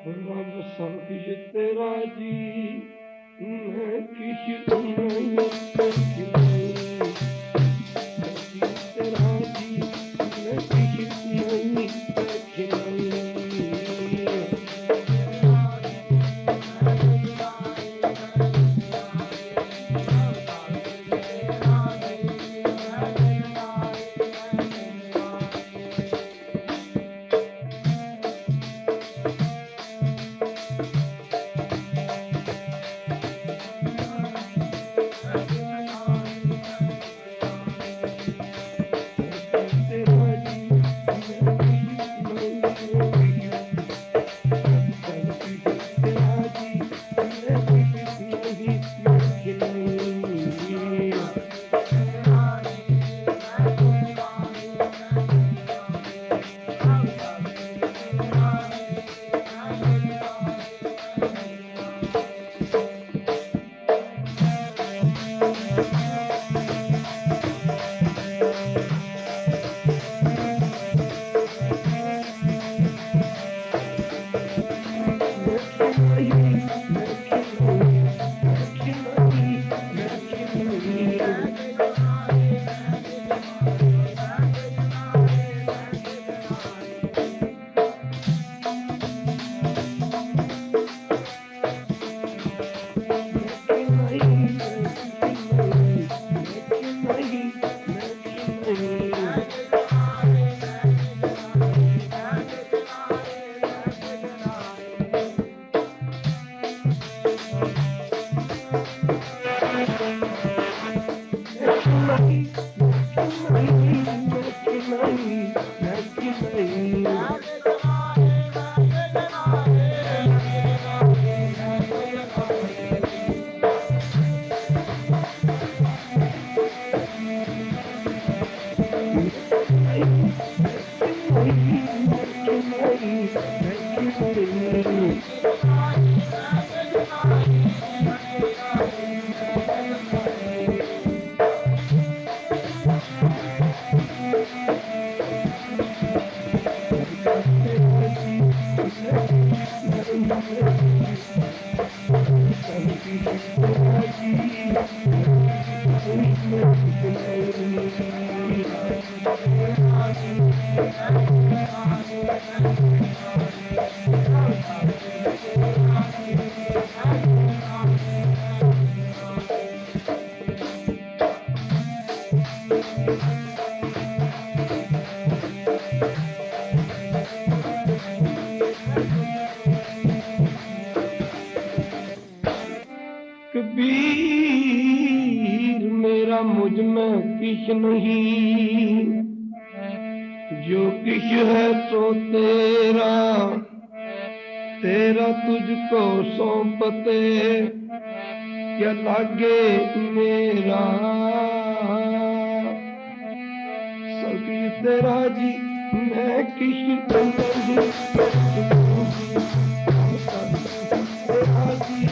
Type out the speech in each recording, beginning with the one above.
रब सब तेरा जी मैं किश नहीं खिलाई तेरा जी मैं किश नहीं खिलाई कबीर मेरा मुझ में किश नहीं जो किश है तो तेरा तेरा तुझको सौंपते क्या लागे मेरा सभी तेरा जी मैं किश नहीं तेरा जी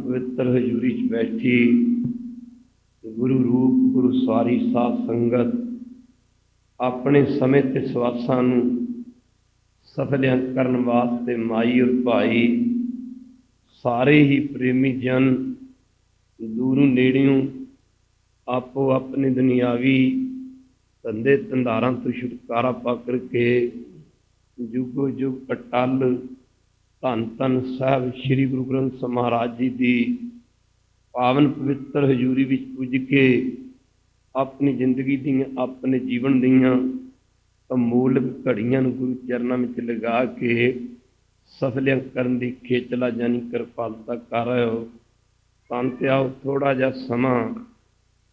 पवित्र हजूरी च बैठी गुरु रूप गुरु सारी साध संगत अपने समय ते सवासां नूं सफलियां करन वास्ते माई और भाई सारे ही प्रेमी जन दूरों नेड़ियों आपो अपने दुनियावी धंधे धंधारां तो छुटकारा पा करके जुगो जुग अटल धन धन साहब श्री गुरु ग्रंथ साहिब महाराज जी की पावन पवित्र हजूरी विच पुज के अपनी जिंदगी दियां अपने जीवन दियां अमूलक घड़ियां नूं गुरु चरनां विच लगा के सफलियां करन दी खेचला जानी किरपालता कर रहे हो। तां ते आओ थोड़ा जिहा समां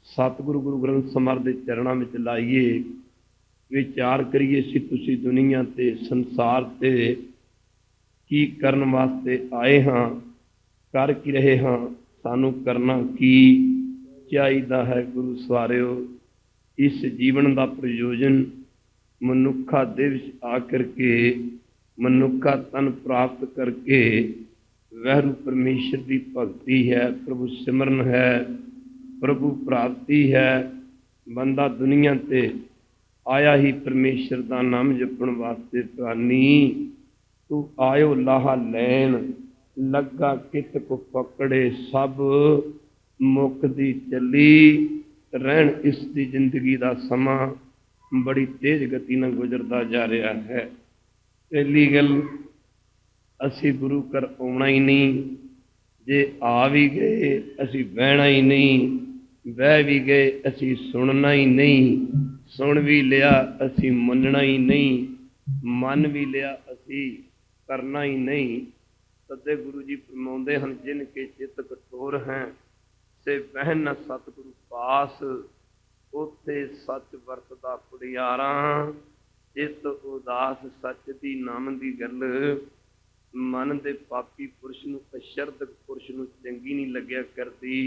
सतगुरु गुरु ग्रंथ साहिब महाराज दे चरणां विच लाइए, विचार करिए सी तुसीं दुनिया ते संसार ते की करन वास्ते आए हाँ, कर की रहे हाँ, सानू करना की चाहिदा है। गुरु सवारियो, इस जीवन का प्रयोजन मनुखा दे विच आकर के मनुखा तन प्राप्त करके वैरू परमेश्वर की भगती है, प्रभु सिमरन है, प्रभु प्राप्ति है। बंदा दुनिया ते आया ही परमेश्वर का नाम जपण वास्ते, प्राणी तू आयो लाहा लैन लगा कित को पकड़े, सब मुकदी चली रहन। इसकी जिंदगी का समा बड़ी तेज गति न गुजरता जा रहा है। पहली गल, असी गुरु घर आना ही नहीं, जे आ भी गए असी बहना ही नहीं, बह भी गए असी सुनना ही नहीं, सुन भी लिया असी मनना ही नहीं, मन भी लिया असी करना ही नहीं। सदे गुरु जी फरमाउंदे हन, जिनके चित्त कठोर हैं से बहन न सतगुरु पास, उथे सच वरतदा पुड़ियारा, चित उदास सच दी नाम दी गल। मन दे पापी पुरुष नूं अशरद पुरुष नूं चंगी नहीं लग्या करदी,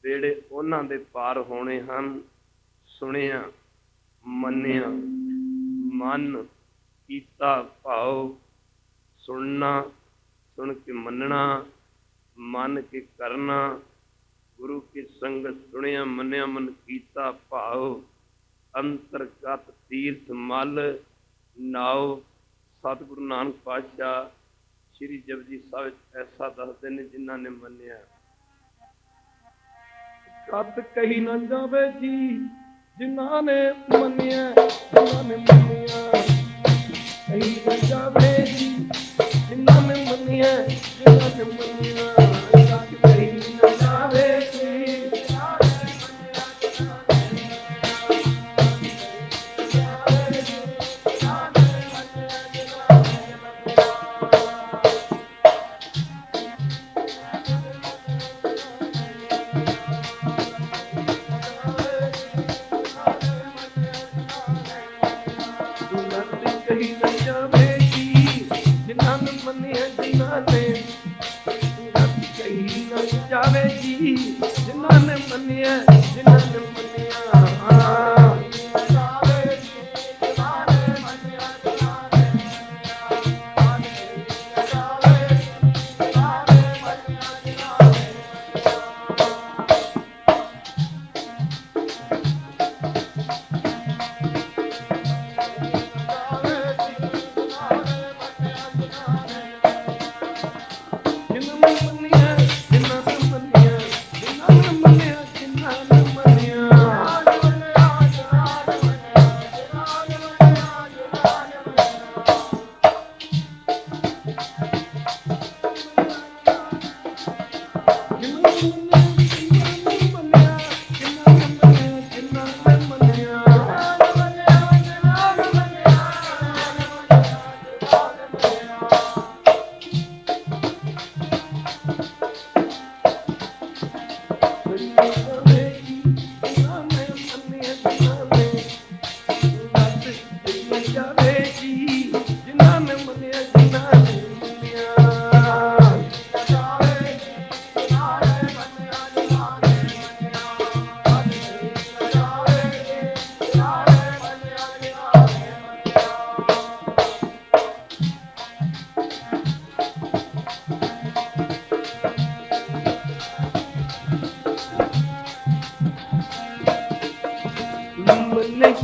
बेड़े उन्हां दे पार होने हन। सुनिया मन्निया मन कीता भाव, सुनना सुन के मनना, मन के करना। गुरु की संगत सुनिया मन्निया मन कीता भाव, अंतरगत तीर्थ मल नाओ। सतगुरु नानक पातशाह श्री जपजी साहिब ऐसा दसदे ने, जिन्हां ने मन्निया कत कही न जावे जी, जिन्हां ने मन्निया, जिन्हां ने मन्निया कही न जावे जी, जिन्हां ने मन्निया, जिन्हां ने मन्निया कत कही न जावे जी। जिन्हां ने मन्निया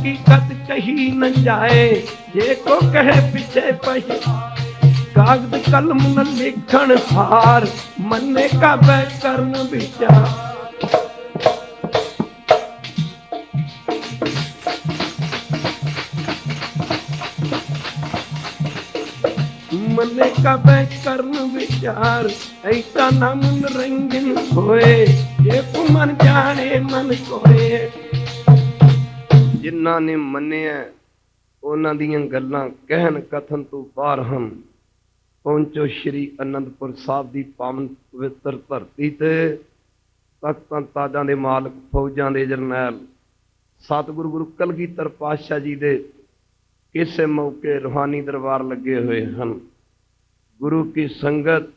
हकीकत कही न जाए, जे को कहे पीछे पहे। कागज कलम न लिखण हार, मने का बैकरण विचार। मने का बैकरण विचार, ऐसा ना मन रंगन होए, जे को मन जाने मन कोए। जिन्हां ने मन्निया ਉਹਨਾਂ ਦੀਆਂ ਗੱਲਾਂ ਕਹਿਣ ਕਥਨ ਤੋਂ ਬਾਹਰ ਹਨ। ਪਹੁੰਚੋ ਸ਼੍ਰੀ ਅਨੰਦਪੁਰ ਸਾਹਿਬ ਦੀ ਪਾਵਨ ਪਵਿੱਤਰ ਧਰਤੀ ਤੇ। ਤਖਤਾਂ ਤਾਜਾਂ ਦੇ ਮਾਲਕ, ਫੌਜਾਂ ਦੇ ਜਰਨੈਲ ਸਤਿਗੁਰੂ ਗੁਰੂ ਕਲਗੀਧਰ ਪਾਤਸ਼ਾਹ ਜੀ ਦੇ ਕਿਸੇ ਮੌਕੇ ਰੂਹਾਨੀ ਦਰਬਾਰ ਲੱਗੇ ਹੋਏ ਹਨ। ਗੁਰੂ ਕੀ ਸੰਗਤ,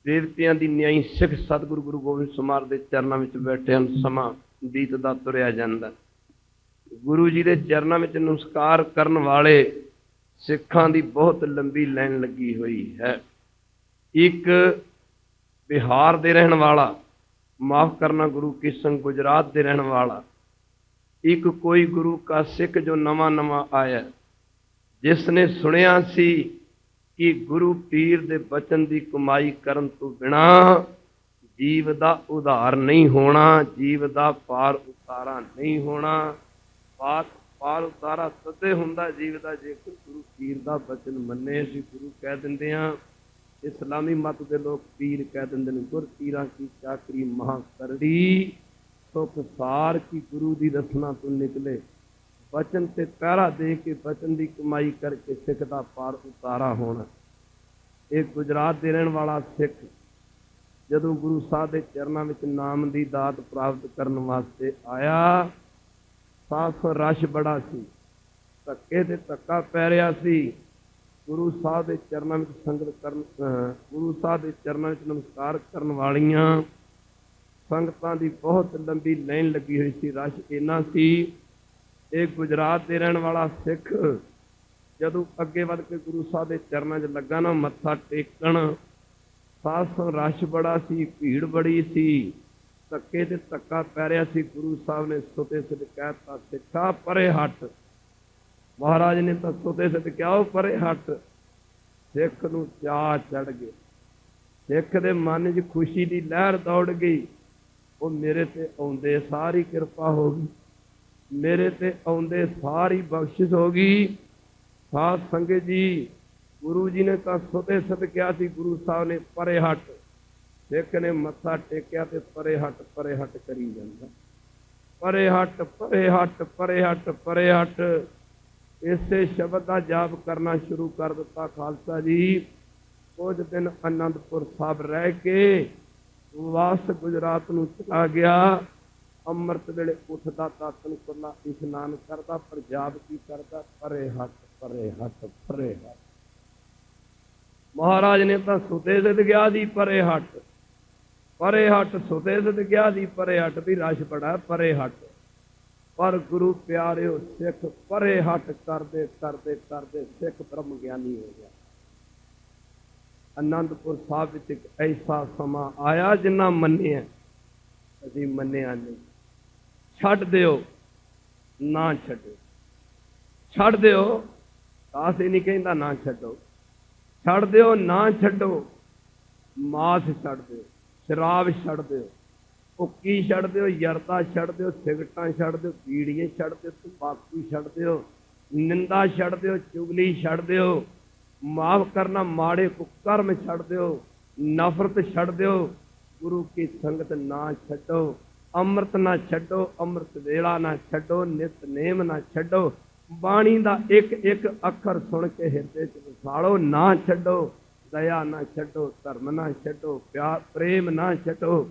ਦੇਵਤਿਆਂ ਦੀ ਨਿਆਈ ਸਿੱਖ ਸਤਿਗੁਰੂ ਗੁਰੂ ਗੋਬਿੰਦ ਸਮਾਰ ਦੇ ਚਰਨਾਂ ਵਿੱਚ ਬੈਠੇ ਹਨ। ਸਮਾਂ ਬੀਤਦਾ ਤੁਰਿਆ ਜਾਂਦਾ। ਗੁਰੂ ਜੀ ਦੇ ਚਰਨਾਂ ਵਿੱਚ ਨਮਸਕਾਰ ਕਰਨ ਵਾਲੇ ਸਿੱਖਾਂ ਦੀ ਬਹੁਤ ਲੰਬੀ ਲਾਈਨ ਲੱਗੀ ਹੋਈ ਹੈ। ਇੱਕ ਬਿਹਾਰ ਦੇ ਰਹਿਣ ਵਾਲਾ, ਮਾਫ ਕਰਨਾ ਗੁਰੂ ਕੀ ਸੰਗਤ ਗੁਜਰਾਤ ਦੇ ਰਹਿਣ ਵਾਲਾ, ਇੱਕ ਕੋਈ ਗੁਰੂ ਕਾ ਸਿੱਖ ਜੋ ਨਵਾਂ ਨਵਾਂ ਆਇਆ, ਜਿਸ ਨੇ ਸੁਣਿਆ ਸੀ ਕਿ ਗੁਰੂ ਪੀਰ ਦੇ ਬਚਨ ਦੀ ਕਮਾਈ ਕਰਨ ਤੋਂ ਬਿਨਾ ਜੀਵ ਦਾ ਉਧਾਰ ਨਹੀਂ ਹੋਣਾ, ਜੀਵ ਦਾ ਪਾਰ ਉਤਾਰਾ ਨਹੀਂ ਹੋਣਾ। ਪਾਰ ਉਤਾਰਾ ਤਦੇ ਹੁੰਦਾ ਜੀਵ ਦਾ ਜੇਕਰ ਗੁਰੂ ਪੀਰ ਦਾ ਬਚਨ ਮੰਨੇ। ਅਸੀਂ ਗੁਰੂ ਕਹਿ ਦਿੰਦੇ ਹਾਂ, ਇਸਲਾਮੀ ਮਤ ਦੇ ਲੋਕ ਪੀਰ ਕਹਿ ਦਿੰਦੇ ਨੇ। ਗੁਰ ਪੀਰਾਂ ਕੀ ਚਾਕਰੀ ਮਹਾਂ ਕਰੜੀ, ਸੁਖ ਸਾਰ ਕੀ ਗੁਰੂ ਦੀ ਰਸਨਾ ਤੋਂ ਨਿਕਲੇ। ਬਚਨ ਤੇ ਪਹਿਰਾ ਦੇ ਕੇ ਬਚਨ ਦੀ ਕਮਾਈ ਕਰਕੇ ਸਿੱਖ ਦਾ ਪਾਰ ਉਤਾਰਾ ਹੋਣਾ। ਇਹ ਗੁਜਰਾਤ ਦੇ ਰਹਿਣ ਵਾਲਾ ਸਿੱਖ ਜਦੋਂ ਗੁਰੂ ਸਾਹਿਬ ਦੇ ਚਰਨਾਂ ਵਿੱਚ ਨਾਮ ਦੀ ਦਾਤ ਪ੍ਰਾਪਤ ਕਰਨ ਵਾਸਤੇ ਆਇਆ, ਸਾਫ ਰਸ਼ ਬੜਾ ਸੀ, ਧੱਕੇ ਤੇ ਧੱਕਾ ਪੈ ਰਿਹਾ ਸੀ। ਗੁਰੂ ਸਾਹਿਬ ਦੇ ਚਰਨਾਂ ਵਿੱਚ ਸੰਗਤ ਕਰਨ, ਗੁਰੂ ਸਾਹਿਬ ਦੇ ਚਰਨਾਂ ਵਿੱਚ ਨਮਸਕਾਰ ਕਰਨ ਵਾਲੀਆਂ ਸੰਗਤਾਂ ਦੀ ਬਹੁਤ ਲੰਬੀ ਲਾਈਨ ਲੱਗੀ ਹੋਈ ਸੀ। ਰਸ਼ ਇੰਨਾ ਸੀ। ਇਹ ਗੁਜਰਾਤ ਦੇ ਰਹਿਣ ਵਾਲਾ ਸਿੱਖ ਜਦੋਂ ਅੱਗੇ ਵੱਧ ਕੇ ਗੁਰੂ ਸਾਹਿਬ ਦੇ ਚਰਨਾਂ 'ਚ ਲੱਗਾ ਨਾ ਮੱਥਾ ਟੇਕਣ, ਸਾਫ ਰਸ਼ ਬੜਾ ਸੀ, ਭੀੜ ਬੜੀ ਸੀ, ਧੱਕੇ ਤੇ ਧੱਕਾ ਪੈ ਰਿਹਾ ਸੀ। ਗੁਰੂ ਸਾਹਿਬ ਨੇ ਸੁਤੇ ਸਿੱਧ ਕਹਿ ਤਾ, ਸਿੱਖਾ ਪਰੇ ਹਟ। ਮਹਾਰਾਜ ਨੇ ਤਾਂ ਸੁਤੇ ਸਿੱਧ ਕਿਹਾ, ਉਹ ਪਰੇ ਹਟ। ਸਿੱਖ ਨੂੰ ਚਾਅ ਚੜ ਗਏ, ਸਿੱਖ ਦੇ ਮਨ 'ਚ ਖੁਸ਼ੀ ਦੀ ਲਹਿਰ ਦੌੜ ਗਈ। ਉਹ ਮੇਰੇ ਤੇ ਆਉਂਦੇ ਸਾਰੀ ਕਿਰਪਾ ਹੋ ਗਈ, ਮੇਰੇ ਤੇ ਆਉਂਦੇ ਸਾਰੀ ਬਖਸ਼ਿਸ਼ ਹੋ ਗਈ। ਸਾਧ ਸੰਗਤ ਜੀ, ਗੁਰੂ ਜੀ ਨੇ ਤਾਂ ਸੁਤੇ ਸਿੱਧ ਕਿਹਾ ਸੀ, ਗੁਰੂ ਸਾਹਿਬ ਨੇ ਪਰੇ ਹਟ। ਸਿੱਖ ਨੇ ਮੱਥਾ ਟੇਕਿਆ ਤੇ ਪਰੇ ਹਟ ਕਰੀ ਜਾਂਦਾ। ਪਰੇ ਹਟ, ਪਰੇ ਹਟ, ਪਰੇ ਹਟ, ਪਰੇ ਹਟ। ਇਸੇ ਸ਼ਬਦ ਦਾ ਜਾਪ ਕਰਨਾ ਸ਼ੁਰੂ ਕਰ ਦਿੱਤਾ ਖਾਲਸਾ ਜੀ। ਕੁਝ ਦਿਨ ਅਨੰਦਪੁਰ ਸਾਹਿਬ ਰਹਿ ਕੇ ਵਾਪਸ ਗੁਜਰਾਤ ਨੂੰ ਚਲਾ ਗਿਆ। ਅੰਮ੍ਰਿਤ ਵੇਲੇ ਉੱਠਦਾ, ਦਾਤਨ ਕੁਰਲਾ ਇਸ਼ਨਾਨ ਕਰਦਾ, ਪਰ ਜਾਪ ਕੀ ਕਰਦਾ? ਪਰੇ ਹਟ, ਪਰੇ ਹਟ, ਪਰੇ ਹਟ। ਮਹਾਰਾਜ ਨੇ ਤਾਂ ਸੁਤੇ ਸਿੱਧ ਗਿਆ ਜੀ, ਪਰੇ ਹਟ, ਪਰੇ ਹਟ। ਸੁਤੇ ਸਿੱਧ ਗਿਆ ਜੀ, ਪਰੇ ਹਟ। ਵੀ ਰਸ਼ ਬੜਾ, ਪਰੇ ਹਟ। ਪਰ ਗੁਰੂ ਪਿਆਰਿਓ, ਸਿੱਖ ਪਰੇ ਹਟ ਕਰਦੇ ਕਰਦੇ ਕਰਦੇ ਸਿੱਖ ਬ੍ਰਹਮ ਗਿਆਨੀ ਹੋ ਗਿਆ। ਅਨੰਦਪੁਰ ਸਾਹਿਬ ਵਿੱਚ ਇੱਕ ਐਸਾ ਸਮਾਂ ਆਇਆ, ਜਿੰਨਾ ਮੰਨਿਆ ਅਸੀਂ ਮੰਨਿਆ ਨਹੀਂ। ਛੱਡ ਦਿਓ, ਨਾ ਛੱਡੋ। ਛੱਡ ਦਿਓ, ਅਸੀਂ ਨਹੀਂ ਕਹਿੰਦਾ ਨਾ ਛੱਡੋ। ਛੱਡ ਦਿਓ, ਨਾ ਛੱਡੋ। ਮਾਸ ਛੱਡ ਦਿਓ, ਸ਼ਰਾਬ ਛੱਡ ਦਿਓ, ਭੁੱਕੀ ਛੱਡ ਦਿਓ, ਯਰਦਾ ਛੱਡ ਦਿਓ, ਸਿਗਰਟਾਂ ਛੱਡ ਦਿਓ, ਬੀੜੀਆਂ ਛੱਡ ਦਿਓ, ਤੰਬਾਕੂ ਛੱਡ ਦਿਓ, ਨਿੰਦਾ ਛੱਡ ਦਿਓ, ਚੁਗਲੀ ਛੱਡ ਦਿਓ, ਮਾਫ ਕਰਨਾ ਮਾੜੇ ਕੁਕਰਮ ਛੱਡ ਦਿਓ, ਨਫ਼ਰਤ ਛੱਡ ਦਿਓ। ਗੁਰੂ ਕੀ ਸੰਗਤ ਨਾ ਛੱਡੋ, ਅੰਮ੍ਰਿਤ ਨਾ ਛੱਡੋ, ਅੰਮ੍ਰਿਤ ਵੇਲਾ ਨਾ ਛੱਡੋ, ਨਿਤਨੇਮ ਨਾ ਛੱਡੋ। ਬਾਣੀ ਦਾ ਇੱਕ ਇੱਕ ਅੱਖਰ ਸੁਣ ਕੇ ਹਿਰਦੇ 'ਚ ਵਸਾਲੋ, ਨਾ ਛੱਡੋ। ਦਇਆ ਨਾ ਛੱਡੋ, ਧਰਮ ਨਾ ਛੱਡੋ, ਪਿਆਰ ਪ੍ਰੇਮ ਨਾ ਛੱਡੋ,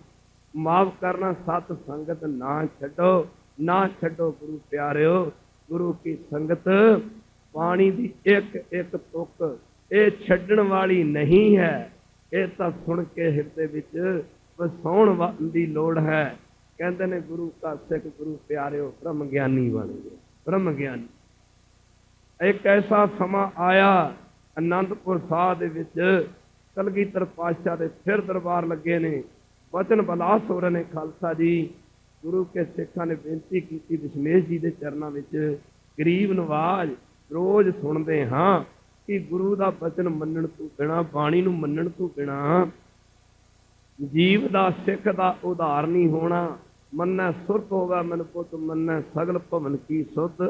ਮਾਫ ਕਰਨਾ ਸਤ ਸੰਗਤ ਨਾ ਛੱਡੋ, ਨਾ ਛੱਡੋ। ਗੁਰੂ ਪਿਆਰਿਓ, ਗੁਰੂ ਕੀ ਸੰਗਤ ਬਾਣੀ ਦੀ ਇੱਕ ਇੱਕ ਤੁਕ ਇਹ ਛੱਡਣ ਵਾਲੀ ਨਹੀਂ ਹੈ। ਇਹ ਤਾਂ ਸੁਣ ਕੇ ਹਿਰਦੇ ਵਿੱਚ ਵਸਾਉਣ ਦੀ ਲੋੜ ਹੈ। ਕਹਿੰਦੇ ਨੇ ਗੁਰੂ ਕਾ ਸਿੱਖ, ਗੁਰੂ ਪਿਆਰਿਓ, ਬ੍ਰਹਮ ਗਿਆਨੀ ਬਣ ਗਏ, ਬ੍ਰਹਮ ਗਿਆਨੀ। ਇੱਕ ਐਸਾ ਸਮਾਂ ਆਇਆ ਅਨੰਦਪੁਰ ਸਾਹਿਬ ਦੇ ਵਿੱਚ, ਕਲਗੀਧਰ ਪਾਤਸ਼ਾਹ ਦੇ ਫਿਰ ਦਰਬਾਰ ਲੱਗੇ ਨੇ। ਵਚਨ ਬਲਾਸ ਹੋ ਰਹੇ ਨੇ ਖਾਲਸਾ ਜੀ। ਗੁਰੂ ਕੇ ਸਿੱਖਾਂ ਨੇ ਬੇਨਤੀ ਕੀਤੀ ਦਸ਼ਮੇਸ਼ ਜੀ ਦੇ ਚਰਨਾਂ ਵਿੱਚ, ਗਰੀਬ ਨਵਾਜ਼ ਰੋਜ਼ ਸੁਣਦੇ ਹਾਂ ਕਿ ਗੁਰੂ ਦਾ ਬਚਨ ਮੰਨਣ ਤੋਂ ਬਿਨਾਂ, ਬਾਣੀ ਨੂੰ ਮੰਨਣ ਤੋਂ ਬਿਨਾਂ ਜੀਵ ਦਾ, ਸਿੱਖ ਦਾ ਉਧਾਰ ਨਹੀਂ ਹੋਣਾ। ਮੰਨੈ ਸੁਰਤ ਹੋਵੇ ਮਨ ਪੁੱਤ, ਮੰਨੈ ਸਗਲ ਭਵਨ ਕੀ ਸੁਧ,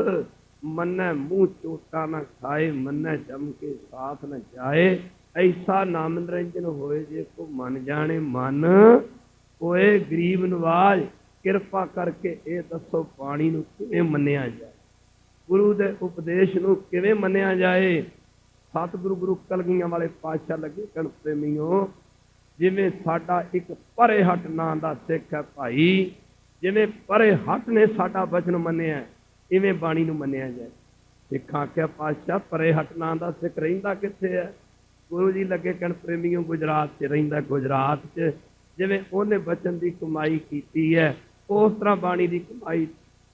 ਮੰਨੈ ਮੂੰਹ ਚੋਟਾ ਨਾ ਖਾਏ, ਮੰਨੈ ਜਮ ਕੇ ਸਾਥ ਨ ਜਾਏ, ਐਸਾ ਨਾਮ ਨਿਰੰਜਨ ਹੋਏ ਜੇ ਕੋ ਮਨ ਜਾਣੇ ਮਨ ਹੋਏ। ਗਰੀਬ ਨਵਾਜ਼ ਕਿਰਪਾ ਕਰਕੇ ਇਹ ਦੱਸੋ ਬਾਣੀ ਨੂੰ ਕਿਵੇਂ ਮੰਨਿਆ ਜਾਏ, ਗੁਰੂ ਦੇ ਉਪਦੇਸ਼ ਨੂੰ ਕਿਵੇਂ ਮੰਨਿਆ ਜਾਏ। ਸਤਿਗੁਰੂ ਗੁਰੂ ਕਲਗੀਆਂ ਵਾਲੇ ਪਾਤਸ਼ਾਹ ਲੱਗੇ ਕਹਿਣ, ਪ੍ਰੇਮੀਓ, ਜਿਵੇਂ ਸਾਡਾ ਇੱਕ ਪਰੇ ਹੱਟ ਨਾਂ ਦਾ ਸਿੱਖ ਹੈ ਭਾਈ, ਜਿਵੇਂ ਪਰੇ ਹੱਟ ਨੇ ਸਾਡਾ ਬਚਨ ਮੰਨਿਆ, ਇਵੇਂ ਬਾਣੀ ਨੂੰ ਮੰਨਿਆ ਜਾਏ। ਸਿੱਖਾਂ ਆਖਿਆ, ਪਾਤਸ਼ਾਹ ਪਰੇ ਹੱਟ ਨਾਂ ਦਾ ਸਿੱਖ ਰਹਿੰਦਾ ਕਿੱਥੇ ਹੈ? ਗੁਰੂ ਜੀ ਲੱਗੇ ਕਹਿਣ, ਪ੍ਰੇਮੀਓ, ਗੁਜਰਾਤ 'ਚ ਰਹਿੰਦਾ। ਗੁਜਰਾਤ 'ਚ ਜਿਵੇਂ ਉਹਨੇ ਬਚਨ ਦੀ ਕਮਾਈ ਕੀਤੀ ਹੈ, ਉਸ ਤਰ੍ਹਾਂ ਬਾਣੀ ਦੀ ਕਮਾਈ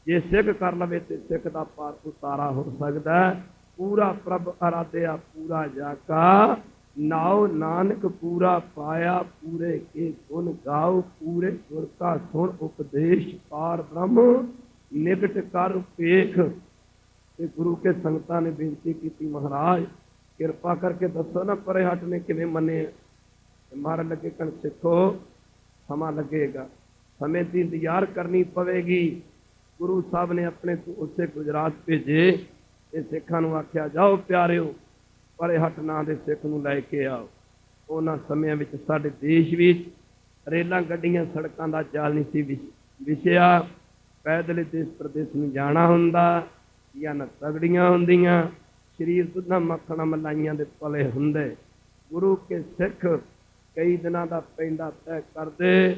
ਜੇ ਸਿੱਖ ਕਰ ਲਵੇ ਤੇ ਸਿੱਖ ਦਾ ਪਾਰ ਉਤਾਰਾ ਹੋ ਸਕਦਾ। ਪੂਰਾ ਪ੍ਰਭ ਅਰਾਧਿਆ ਪੂਰਾ ਜਾ ਕਾ, ਨਾਉ ਨਾਨਕ ਪੂਰਾ ਪਾਇਆ, ਪੂਰੇ ਕੇ ਗੁਣ ਗਾਓ, ਪੂਰੇ ਗੁਰ ਕਾ ਸੁਣ ਉਪਦੇਸ਼, ਪਾਰ ਬ੍ਰਹਮ ਨਿਕਟ ਕਰ ਪੇਖ। ਤੇ ਗੁਰੂ ਕੇ ਸੰਗਤਾਂ ਨੇ ਬੇਨਤੀ ਕੀਤੀ, ਮਹਾਰਾਜ ਕਿਰਪਾ ਕਰਕੇ ਦੱਸੋ ਨਾ ਪਰੇ ਹੱਟ ਨੇ ਕਿਵੇਂ ਮੰਨੇ। ਮਹਾਰਾਜ ਲੱਗੇ ਕਹਿਣ, ਸਿੱਖੋ ਸਮਾਂ ਲੱਗੇਗਾ, ਸਮੇਂ ਦੀ ਇੰਤਜ਼ਾਰ ਕਰਨੀ ਪਵੇਗੀ। ਗੁਰੂ ਸਾਹਿਬ ਨੇ ਆਪਣੇ ਉਸੇ ਗੁਜਰਾਤ ਭੇਜੇ ਤੇ ਸਿੱਖਾਂ ਨੂੰ ਆਖਿਆ, ਜਾਓ ਪਿਆਰਿਓ, ਪਰੇ ਹੱਟ ਨਾਂ ਦੇ ਸਿੱਖ ਨੂੰ ਲੈ ਕੇ ਆਓ। ਉਹਨਾਂ ਸਮਿਆਂ ਵਿੱਚ ਸਾਡੇ ਦੇਸ਼ ਵਿੱਚ ਰੇਲਾਂ ਗੱਡੀਆਂ ਸੜਕਾਂ ਦਾ ਚਾਲ ਨਹੀਂ ਸੀ ਵਿਛਿਆ। ਪੈਦਲ ਦੇਸ਼ ਪ੍ਰਦੇਸ਼ ਨੂੰ ਜਾਣਾ ਹੁੰਦਾ ਜਾਂ ਨਾ ਤਗੜੀਆਂ ਹੁੰਦੀਆਂ, ਸਰੀਰ ਦੁੱਧਾਂ ਮੱਖਣਾਂ ਮਲਾਈਆਂ ਦੇ ਪਲੇ ਹੁੰਦੇ। ਗੁਰੂ ਕੇ ਸਿੱਖ ਕਈ ਦਿਨਾਂ ਦਾ ਪੈਂਡਾ ਤੈਅ ਕਰਦੇ।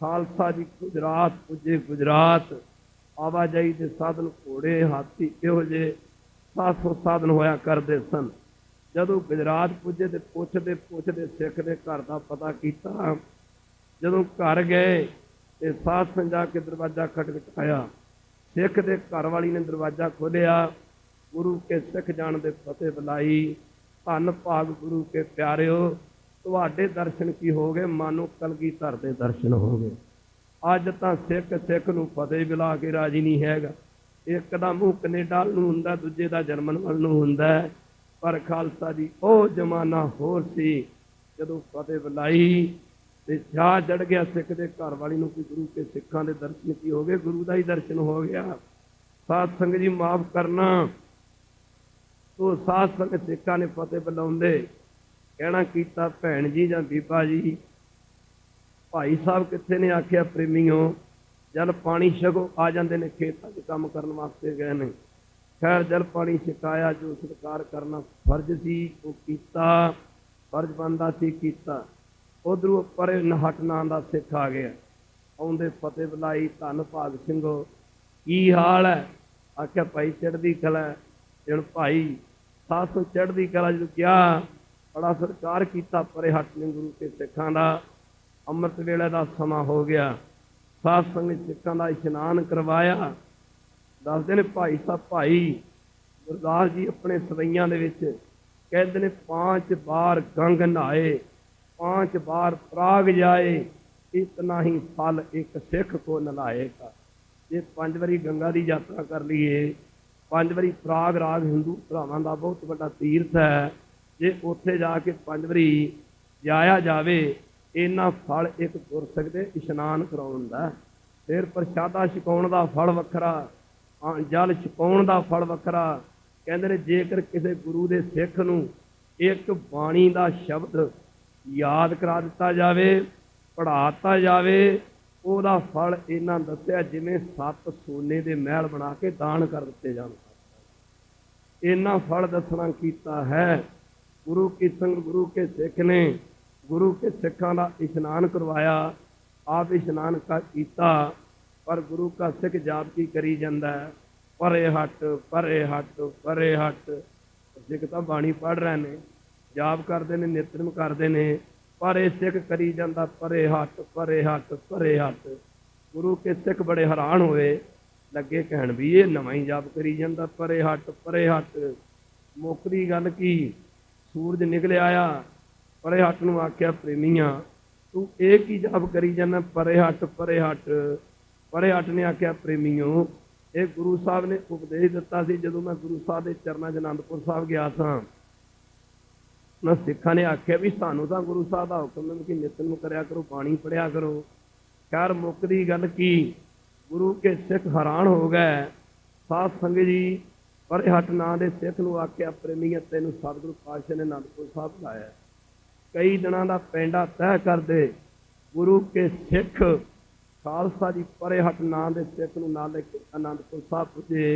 ਖਾਲਸਾ ਜੀ ਗੁਜਰਾਤ ਪੁੱਜੇ। ਗੁਜਰਾਤ ਆਵਾਜਾਈ ਦੇ ਸਾਧਨ ਘੋੜੇ, ਹਾਥੀ, ਇਹੋ ਜਿਹੇ 700 ਸਾਧਨ ਹੋਇਆ ਕਰਦੇ ਸਨ। ਜਦੋਂ ਗੁਜਰਾਤ ਪੁੱਜੇ ਤੇ ਪੁੱਛਦੇ ਸਿੱਖ ਦੇ ਘਰ ਦਾ ਪਤਾ ਕੀਤਾ। ਜਦੋਂ ਘਰ ਗਏ ਤੇ ਸਾਧ ਸੰਗਤ ਜਾ ਕੇ ਦਰਵਾਜ਼ਾ ਖਟਖਟਾਇਆ। ਸਿੱਖ ਦੇ ਘਰ ਵਾਲੀ ਨੇ ਦਰਵਾਜ਼ਾ ਖੋਲ੍ਹਿਆ। ਗੁਰੂ ਕੇ ਸਿੱਖ ਜਾਣ ਦੇ ਫਤਿਹ ਬੁਲਾਈ। ਧੰਨ ਭਾਗ ਗੁਰੂ ਕੇ ਪਿਆਰਿਓ, ਤੁਹਾਡੇ ਦਰਸ਼ਨ ਕੀ ਹੋ ਗਏ? ਮਾਨੋ ਕਲਗੀਧਰ ਦੇ ਦਰਸ਼ਨ ਹੋ ਗਏ। ਅੱਜ ਤਾਂ ਸਿੱਖ ਨੂੰ ਫਤਿਹ ਬੁਲਾ ਕੇ ਰਾਜੀ ਨਹੀਂ ਹੈਗਾ। ਇੱਕ ਦਾ ਮੂੰਹ ਕਨੇਡਾ ਨੂੰ ਹੁੰਦਾ, ਦੂਜੇ ਦਾ ਜਰਮਨ ਵੱਲ ਨੂੰ ਹੁੰਦਾ। ਪਰ ਖਾਲਸਾ ਜੀ ਉਹ ਜ਼ਮਾਨਾ ਹੋਰ ਸੀ ਜਦੋਂ ਫਤਿਹ ਬੁਲਾਈ ਤੇ ਜਾ ਚੜ ਗਿਆ ਸਿੱਖ ਦੇ ਘਰ ਵਾਲੀ ਨੂੰ ਕਿ ਗੁਰੂ ਕੇ ਸਿੱਖਾਂ ਦੇ ਦਰਸ਼ਨ ਕੀ ਹੋ ਗਏ? ਗੁਰੂ ਦਾ ਹੀ ਦਰਸ਼ਨ ਹੋ ਗਿਆ। ਸਾਧ ਸੰਗਤ ਜੀ ਮਾਫ਼ ਕਰਨਾ। ਤੋ ਸਾਧ ਸੰਗਤ ਸਿੱਖਾਂ ਨੇ ਫਤਿਹ ਬੁਲਾਉਂਦੇ ਕਹਿਣਾ ਕੀਤਾ, ਭੈਣ ਜੀ ਜਾਂ ਬੀਬਾ ਜੀ, ਭਾਈ ਸਾਹਿਬ ਕਿੱਥੇ ਨੇ? ਆਖਿਆ, ਪ੍ਰੇਮੀਓ, ਜਲ ਪਾਣੀ ਛਕੋ। ਆ ਜਾਂਦੇ ਨੇ, ਖੇਤਾਂ 'ਚ ਕੰਮ ਕਰਨ ਵਾਸਤੇ ਗਏ ਨੇ। ਖੈਰ ਜਲ ਪਾਣੀ ਛਕਾਇਆ, ਜੋ ਸਤਿਕਾਰ ਕਰਨਾ ਫਰਜ਼ ਸੀ ਉਹ ਕੀਤਾ, ਫਰਜ਼ ਬਣਦਾ ਸੀ ਕੀਤਾ। ਉੱਧਰੋਂ ਪਰੇ ਨਹਟ ਨਾਂ ਦਾ ਸਿੱਖ ਆ ਗਿਆ। ਆਉਂਦੇ ਫਤਿਹ ਬੁਲਾਈ, ਧੰਨ ਭਾਗ ਸਿੰਘੋ ਕੀ ਹਾਲ ਹੈ? ਆਖਿਆ, ਭਾਈ ਚੜ੍ਹਦੀ ਕਲਾ। ਹੁਣ ਭਾਈ 700 ਚੜ੍ਹਦੀ ਕਲਾ ਜਦੋਂ ਕਿਹਾ, ਬੜਾ ਸਤਿਕਾਰ ਕੀਤਾ ਪਰੇ ਹੱਟ ਨੇ ਗੁਰੂ ਕੇ ਸਿੱਖਾਂ ਦਾ। ਅੰਮ੍ਰਿਤ ਵੇਲੇ ਦਾ ਸਮਾਂ ਹੋ ਗਿਆ। ਸਾਧ ਸੰਗਤ ਸਿੱਖਾਂ ਦਾ ਇਸ਼ਨਾਨ ਕਰਵਾਇਆ। ਦੱਸਦੇ ਨੇ ਭਾਈ ਸਾਹਿਬ, ਭਾਈ ਗੁਰਦਾਸ ਜੀ ਆਪਣੇ ਸਵਈਆਂ ਦੇ ਵਿੱਚ ਕਹਿੰਦੇ ਨੇ, 5 ਬਾਰ ਗੰਗ ਨਹਾਏ, 5 ਬਾਰ ਪ੍ਰਾਗ ਜਾਏ, ਇਤਨਾ ਹੀ ਫਲ ਇੱਕ ਸਿੱਖ ਕੋ ਨਲਾਏਗਾ। ਜੇ 5 ਵਾਰੀ ਗੰਗਾ ਦੀ ਯਾਤਰਾ ਕਰ ਲਈਏ, 5 ਵਾਰੀ ਪ੍ਰਾਗ ਰਾਗ ਹਿੰਦੂ ਭਰਾਵਾਂ ਦਾ ਬਹੁਤ ਵੱਡਾ ਤੀਰਥ ਹੈ, ਜੇ ਉੱਥੇ ਜਾ ਕੇ 5 ਵਾਰੀ ਜਾਇਆ ਜਾਵੇ, ਇੰਨਾ ਫਲ ਇੱਕ ਗੁਰਸਿੱਖ ਦੇ ਇਸ਼ਨਾਨ ਕਰਾਉਣ ਦਾ। ਫਿਰ ਪ੍ਰਸ਼ਾਦਾ ਛਕਾਉਣ ਦਾ ਫਲ ਵੱਖਰਾ, ਜਲ ਛਕਾਉਣ ਦਾ ਫਲ ਵੱਖਰਾ। ਕਹਿੰਦੇ ਨੇ ਜੇਕਰ ਕਿਸੇ ਗੁਰੂ ਦੇ ਸਿੱਖ ਨੂੰ ਇੱਕ ਬਾਣੀ ਦਾ ਸ਼ਬਦ ਯਾਦ ਕਰਾ ਦਿੱਤਾ ਜਾਵੇ, ਪੜ੍ਹਾ ਦਿੱਤਾ ਜਾਵੇ, ਉਹਦਾ ਫਲ ਇਹਨਾਂ ਦੱਸਿਆ ਜਿਵੇਂ 7 ਸੋਨੇ ਦੇ ਮਹਿਲ ਬਣਾ ਕੇ ਦਾਨ ਕਰ ਦਿੱਤੇ ਜਾਣ। ਇੰਨਾ ਫਲ ਦੱਸਣਾ ਕੀਤਾ ਹੈ। ਗੁਰੂ ਕੀ ਸੰਗਤ ਗੁਰੂ ਕੇ ਸਿੱਖ ਨੇ ਗੁਰੂ ਕੇ ਸਿੱਖਾਂ ਦਾ ਇਸ਼ਨਾਨ ਕਰਵਾਇਆ। ਆਪ ਇਸ਼ਨਾਨ ਕੀਤਾ, ਪਰ ਗੁਰੂ ਕਾ ਸਿੱਖ ਜਾਪ ਕੀ ਕਰੀ ਜਾਂਦਾ ਹੈ? ਪਰੇ ਹੱਟ, ਪਰੇ ਹੱਟ, ਪਰੇ ਹੱਟ। ਸਿੱਖ ਤਾਂ ਬਾਣੀ ਪੜ੍ਹ ਰਹੇ ਨੇ, ਜਾਪ ਕਰਦੇ ਨੇ, ਨਿਤਨੇਮ ਕਰਦੇ ਨੇ, ਪਰ ਇਹ ਸਿੱਖ ਕਰੀ ਜਾਂਦਾ ਪਰੇ ਹੱਟ, ਪਰੇ ਹੱਟ, ਪਰੇ ਹੱਟ। ਗੁਰੂ ਕੇ ਸਿੱਖ ਬੜੇ ਹੈਰਾਨ ਹੋਏ, ਲੱਗੇ ਕਹਿਣ ਵੀ ਇਹ ਨਵਾਂ ਹੀ ਜਾਪ ਕਰੀ ਜਾਂਦਾ, ਪਰੇ ਹੱਟ, ਪਰੇ ਹੱਟ। ਮੁੱਕਦੀ ਗੱਲ ਕੀ? ਸੂਰਜ ਨਿਕਲ ਆਇਆ। ਪਰੇ ਹੱਟ ਨੂੰ ਆਖਿਆ, ਪ੍ਰੇਮੀਆਂ, ਤੂੰ ਇਹ ਕੀ ਜਾਪ ਕਰੀ ਜਾਂਦਾ? ਪਰੇ ਹੱਟ, ਪਰੇ ਹੱਟ। परे हट ने आख्या प्रेमियों ये गुरु साहब ने उपदेश दिता सी जदों मैं गुरु साहब के चरणों च आनंदपुर साहब गया था। मैं सिखा ने आख्या भी सानू तो गुरु साहब का हुक्म है कि नित्य करया करो, पानी पढ़िया करो। खैर मुकदी गल की गुरु के सिख हैरान हो गए। साध संगत जी परे हट नां दे सिख नूं आख्या प्रेमिया तैनूं सतगुरु पातशाह ने आनंदपुर साहब बुलाया। कई दिनों का पेंडा तय करते गुरु के सिख खालसा जी परे हट नां दे सिख नूं नाल लेके आनंदपुर साहब पुजे।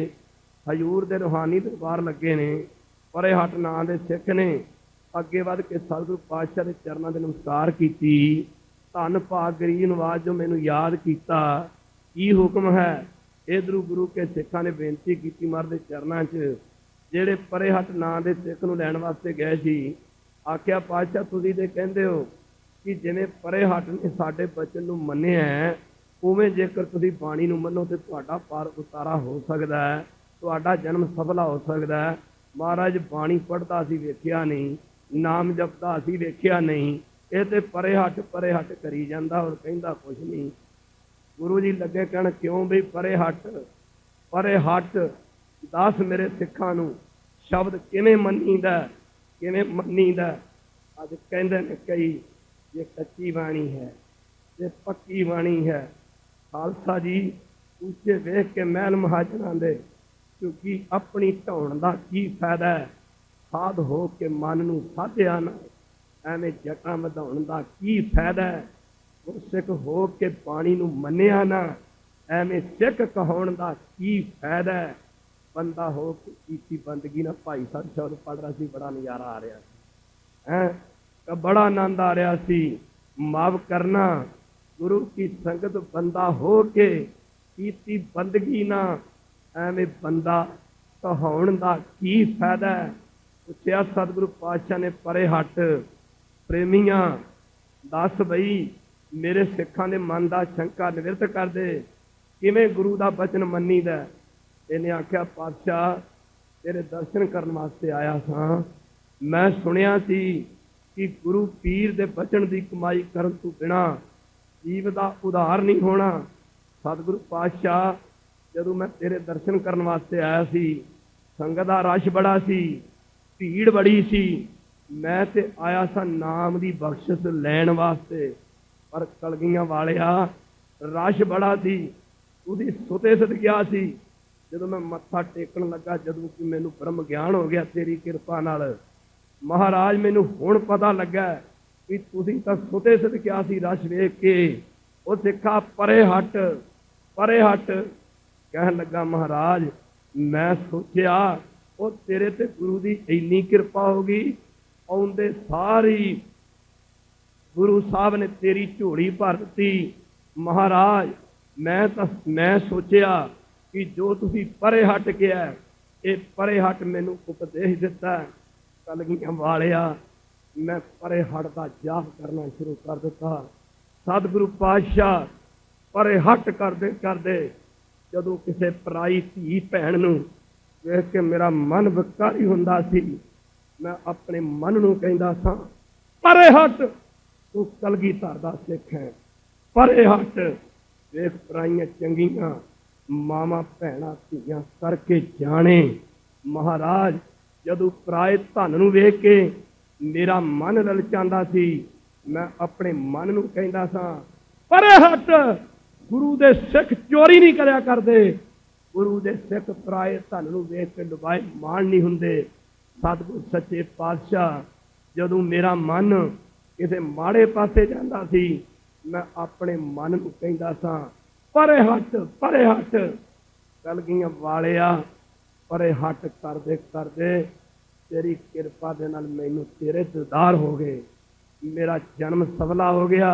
हजूर दे रूहानी दरबार लगे ने। परे हट नां दे सिख ने अगे वध के सतगुरु पातशाह के चरणों के नमस्कार की। धन भाग गरीब नवाज जो मैनू याद किया की हुक्म है। इधरों गुरु के सिखा ने बेनती की महाराज के चरणों च जेड़े परे हट नां दे सिख नूं लैण वास्ते गए सी। आख्या पातशाह तुसीं ते कहंदे हो कि जिवें परे हट ने साडे बचन नूं मन्निया है उवें जेकर तुसीं बाणी नूं मन्नो ते तुहाडा पार उतारा हो सकदा है, तुहाडा जन्म सफला हो सकदा है। महाराज बाणी पढ़दा असीं वेखिया नहीं, नाम जपदा असीं वेखिया नहीं, ये तो परे हट करी जाता और कहता कुछ नहीं। गुरु जी लगे कहण क्यों भी परे हट दस मेरे सिखां नूं शब्द किवें मन्नीदा। अज कहंदे ने कई ये कच्ची बाणी है, ये पक्की बाणी है। खालसा जी ऊंचे वेख के महल महाजनां दे क्योंकि अपनी ढाउण दा की फायदा है। साध हो के मन नूं साधिया ना, एवें जटां वधाउण दा की फायदा है। गुरसिख हो के बाणी नूं मन्निया ना, एवें सिख कहाउण दा की फायदा है। बंदा हो के कीती बंदगी ना। भाई साहब शब्द पढ़ रहा सी, बड़ा नज़ारा आ रहा है, बड़ा आनंद आ रहा सी। माफ करना गुरु की संगत बंदा हो के कीती बंदगी ना, एवें बंदा कहाउण दा की फायदा है। पुछया सतगुरु पातशाह ने परे हट प्रेमिया दस बई मेरे सिखां दे मन का शंका निवृत्त कर दे, किवें गुरु का बचन मन्नीदा। इन्हें आख्या पातशाह तेरे दर्शन करने वास्ते आया था। मैं सुनिया सी कि गुरु पीर दे बचन की कमाई करन तों बिना जीव का उधार नहीं होना। सतगुरु पातशाह जदों मैं तेरे दर्शन करने वास्ते आया सी, संगत का रश बड़ा सी, भीड़ बड़ी सी। मैं ते आया सा नाम की बख्शिश लैण वास्ते, पर कलगियां वालिया रश बड़ा सी, उसकी सुते सद गया सी। जदों मैं मत्था टेकन लगा, जदों कि मैनू ब्रह्म ज्ञान हो गया तेरी किरपा नाल। महाराज मैनू हुण पता लगा कि तुसीं तां सुते सद गया सी रश वेख के। वो सिखा परे हट कहन लगा महाराज मैं सोचिया वो तेरे ते गुरु की इन्नी किरपा होगी, आउंदे सारी गुरु साहब ने तेरी झोली भर दी। महाराज मैं सोचिया कि जो तुसी परे हट गया ये परे हट मैनू उपदेश दिता। कलगियां वालिया मैं परे हट का जाप करना शुरू कर दिता। सतगुरु पातशाह परे हट करदे जदों किसी पराई धी भैन नूं वेख के मेरा मन विकारी हुंदा सी। मैं अपने मन नूं कहंदा सा परे हट, तू कलगीधर दा सिख है, परे हट। वेख पराइयां चंगियां मामा भैणां धीआं करके जाने। महाराज जदों पराए धन नूं वेख के मेरा मन ललचांदा सी, मैं अपने मन नूं कहंदा सा परे हट। गुरु दे सिख चोरी नहीं करया करदे, गुरु दे सिख पराए धन नूं वेख के डुबाए मान नहीं हुंदे। सतगुरु सच्चे पातशाह जदों मेरा मन किसी माड़े पासे जांदा सी, मैं अपने मन नूं कहंदा सा परे हट। कलगियां वालिया परे हट करदे तेरी किरपा दे नाल मैनूं तेरे दीदार हो गए, मेरा जन्म सफला हो गया।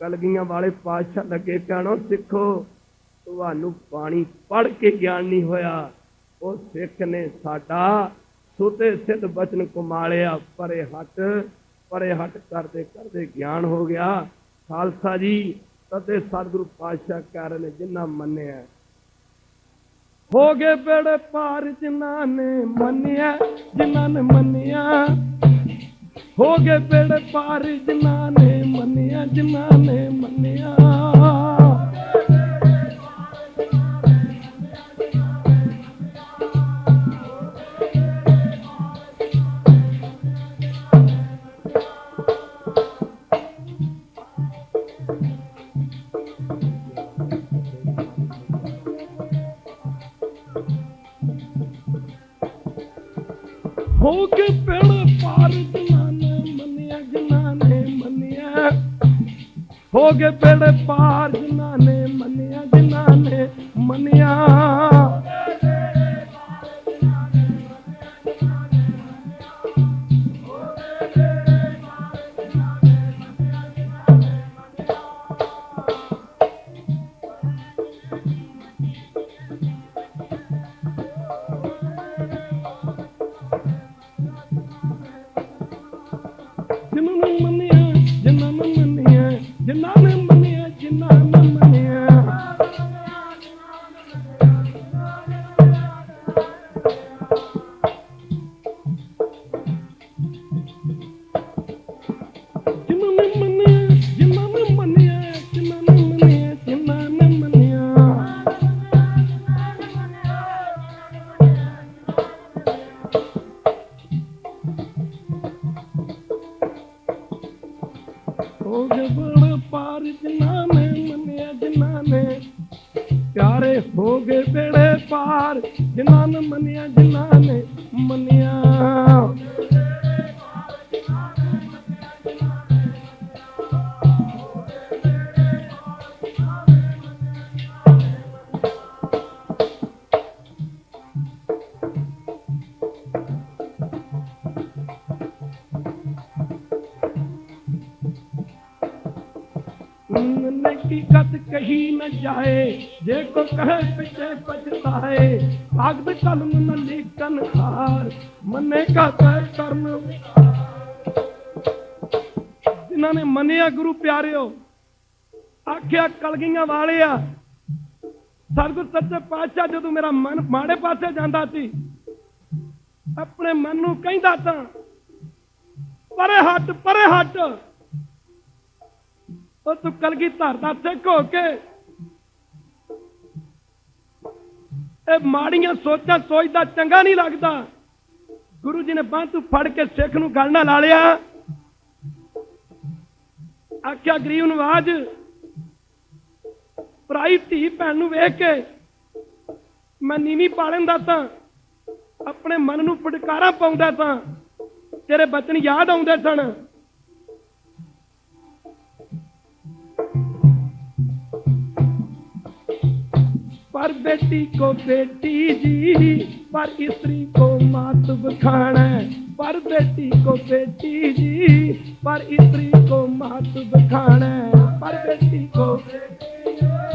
कलगियां वाले पातशाह लगे कहणो सिखो तुहानूं बाणी पढ़ के ज्ञान नहीं होया, वो सिख ने साडा सुते सिद्ध बचन कुमालिया। परे हट करदे ज्ञान हो गया। खालसा जी तदे सतगुरु पातशाह कह रहे ने जिन्ना मन्निया हो गए बेड़े पार, जिन्ना ने मन्निया हो गए बेड़े पार, जिन्ना ने मन्निया हो के बेड़े पार जिन्हाने मनिया जिन्हाने मनिया हो गए बेड़े पार जिन्हाने मनिया जिन्हाने मनिया प्यारे हो गए बेड़े पार जिन्हाने मनिया जिन्हाने मनिया की कत कही न जाए जे को कहे पीछे पछताए आगद कलम न लिखन हार मने का तय करन जिन्होंने मनिया गुरु प्यारियो आख्या कलगियां वाले सतगुर सच्चे पातशाह जदों मेरा मन माड़े पासे जांदा सी अपने मन नूं कहंदा तां परे हट तो तू कलगीधर दा सिख हो के माड़ियां सोचां सोचदा चंगा नहीं लगता। गुरु जी ने बांह तू फड़ के सिख नूं गल नाल ला लिया आख्या गरीब नवाज भराई धी भैन नूं वेख के मैं नीवी पा लैंदा तां अपने मन नूं फटकारा पाउंदा तां तेरे बचन याद आउंदे सन। पर बेटी को बेटी जी पर स्त्री को मात बखाना पर बेटी को बेटी जी पर स्त्री को मात बखाना पर बेटी को बेटी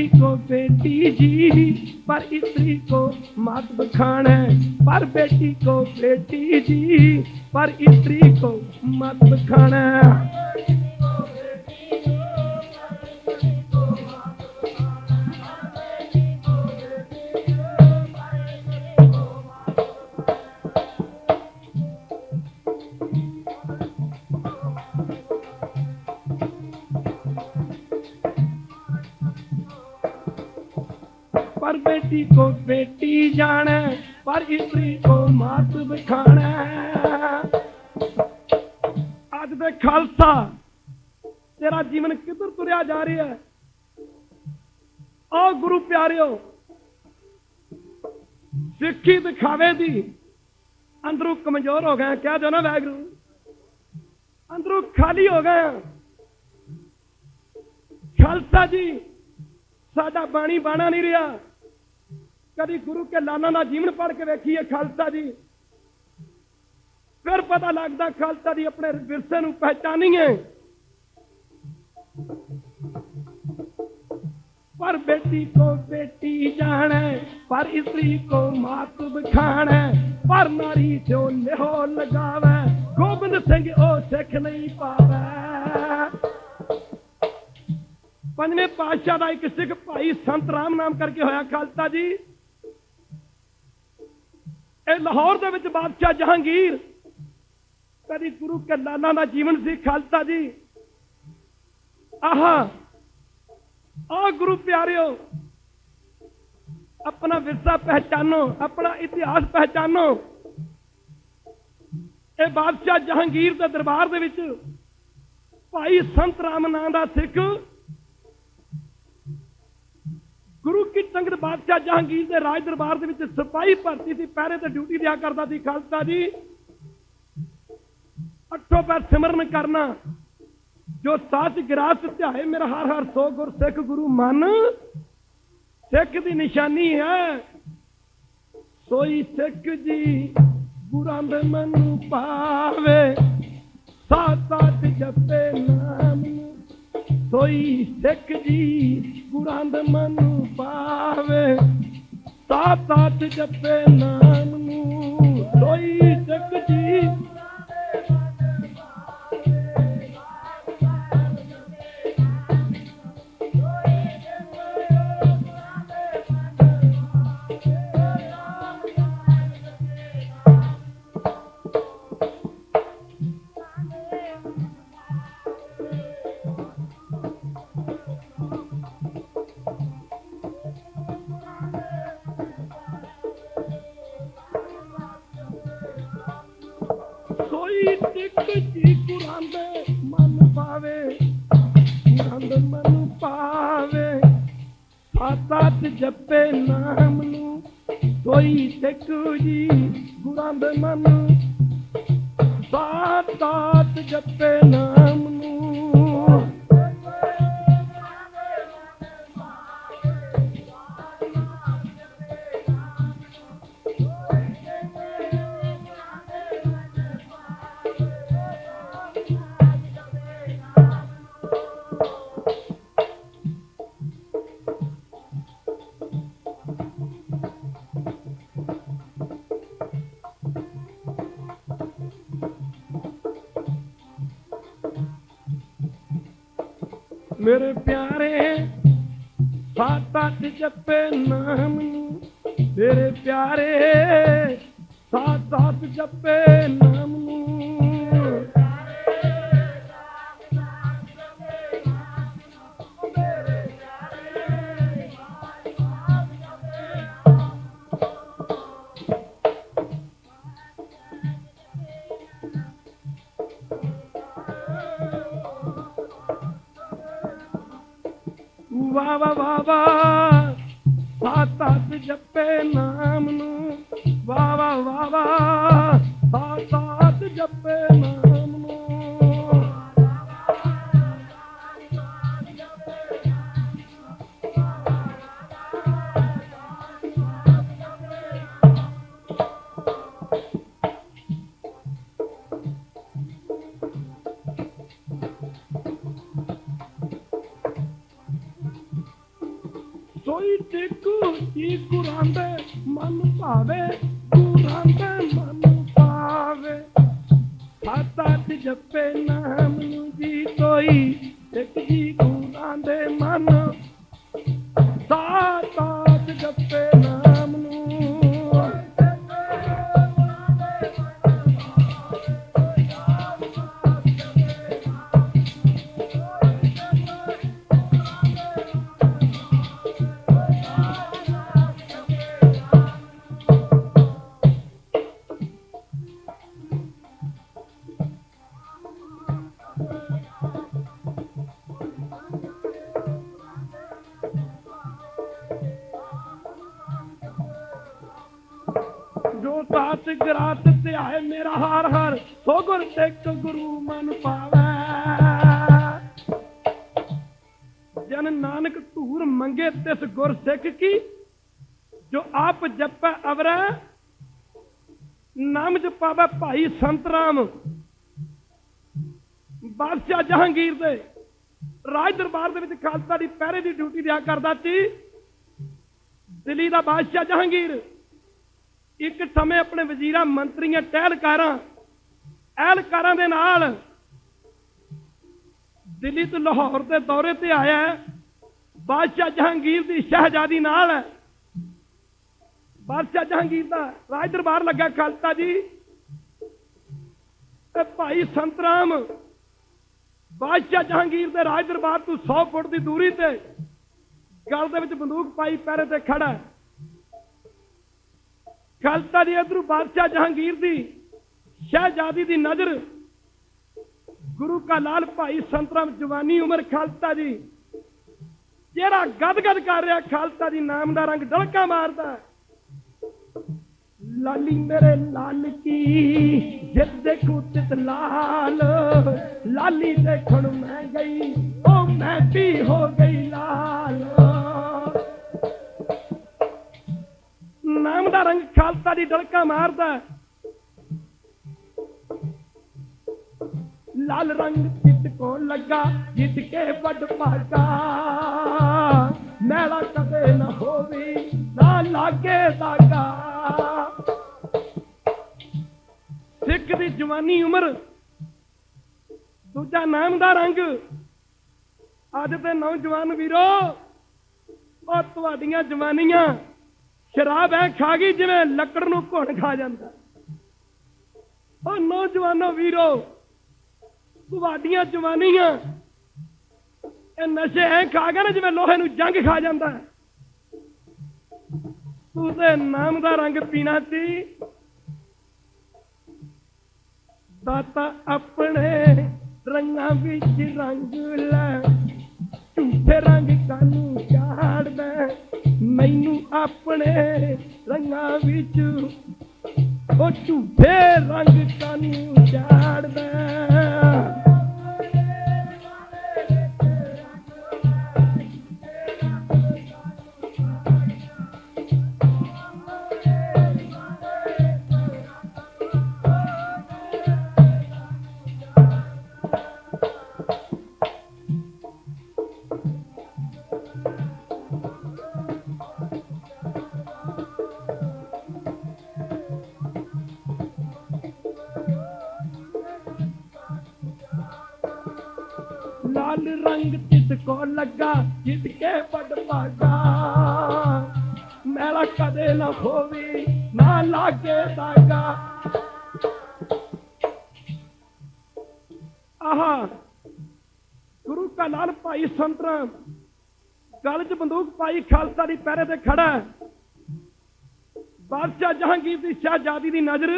को बेटी जी पर स्त्री को मात बखाना पर बेटी को बेटी जी पर स्त्री को मात बखाना। पर बेटी को बेटी जाने पर स्त्री को मात बखाना। अज दे खालसा तेरा जीवन किधर तुरिया जा रही है। आओ गुरु प्यारियो सिक्खी दिखावे दी अंदरों कमजोर हो गए क्या जो ना वैगरू अंदरों खाली हो गए। खालसा जी साडा बाणी बाणा नहीं रहा। कभी गुरु के लाना का जीवन पढ़ के वेखिए खालसा जी फिर पता लगता खालसा जी अपने विरसे नूं पहचानीए। पर बेटी को बेटी जाने पर स्त्री को मात बखाने पर नारी जो लेहो लगावे गोबिंद सिंह ओ सिख नहीं पावे। पंजवें पातशाह का एक सिख भाई संत राम नाम करके होया खालसा जी। लाहौर दे विच बादशाह जहांगीर कभी गुरु के लाला का जीवन सी खालसा जी। आहा आ गुरु प्यारियो अपना विरसा पहचानो, अपना इतिहास पहचानो। ये बादशाह जहांगीर के दरबार दे विच भाई संत राम नाम दा सिख गुरु की संगत बादशाह जहांगीर के राज दरबार दे विच सिपाही भर्ती सी, पहरे ते ड्यूटी दिया करता सी। खालसा जी अठों पैर सिमरन करना, जो साच गिरास ध्याए मेरा हर हर सो गुर सिख गुरु मन, सिख की निशानी है सोई सिख जी गुरां दे मन पावे, साथ साथ जपे नाम सोई सिख जी गुरां दे मन पावे, साथ साथ जपे नाम सोई सिख जी। जपे नाम सोई सिख जी गुरां दे मन, साथ साथ जपे नाम मेरे प्यारे, साथ साथ जपे नाम मेरे प्यारे, साथ साथ जपे नाम वाह वाह वाह, साथ साथ जपे नाम वाह वाह वाह वाह, साथ साथ जपे नाम सोई टिकू जी गुरां दे मन भावे, गुरां दे मन पावे, साथ साथ जपे नाम जी सोई टिक जी गुरां दे मन, साथ साथ जपे नाम जो साथ गिरात ध्याए मेरा हर हर सो गुर सिख गुरु मन पावे, जन नानक धूर मंगे तिस गुर सिख की, जो आप जपै अवरै नाम जपावे भाई संत राम। बादशाह जहांगीर दे राज दरबार दे विच खालसा दी पहरे दी ड्यूटी दिया करदा सी। दिल्ली दा बादशाह जहांगीर एक समय अपने वजीरां मंत्रियां एहलकारां दे नाल दिल्ली तो लाहौर के दौरे ते आया है। बादशाह जहांगीर की शहजादी नाल है। बादशाह जहांगीर का राज दरबार लगा। खालसा जी भाई संत राम बादशाह जहांगीर के राज दरबार तो 100 फुट की दूरी से गल दे विच बंदूक पाई पैरे ते खड़ा है। खालसा जी इधरों बादशाह जहांगीर दी शहजादी दी नजर गुरु का लाल भाई संतराम जवानी उम्र खालसा जी चेहरा गदगद कर रहा खालसा जी नाम का रंग डलका मारदा लाली मेरे लाल की जित देखूं तित लाल लाली देखण मैं गई ओ मैं भी हो गई लाल नाम का रंग खालसा जी डलका मारदा लाल रंग चित को लगा जित के बड़ भागा मैला कदे न होवी ना लागे दागा सिख दी जवानी उम्र दूजा नाम का रंग अज दे नौजवान वीरो और तुहाडियां जवानियां शराब है खा गई जिवें लकड़ नूं घुण खा जांदा और नौजवानों वीरो तुहाडियां जवानियां ये नशे ऐ खा गए ना जिवें लोहे नूं जंग खा जांदा तू ते नाम का रंग पीना सी दाता अपने रंगां विच रंग लै झूठे रंग कानू झाड़ दे मैनू अपने रंगां विच ओ झूठे रंग कानू झाड़ दे लाल रंग जिसको लगा जिसके बड़ भागा मैला कदे न होवी ना लागे दागा आहा गुरु का लाल भाई संतराम गल च बंदूक पाई खालसा दी पैरे ते खड़ा बादशाह जहांगीर दी शहजादी दी नजर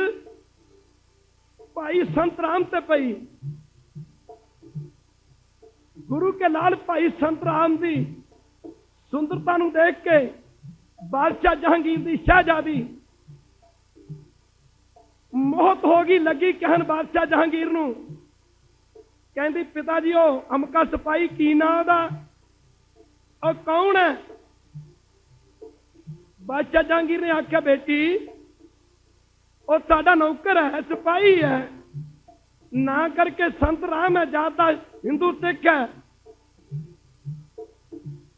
भाई संतराम ते पई गुरु के लाल भाई संतराम दी सुंदरता नूं देख के बादशाह जहांगीर दी शहजादी मोहत हो गई लगी कहन बादशाह जहांगीर नूं कहंदी पिता जी ओ अमका सिपाही की नां दा और कौन है बादशाह जहांगीर ने आख्या बेटी ओ साडा नौकर है सिपाही है ना करके संत राम है जाता हिंदू सिख है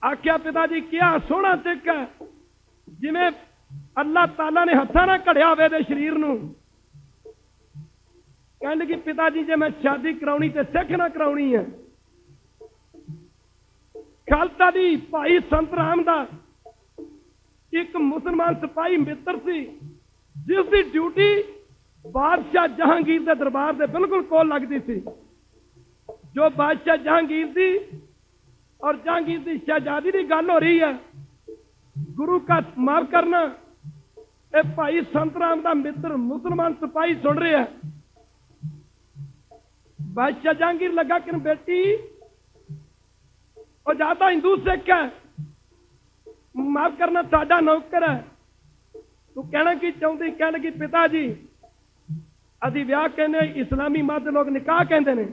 आख्या पिताजी क्या सोहना सिख है जिवें अल्लाह ताला ने हत्था ना घड़िया होवे दे शरीर नूं कहण लगी पिताजी जे मैं शादी कराउणी ते सिख ना कराउणी है खालसा दी भाई संत राम दा एक मुसलमान सिपाही मित्र सी जिसकी ड्यूटी बादशाह जहांगीर के दरबार के बिल्कुल कोल लगती थी जो बादशाह जहांगीर दी और जहांगीर की शहजादी की गल हो रही है गुरु का माफ करना ये भाई संतराम का मित्र मुसलमान सिपाही सुन रहे हैं बादशाह जहांगीर लगा कि बेटी और ज्यादा हिंदू सिख है माफ करना साडा नौकर है तू कहना की चाहती कह लगी पिताजी अभी विआह कहने इस्लामी मत लोग निकाह कहते हैं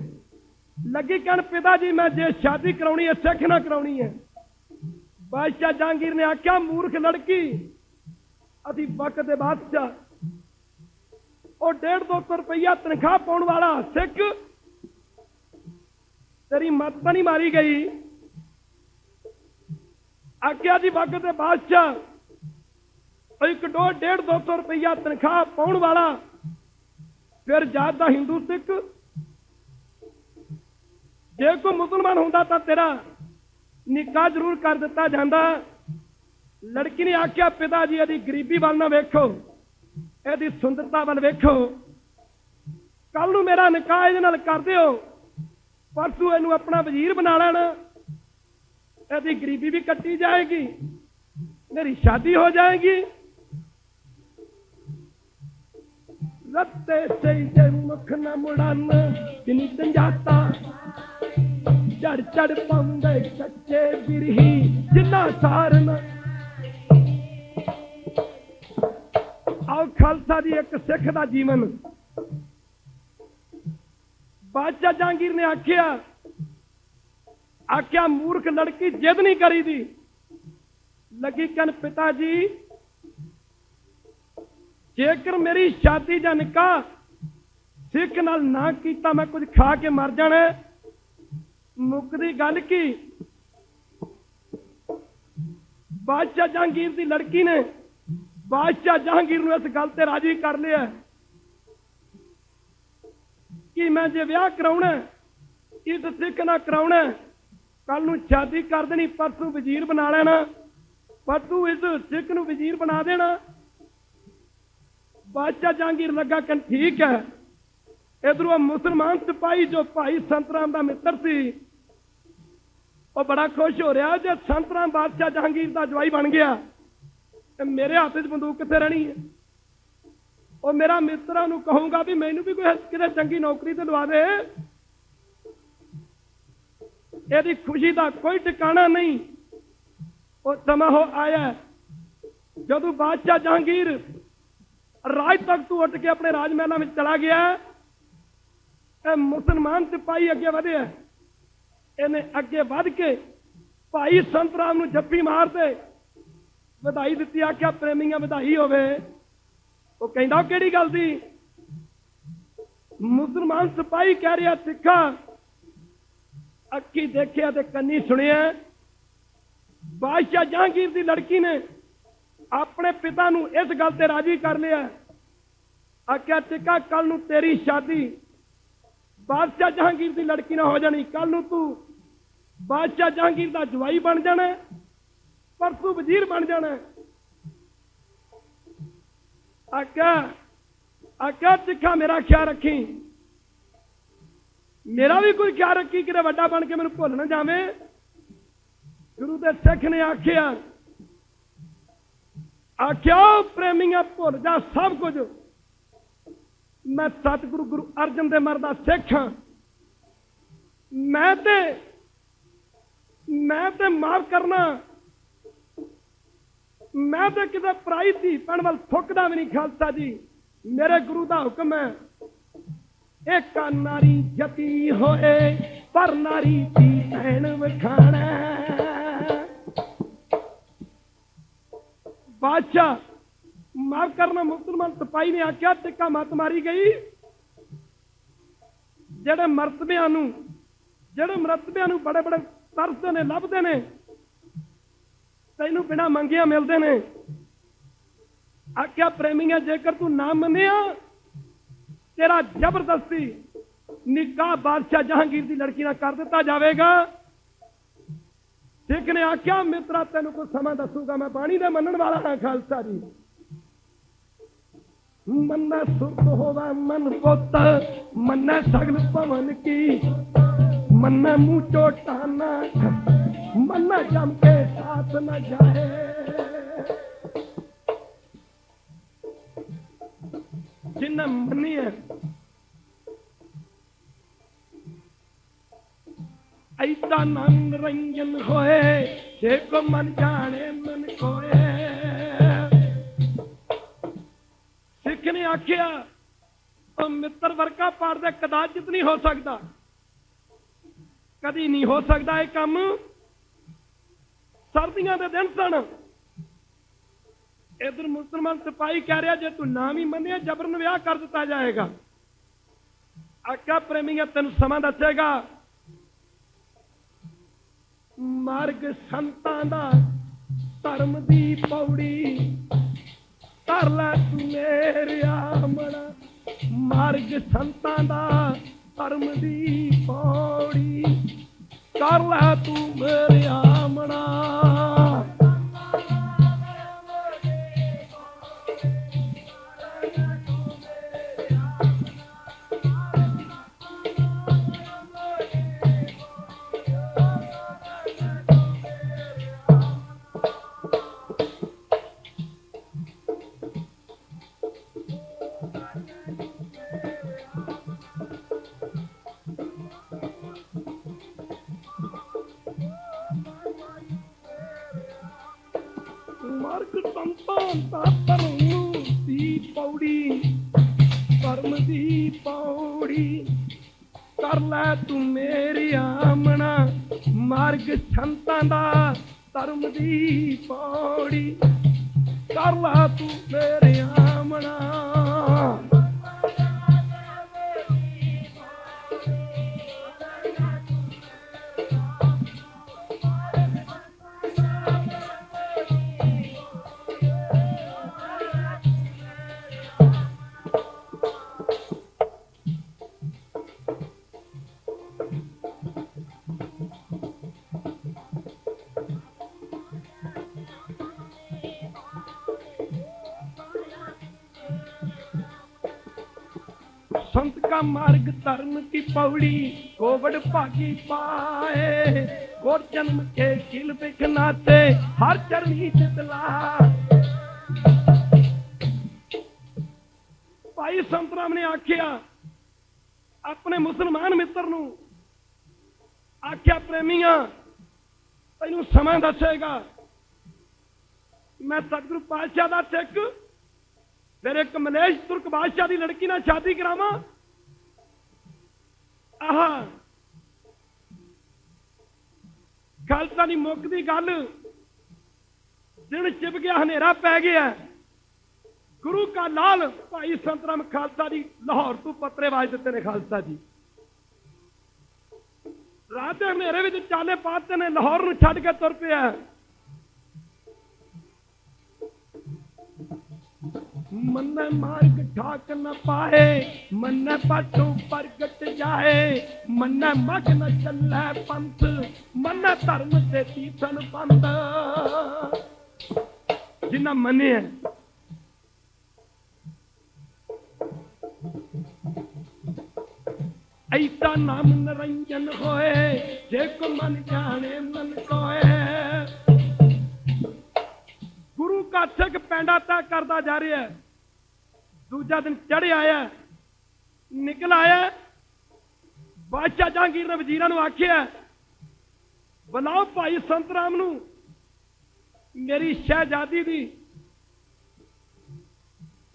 लगी कहन पिताजी मैं जे शादी कराउणी है सिख ना कराउणी है बादशाह जहांगीर ने आख्या मूर्ख लड़की अभी वक्त दे बादशाह और 150 रुपया तनख्वाह पाने वाला सिख तेरी मत तो नहीं मारी गई आख्या जी वक्त दे बादशाह 150-200 रुपया तनख्वाह पाने वाला फिर जाता हिंदू सिख जे कोई मुसलमान होंदा तो तेरा निकाह जरूर कर दिता जाता लड़की ने आख्या पिताजी यदि गरीबी वाल ना वेखो यदि सुंदरता वाल वेखो कल नूं मेरा निकाह इहदे नाल कर दिओ परसों इहनूं अपना वजीर बना लेना यदि गरीबी भी कट्टी जाएगी मेरी शादी हो जाएगी रत्ते से जे मुख न मुड़न जिनी जंजाता चढ़ चढ़ पाउंदे सच्चे बिरही जिन्ना सारन। आओ खालसा जी एक सिख दा जीवन। बादशाह जहांगीर ने आख्या मूर्ख लड़की जिद नहीं करी दी। लगी कन पिता जी जेकर मेरी शादी या निकाह सिख नाल ना कीता मैं कुछ खा के मर जाना। मुकदी गल की बादशाह जहांगीर की लड़की ने बादशाह जहांगीर ने इस गल ते राजी कर लिया कि मैं जे विआह कराउणा इस सिख ना कराउणा कल नूं शादी कर देनी परसों वजीर बना लेना परसों इस सिख नूं वजीर बना देना। बादशाह जहांगीर लगा कि ठीक है। इधरों मुसलमान सिपाही जो भाई संतराम का मित्र सी वो बड़ा खुश हो रहा जो संतराम बादशाह जहांगीर का जवाई बन गया तो मेरे हाथ च बंदूक कितने रहनी है। और मेरा मित्रा नूं कहूंगा भी मैनू भी कोई किसी चंगी नौकरी तो लवा दे। यदि खुशी का कोई ठिकाना नहीं। वो समा हो आया जदों बादशाह जहांगीर राज तक तू उठ के अपने राजमहलों में चला गया। मुसलमान सिपाही अगे बढ़े इन्हें अगे बढ़ के भाई संतराम नूं जप्पी मारते बधाई दी। आख्या प्रेमिया बधाई होवे। वो कहंदा किहड़ी गल दी। मुसलमान सिपाही कह रहा सिखा अखी देखिया ते कन्नी सुनिया बादशाह जहांगीर की लड़की ने अपने पिता नूं इस गल ते राजी कर लिया। आख्या टिका कल नूं तेरी शादी बादशाह जहांगीर की लड़की ना हो जानी। कल नूं तू बादशाह जहांगीर का जवाई बन जाना परसों वजीर बन जाना। आख्या टिका मेरा ख्याल रखी मेरा भी कोई ख्याल रखी कि वड्डा बन के मैनूं भुल ना जावे। गुरु दे सिख ने आख्या प्रेमिया भुल जा सब कुछ। मैं सतगुरु गुरु अर्जन देव महाराज दा सिख हाँ। मैं ते माफ करना मैं तो किसी पराई धी भैन वाल थुकदा भी नहीं। खालसा जी मेरे गुरु का हुक्म है एक नारी जती होए पर नारी धी भैन वखाना। बादशाह माफ करना मुसलमान सिपाही ने आख्या टिक्का मत मारी गई। जेड़े मरतबियां नूं बड़े बड़े तरसदे ने लभदे ने तैनूं बिना मंगिया मिलते ने। आख्या प्रेमिया जेकर तू ना मनिया तेरा जबरदस्ती निकाह बादशाह जहांगीर की लड़की ना कर दिता जाएगा। सिख ने आख्या मित्रा तेन कुछ समा दसूगा मैं बाणी दे मनण वाला हाँ। खालसा जी मन सुरत होवा मन पुत मन सगल पवन की मन मुंह चोटाना मन जम के साथ न जाए। जिन्ना मनी है ऐसा नन रंजन होए देखो मन जाने मन खोए। सिख ने आख्या मित्र वर्गा पाड़दे कदाचित नहीं हो सकता कदी नहीं हो सकता यह काम। सर्दियों के दिन सन इधर मुसलमान सिपाही कह रहा जे तू नाम ही मनिया जबरन विआह कर दिता जाएगा। आख्या प्रेमिया तेन समा दसेगा मार्ग संतां दा धर्म दी पौड़ी कर लै तू मेरिया मना। मार्ग संतां दा धर्म दी पौड़ी कर लै तू मेरिया मना। संतों दा धर्म दी पौड़ी, धर्म दी पौड़ी कर लै तू मेरी आमना, मार्ग संतां दा धर्म दी पौड़ी कर लै तू मेरी आमना। संत का मार्ग धर्म की पौड़ी, कोवड़ भागी पाए, और जन्म के खिल बिखनाते हर चरनी चितला। भाई संत राम ने आख्या अपने मुसलमान मित्र नूं, आख्या प्रेमिया तैनूं समा दसेगा, मैं सतगुरु पातशाह दा सिख फिर एक मलेश तुर्क बादशाह की लड़की ना शादी करावा। आहा खालसा की मुकदी गल, दिन छिप गया, हनेरा पै गया। गुरु का लाल भाई संतराम खालसा जी लाहौर तू पत्रे वाज दिते ने। खालसा जी रात के हनेरे में चाले पाते ने, लाहौर नूं छड्ड के तुर पिया। मन मार्ग ठाक न पाए, मन पाछों प्रगट जाए, मन मग न चलै पंथ, मन धर्म से तीसन पंथ। जिन्ना मने है ऐसा नाम निरंजन होए, जे को मन जाने मन कोए। गुरु का सिख पैंडा तय करता जा रहा है। दूजा दिन चढ़ आया, निकल आया। बादशाह जहांगीर ने वजीरां नूं आख्या बुलाओ भाई संत राम नूं, मेरी शहजादी दी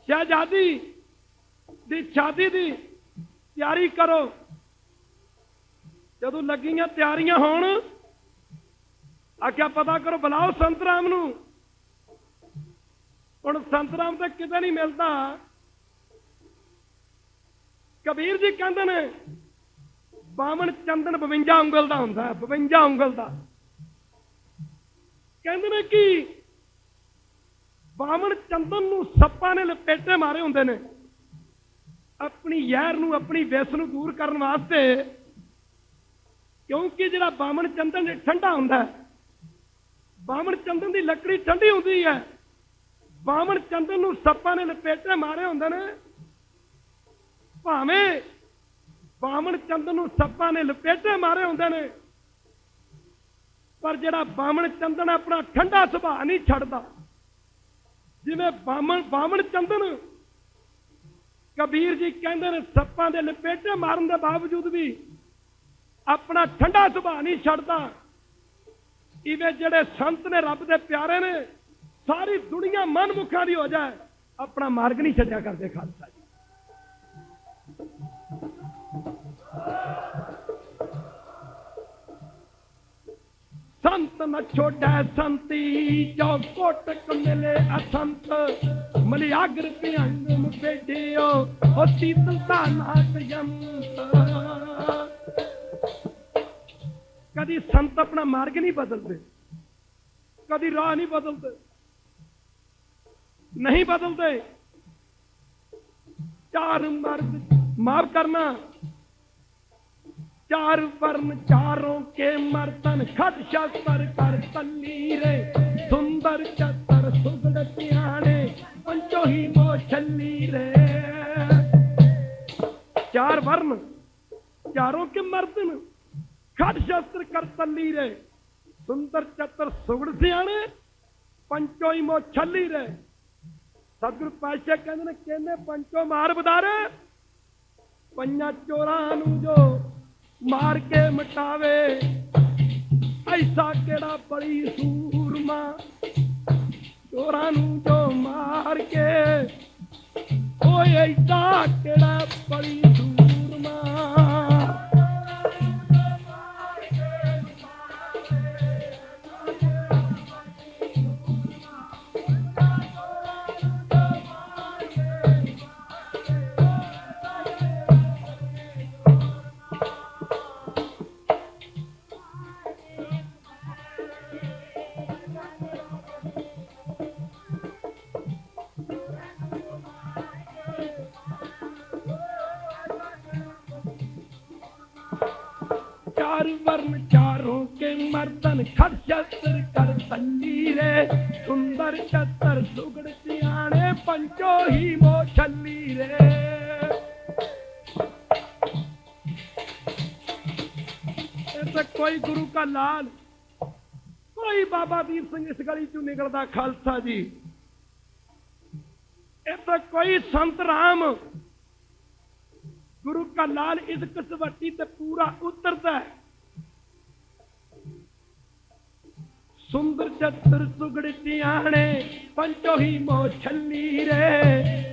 शादी दी तैयारी करो। जदों लगियां तैयारियां होण, आख्या पता करो, बुलाओ संत राम नूं। हुण संत राम तो किते नहीं मिलता। कबीर जी कहते ने बामन चंदन 52 उंगल का होंदा है, 52 उंगल का। कहते ने कि बामन चंदन नूं सप्पां ने लपेटे मारे होंदे ने अपनी यैर नूं, अपनी विस नूं दूर करने वास्ते, क्योंकि जिहड़ा बामन चंदन ठंडा हुंदा है, बामन चंदन की लकड़ी ठंडी हुंदी है। बामन चंदन नूं सप्पां ने लपेटे मारे होंदे ने, भावें बामन चंदन नूं सप्पां ने लपेटे मारे होंदे ने, पर जिहड़ा बामन चंदन अपना ठंडा सुभाਅ नहीं छड्डदा। जिवें बामन चंदन कबीर जी कहते हैं सप्पां दे लपेटे मारन के बावजूद भी अपना ठंडा सुभाਅ नहीं छड्डदा। इवें जिहड़े संत ने, रब दे प्यारे ने, सारी दुनिया मनमुखा दी हो जाए, अपना मार्ग नहीं छड्डिया करदे। खालसा जी संत न छोड़े संती, जो कोटक मिले असंत, मलियागर पियंग बेटियो ओ शीतलता नाट यंत। कदी संत अपना मार्ग नहीं बदलते, कदी राह नहीं बदलते, नहीं बदलते। चार मार्ग माफ करना, चार वर्ण चारों के मर्तन, खट शस्त्र कर तल्ली रे, सुंदर चतर सुगड़ सियाणे, पंचो ही वो छल्ली रे। चार वर्ण चारों के मर्तन, खट शस्त्र कर तल्ली रे, सुंदर चतर सुगड़ सियाणे, पंचो ही वो छल्ली रे। सतगुरु पातशाह कहते ने कहने पंचो मार बदारे, पंजा चोरां नूं जो मार के मिटावे, ऐसा केड़ा बड़ी सूरमा, चोरां नूं जो मार के ओए ऐसा केड़ा बड़ी सूरमा चार वर्ण चारों के मर्दन खर्चत्र कर तल्ली रे सुंदर चतर सुगड़ सियाणे पंचो ही वो छल्ली रे ऐसा कोई गुरु का लाल कोई बाबा दीप सिंह इस गली चू निकलता खालसा जी ऐसा कोई संत राम गुरु का लाल इस कसवटी ते पूरा उतरता है सुंदर चतुर सुगड़ सियाणे पंचो ही मो छल्ली रे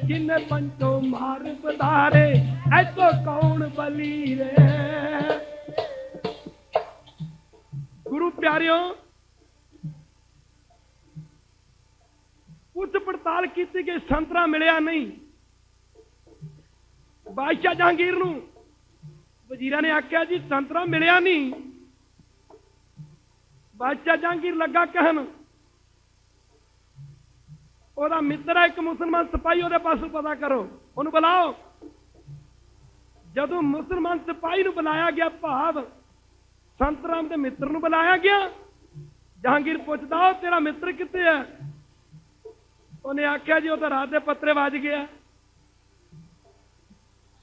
जिन पंचो मार बदारे ऐसो कौन बली रे गुरु प्यारियों पूछ पड़ताल की कि संतरा मिलिया नहीं बादशाह जहांगीर नूं वजीरा ने आख्या जी संतरा मिलिया नहीं बादशाह जहांगीर लगा कहन ओदा मित्र है एक मुसलमान सिपाही ओदे पासों पता करो उन्हें बुलाओ जदों मुसलमान सिपाही नूं बुलाया गया भाव संत राम दे मित्र नूं बुलाया गया जहांगीर पुछदा तेरा मित्र कित्थे है उन्हें आख्या जी ओदा रात दे पत्रे वज गया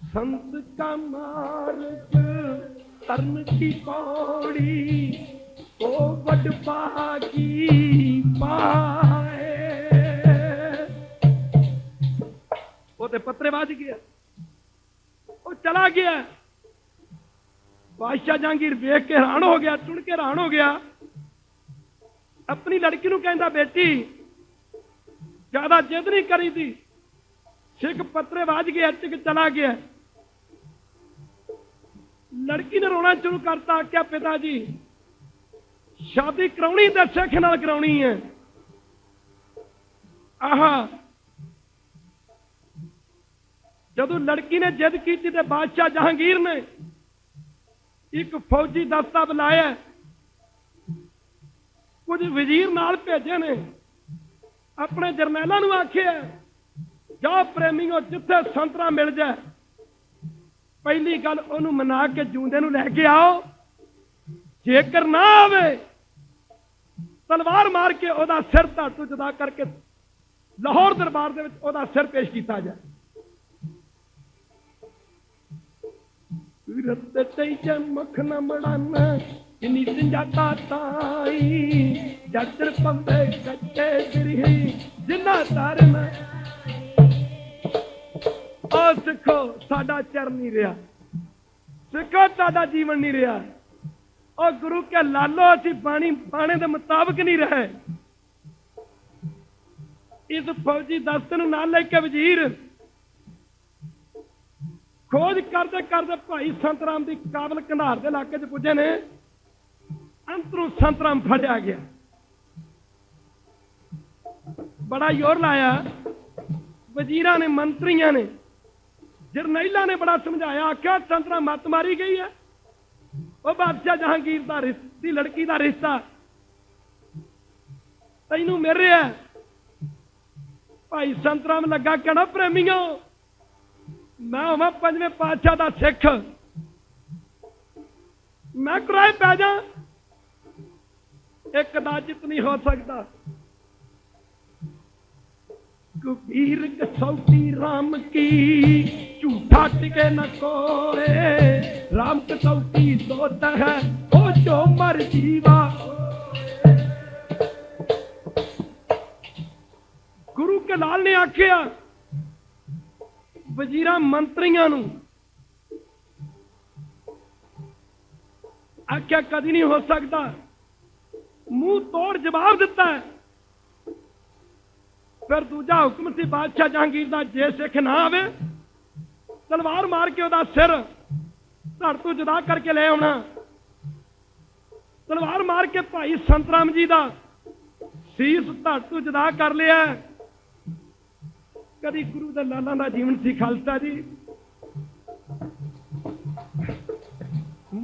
संत का मार्ग तरन की पौड़ी ओ बड़ पागी पाए वो ते पत्रे बाज गया वो चला गया बादशाह जहांगीर वेख के हैरान हो गया सुन के हैरान हो गया अपनी लड़की नूं कहंदा बेटी ज्यादा जिद नहीं करी थी सिख पत्रे बाज गया चिक चला गया लड़की ने रोना शुरू करता क्या पिताजी शादी कराउणी ते सिख नाल कराउणी है आहा जदों लड़की ने जिद की ते बादशाह जहांगीर ने एक फौजी दस्ता बुलाया कुछ वजीर नाल भेजे ने अपने जरनैलों नूं आखिया जाओ प्रेमियों जिथे संतरा मिल जाए पहली गल ओनू मना के जूंदे नूं लैके आओ जेकर ना आवे तलवार मार के ओदा सिर धड़ तों जुदा करके लाहौर दरबार दे विच ओदा सिर पेश किया जाए रत तई मख न मड़ाना इन्नी संजाता ताई जटर पंबे कच्चे दिरही जिन्ना तारना सिखो साडा चर नहीं रहा सिखो साडा जीवन नहीं रहा और गुरु के लालो असी पानी पाने के मुताबिक नहीं रहे इस फौजी दस्ते नूं नाल लेके वजीर खोज करते करते भाई संतराम की काबल कंधार के इलाके च पुजे ने अंतरों संतराम फड़िया गया बड़ा जोर लाया वजीरा ने मंत्रियों ने जरनैला ने बड़ा समझाया आख्या संतरा मत मारी गई है वह बादशाह जहांगीर दी लड़की का रिश्ता तैनू मिल रहा है भाई संतराम लगा कहना प्रेमियों मैं होवां पंजवें पातशाह का सिख मैं कराए पै जा एक कदाचित नहीं हो सकता कबीर कसौटी राम की झूठा टिके न कोए राम कसौटी सोता है ओ जो मर जीवा गुरु के लाल ने आख्या वजीरा मंत्रियों आख्या कदी नहीं हो सकता मुंह तोड़ जवाब दिता है फिर दूजा हुक्म सी बादशाह जहांगीर का, जे सिख ना आवे तलवार मार के ओदा सिर धड़ तो जुदा करके ले आना। तलवार मार के भाई संतराम जी का सीस धड़ तो जुदा कर लिया। कभी गुरु दे लालां दा जीवन सी खालसा जी।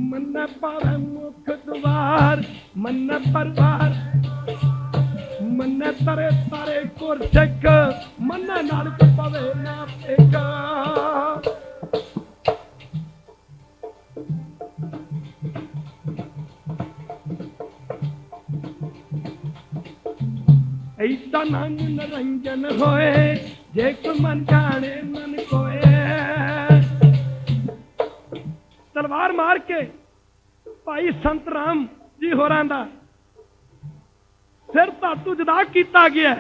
मन पावे मुख द्वार मन परवार, मन तरे तारे कोर सिख, मन नानक पवे ना पेका। ऐसा नाम निरंजन होए, जे को मन जाने मन कोए। तलवार मार के भाई संत राम जी होरां दा सिर धातु जुदा किया गया।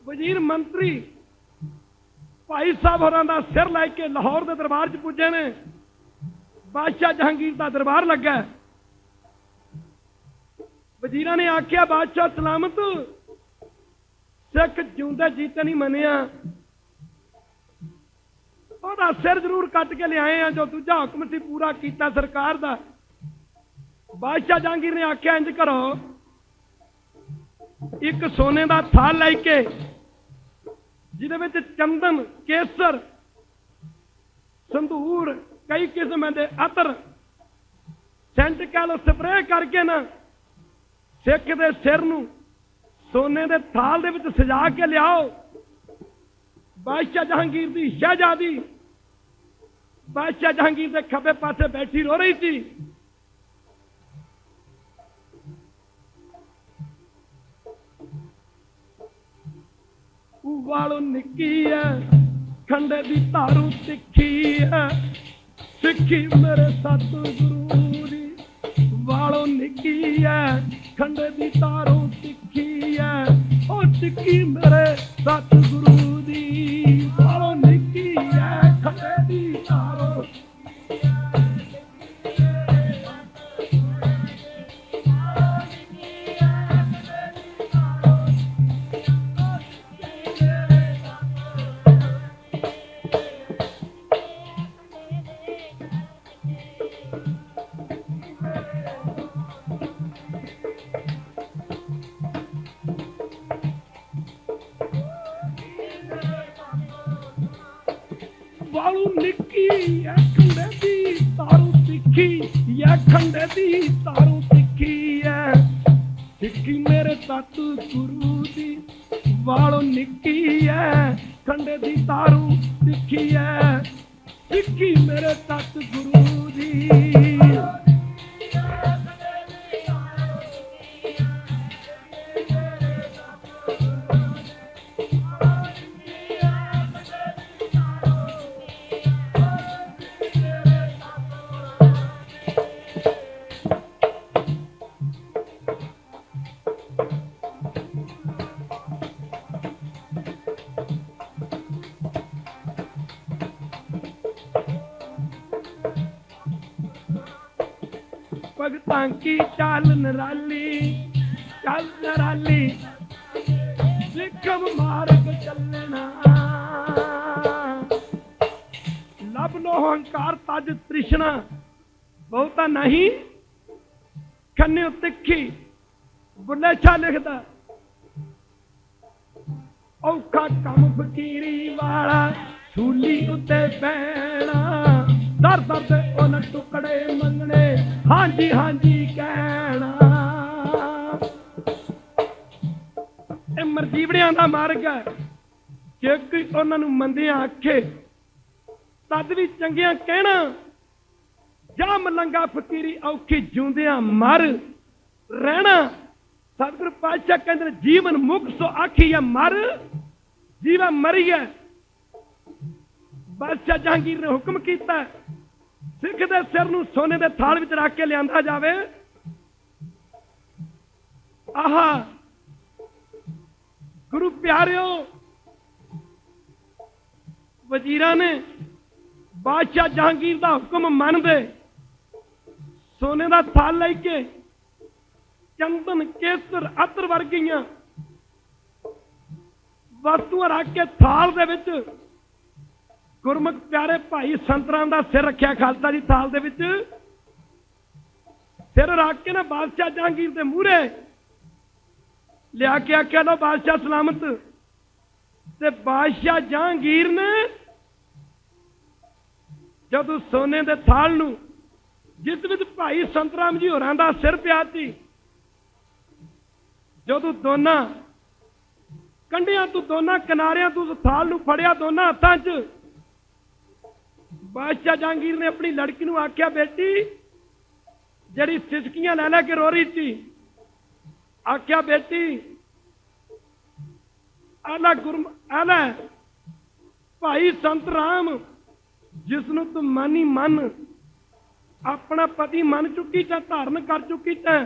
वजीर मंत्री भाई साहब होरां दा सिर लैके लाहौर के दरबार च पुजे ने। बादशाह जहांगीर का दरबार लगा। वजीरां ने आख्या बादशाह सलामत, सिख जिउंदे जीते नहीं मनिया, ਉਹਦਾ सिर जरूर कट के लियाए हैं जो दूजा हुक्म सी पूरा किया सरकार का। बादशाह जहांगीर ने आख्या इंज करो, एक सोने का थाल लैके जिहदे विच चंदन केसर संधूर कई किस्म के अतर सेंट कह लो स्प्रे करके ना सिख दे सिर नूं सोने के थाल दे विच सजा के लियाओ। बादशाह जहांगीर की शहजादी बादशाह जहांगीर के खब्बे पासे बैठी रो रही थी। वालों निकी है खंडे दी तारू तिखी है, सिखी मेरे सतगुरु दी। वालों निकी है खंडे दी तारू तिखी है, ओ तिखी मेरे सतगुरु दी। वालों निकी है खंडे दी तारू वालू निकी या खंडे दी तारू तिखी, या खंडे दी तारू तिखी है, तिखी मेरे सतगुरु दी। वालो निकी है खंडे दी तारू तिखी है, तिखी मेरे सतगुरु दी। भगतां की चाल निराली, चाल निराली, सिखम मार्ग चलना। लब लो अहंकार तज तृष्णा, बहुता नहीं खन्ने तिखी। बुल्ले शाह लिखदा, औखा कम फकीरी वाला सूली उत्ते बैणा। दर दर दे उन टुकड़े मंगने, हांजी हांजी कहना। ये मरजीवड़ियां दा मार्ग है। जे कोई उन्हां नूं मंदियां आखे तद भी चंगियां कहना। जा मलंगा फकीरी औखी जिउंदियां मर रहना। सतगुरु पातशाह कहंदे जीवन मुख सो आखी है मर, जीवन मरी है। बादशाह जहांगीर ने हुक्म किया सिख दे सिर नूं सोने दे थाल विच रख के लियांदा जावे। आहा गुरु प्यारिओ, वजीरां ने बादशाह जहांगीर दा हुक्म मनदे सोने दा थाल लेके ਚੰਦਨ ਕੇਸਰ ਅਤਰ ਵਰਗੀਆਂ ਵਸਤੂਆਂ ਰੱਖ ਕੇ ਥਾਲ ਦੇ ਵਿੱਚ ਗੁਰਮੁਖ ਪਿਆਰੇ ਭਾਈ ਸੰਤਰਾਂ ਦਾ ਸਿਰ ਰੱਖਿਆ ਖਾਲਸਾ ਜੀ। ਥਾਲ ਦੇ ਵਿੱਚ ਸਿਰ ਰੱਖ ਕੇ ਨਾ ਬਾਦਸ਼ਾਹ ਜਹਾਂਗੀਰ ਦੇ ਮੂਹਰੇ ਲਿਆ ਕੇ ਆਖਿਆ, ਲਓ ਬਾਦਸ਼ਾਹ ਸਲਾਮਤ। ਤੇ ਬਾਦਸ਼ਾਹ ਜਹਾਂਗੀਰ ਨੇ ਜਦੋਂ ਸੋਨੇ ਦੇ ਥਾਲ ਨੂੰ, ਜਿਸ ਵਿੱਚ ਭਾਈ ਸੰਤਰਾਮ ਜੀ ਹੋਰਾਂ ਦਾ ਸਿਰ ਪਿਆ ਸੀ, ਜਦੋਂ ਦੋਨਾਂ ਕੰਢਿਆਂ ਤੋਂ ਦੋਨਾਂ ਕਿਨਾਰਿਆਂ ਤੋਂ ਉਸ ਥਾਲ ਨੂੰ ਫੜਿਆ ਦੋਨਾਂ ਹੱਥਾਂ 'ਚ, ਬਾਦਸ਼ਾਹ ਜਹਾਂਗੀਰ ਨੇ ਆਪਣੀ ਲੜਕੀ ਨੂੰ ਆਖਿਆ, ਬੇਟੀ ਜਿਹੜੀ ਸਿਸਕੀਆਂ ਲੈ ਲੈ ਕੇ ਰੋ ਰਹੀ ਸੀ, ਆਖਿਆ ਬੇਟੀ ਆਲਾ ਭਾਈ ਸੰਤਰਾਮ ਜਿਸ ਨੂੰ ਤੂੰ ਮਾਨੀ ਮਨ ਆਪਣਾ ਪਤੀ ਮੰਨ ਚੁੱਕੀ ਤਾਂ ਧਾਰਨ ਕਰ ਚੁੱਕੀ ਤਾਂ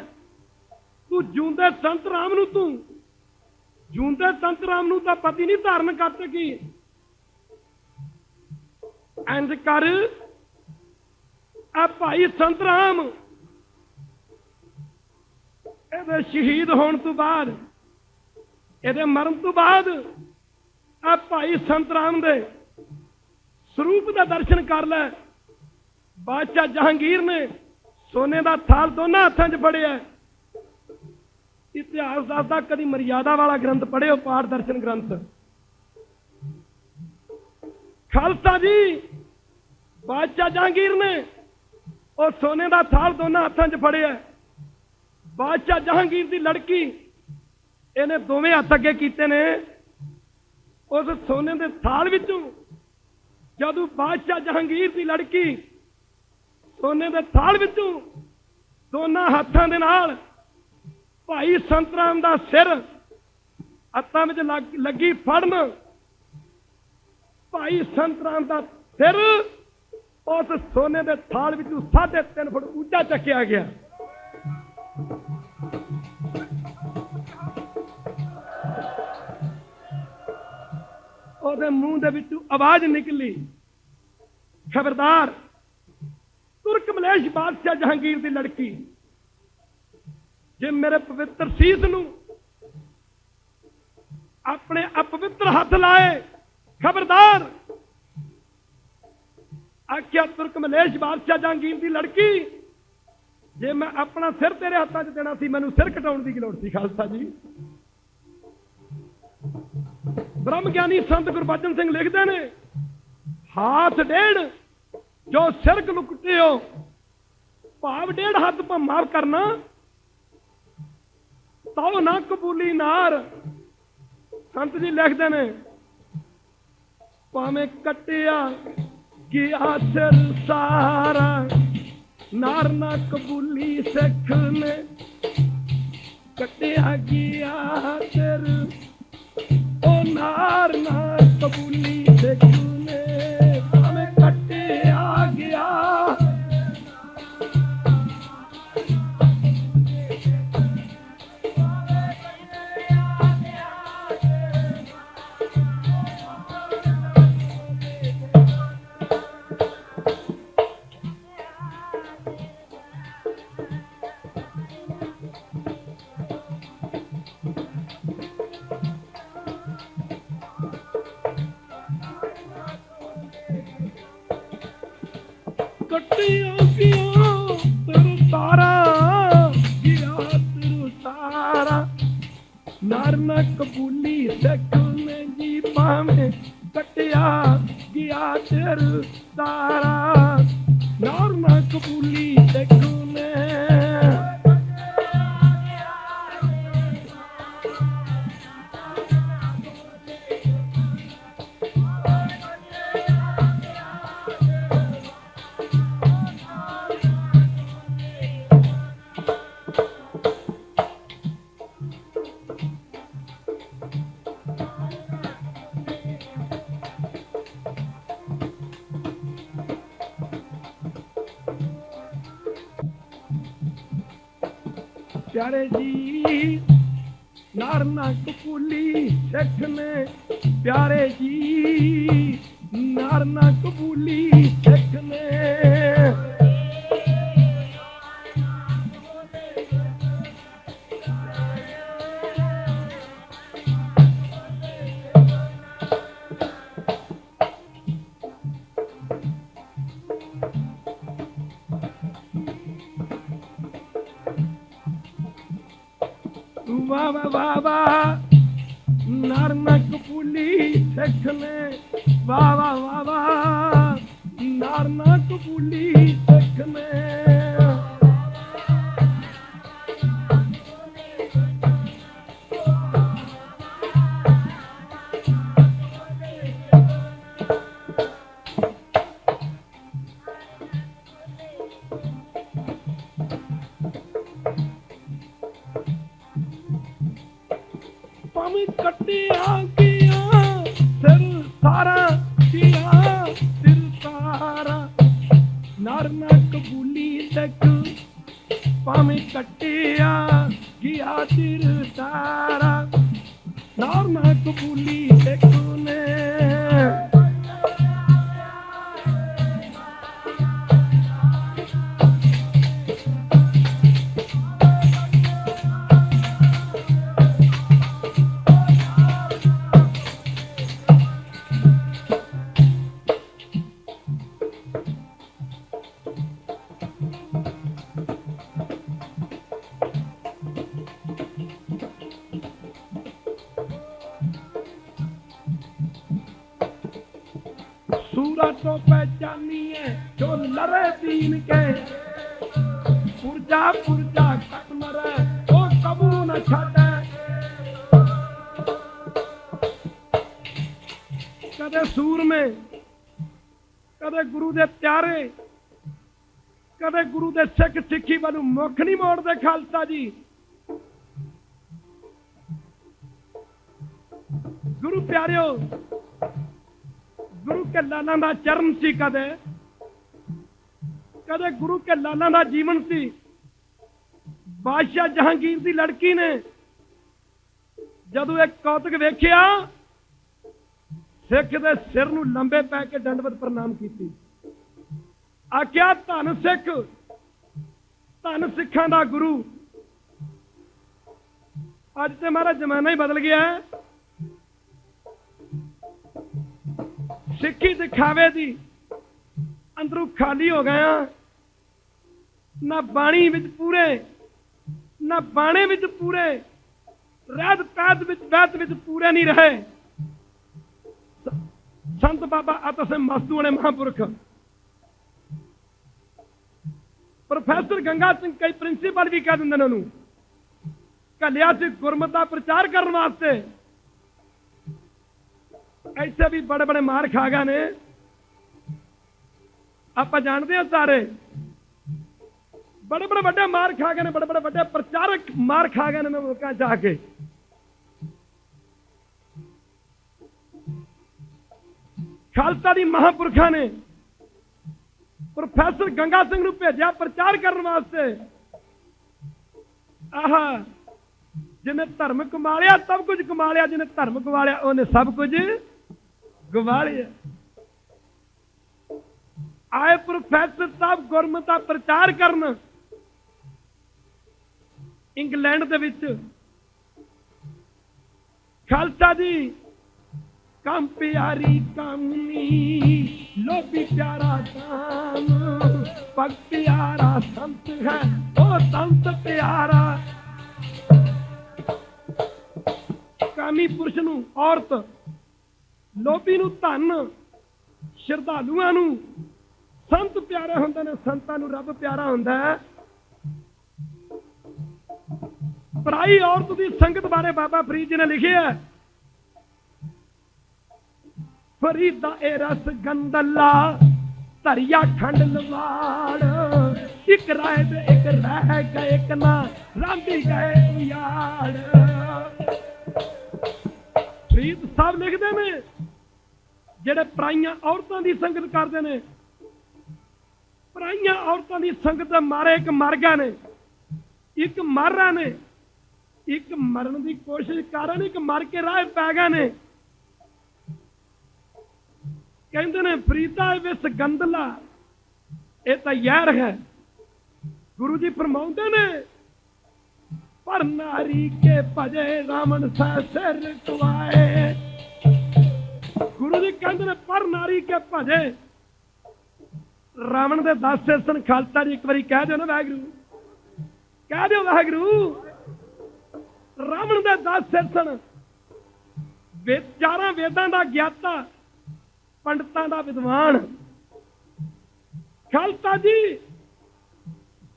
ਤੂੰ ਜਿਉਂਦੇ ਸੰਤਰਾਮ ਨੂੰ ਤਾਂ ਪਤੀ ਨਹੀਂ ਧਾਰਨ ਕਰ ਸਕੀ। ਇੰਜ ਕਰ, ਆ ਭਾਈ ਸੰਤਰਾਮ ਇਹਦੇ ਸ਼ਹੀਦ ਹੋਣ ਤੋਂ ਬਾਅਦ, ਇਹਦੇ ਮਰਨ ਤੋਂ ਬਾਅਦ ਆ ਭਾਈ ਸੰਤਰਾਮ ਦੇ ਸਰੂਪ ਦਾ ਦਰਸ਼ਨ ਕਰ ਲੈ। ਬਾਦਸ਼ਾਹ ਜਹਾਂਗੀਰ ਨੇ ਸੋਨੇ ਦਾ ਥਾਲ ਦੋਨਾਂ ਹੱਥਾਂ 'ਚ ਫੜਿਆ। ਇਤਿਹਾਸ ਦੱਸਦਾ, ਕਦੀ ਮਰਿਆਦਾ ਵਾਲਾ ਗ੍ਰੰਥ ਪੜ੍ਹਿਓ, ਪਾਠ ਦਰਸ਼ਨ ਗ੍ਰੰਥ। ਖਾਲਸਾ ਜੀ, ਬਾਦਸ਼ਾਹ ਜਹਾਂਗੀਰ ਨੇ ਉਹ ਸੋਨੇ ਦਾ ਥਾਲ ਦੋਨਾਂ ਹੱਥਾਂ 'ਚ ਫੜਿਆ। ਬਾਦਸ਼ਾਹ ਜਹਾਂਗੀਰ ਦੀ ਲੜਕੀ, ਇਹਨੇ ਦੋਵੇਂ ਹੱਥ ਅੱਗੇ ਕੀਤੇ ਨੇ। ਉਸ ਸੋਨੇ ਦੇ ਥਾਲ ਵਿੱਚੋਂ ਜਦੋਂ ਬਾਦਸ਼ਾਹ ਜਹਾਂਗੀਰ ਦੀ ਲੜਕੀ ਸੋਨੇ ਦੇ ਥਾਲ ਵਿੱਚੋਂ ਦੋਨਾਂ ਹੱਥਾਂ ਦੇ ਨਾਲ ਭਾਈ ਸੰਤਰਾਮ ਦਾ ਸਿਰ ਹੱਥਾਂ ਵਿੱਚ ਲੱਗੀ ਫੜਨ, ਭਾਈ ਸੰਤਰਾਮ ਦਾ ਸਿਰ ਉਸ ਸੋਨੇ ਦੇ ਥਾਲ ਵਿੱਚੋਂ 3.5 ਫੁੱਟ ਉੱਚਾ ਚੱਕਿਆ ਗਿਆ। ਉਹਦੇ ਮੂੰਹ ਦੇ ਵਿੱਚੋਂ ਆਵਾਜ਼ ਨਿਕਲੀ, ਖਬਰਦਾਰ ਤੁਰਕ ਮਲੇਸ਼ ਬਾਦਸ਼ਾਹ ਜਹਾਂਗੀਰ ਦੀ ਲੜਕੀ, ਜੇ ਮੇਰੇ ਪਵਿੱਤਰ ਸੀਸ ਨੂੰ ਆਪਣੇ ਅਪਵਿੱਤਰ ਹੱਥ ਲਾਏ, ਖਬਰਦਾਰ। ਆਖਿਆ ਤੁਰਕ ਮਲੇਸ਼ ਬਾਦਸ਼ਾਹ ਜਹਾਂਗੀਰ ਦੀ ਲੜਕੀ, ਜੇ ਮੈਂ ਆਪਣਾ ਸਿਰ ਤੇਰੇ ਹੱਥਾਂ 'ਚ ਦੇਣਾ ਸੀ, ਮੈਨੂੰ ਸਿਰ ਕਟਾਉਣ ਦੀ ਕੀ ਲੋੜ ਸੀ। ਖਾਲਸਾ ਜੀ, ਬ੍ਰਹਮ ਗਿਆਨੀ ਸੰਤ ਗੁਰਬਚਨ ਸਿੰਘ ਲਿਖਦੇ ਨੇ, ਹਾਥ ਡੇਢ ਜੋ ਸਿਰ ਲੁਕਟਿਓ, ਭਾਵ ਡੇਢ ਹੱਥ ਮਾਫ ਕਰਨਾ, ਤਉ ਨਾ ਕਬੂਲੀ ਨਾਰ। ਸੰਤ ਜੀ ਲਿਖਦੇ ਨੇ, ਭਾਵੇਂ ਕੱਟਿਆ ਗਿਆ ਸਿਰ ਸਾਰਾ, ਨਾਰ ਨਾ ਕਬੂਲੀ ਸਿੱਖ ਨੇ, ਕੱਟਿਆ ਗਿਆ ਸਿਰ ਉਹ ਨਾਰ ਨਾ ਕਬੂਲੀ ਸਿੱਖ ਨੇ, ਭਾਵੇਂ ਕੱਟਿਆ ਗਿਆ। ਨਾਰ ਨਾ ਕਬੂਲੀ ਸਿੱਖ ਨੇ ਜੀ, ਭਾਵੇਂ ਕੱਟਿਆ ਗਿਆ ਸਿਰ ਸਾਰਾ, ਨਾਰ ਨਾ ਕਬੂਲੀ ਸਿੱਖ ਨੇ। प्यारे जी नार ना कबूली सिख ने, प्यारे जी नार ना कबूली सिख ने। वाह वाह वाह वाह नारनक पुली सिख ने वाह वाह वाह वाह नारनक पुली सिख ने कटिया किया सिर सारा किया सिर सारा नारनक बुली तक पावे कटिया किया सिर सारा नारनक बुली तक ने सूरा तो पहचानी है जो लरे दीन के पुरजा पुरजा कट मरे वो कबू न छाटे कदे सूर में कदे गुरु दे प्यारे कदे गुरु दे सिख सिखी वालू मुख नहीं मोड़ते खालसा जी गुरु प्यारियो गुरु के लाला का चरण सी कदे कदे गुरु के लाला का जीवन सी बादशाह जहांगीर की लड़की ने जदों एक कौतक वेखिया सिख दे सिर नूं लंबे पै के दंडवत प्रणाम की आख्या धन सिख धन सिखां दा गुरु अज ते महाराज जमाना ही बदल गया है सिक्खी दिखावे दी अंदरों खाली हो गया ना बाणी विच पूरे ना बाणे विच पूरे रहत पैद विच वैत विच पूरे नहीं रहे संत बाबा अत सिंह मस्तू ने महापुरख प्रोफैसर गंगा सिंह कई प्रिंसीपल भी कह देंगे उन्होंने घलिया से गुरमत का प्रचार करने वास्ते ऐसे भी बड़े बड़े मार खा गए ने आप जानते हैं सारे बड़े बड़े बड़े मार खा गए बड़े बड़े बड़े प्रचारक मार खा गए मुल्क जाके खालसा दी महापुरखा ने प्रोफैसर गंगा सिंह भेजा प्रचार करने वास्ते आह जिन्हें धर्म कमा लिया सब कुछ कमा लिया जिन्हें धर्म गवा लिया उन्हें सब कुछ गवा लिया आए प्रोफैसर साहब गुरमत का प्रचार करन इंग्लैंड दे विच खालसा जी कम प्यारी कामनी लोभी प्यारा काम पग प्यारा संत है ओ संत प्यारा कामी पुरुष नूं औरत लोभी नूं धन श्रद्धालुआं नूं संत प्यारे हुंदे ने संतां नूं रब प्यारा हुंदा है पराई औरत की संगत बारे बाबा फरीद जी ने लिखिया है फरीदा ए रस गंदला धरिया खंड लवाड़ एक राय एक रह गए एक ना रांधी गए याड़ फरीद साहब लिखते हैं जेड़े पराइयां औरतों की संगत करते हैं पराइयां औरतों की संगत मारे एक मर गए ने एक मर रहे ने एक मरन की कोशिश कर रहे एक मर के राह पै गए ने कहते ने फरीदा विस गंदला ये तो यैर है गुरु जी फरमाते ने पर नारी के भजे रावण सा सिर टुवाए गुरु जी कहते ने पर नारी के भजे रावण के 10 सिर सन खालसा जी एक बार कह दो ना वाहगुरू कह दो वाहगुरू ਰਾਵਣ ਦੇ 10 ਸਿਰ ਸਨ। ਚਾਰਾਂ ਵੇਦਾਂ ਦਾ ਗਿਆਤਾ, ਪੰਡਤਾਂ ਦਾ ਵਿਦਵਾਨ। ਖਾਲਸਾ ਜੀ,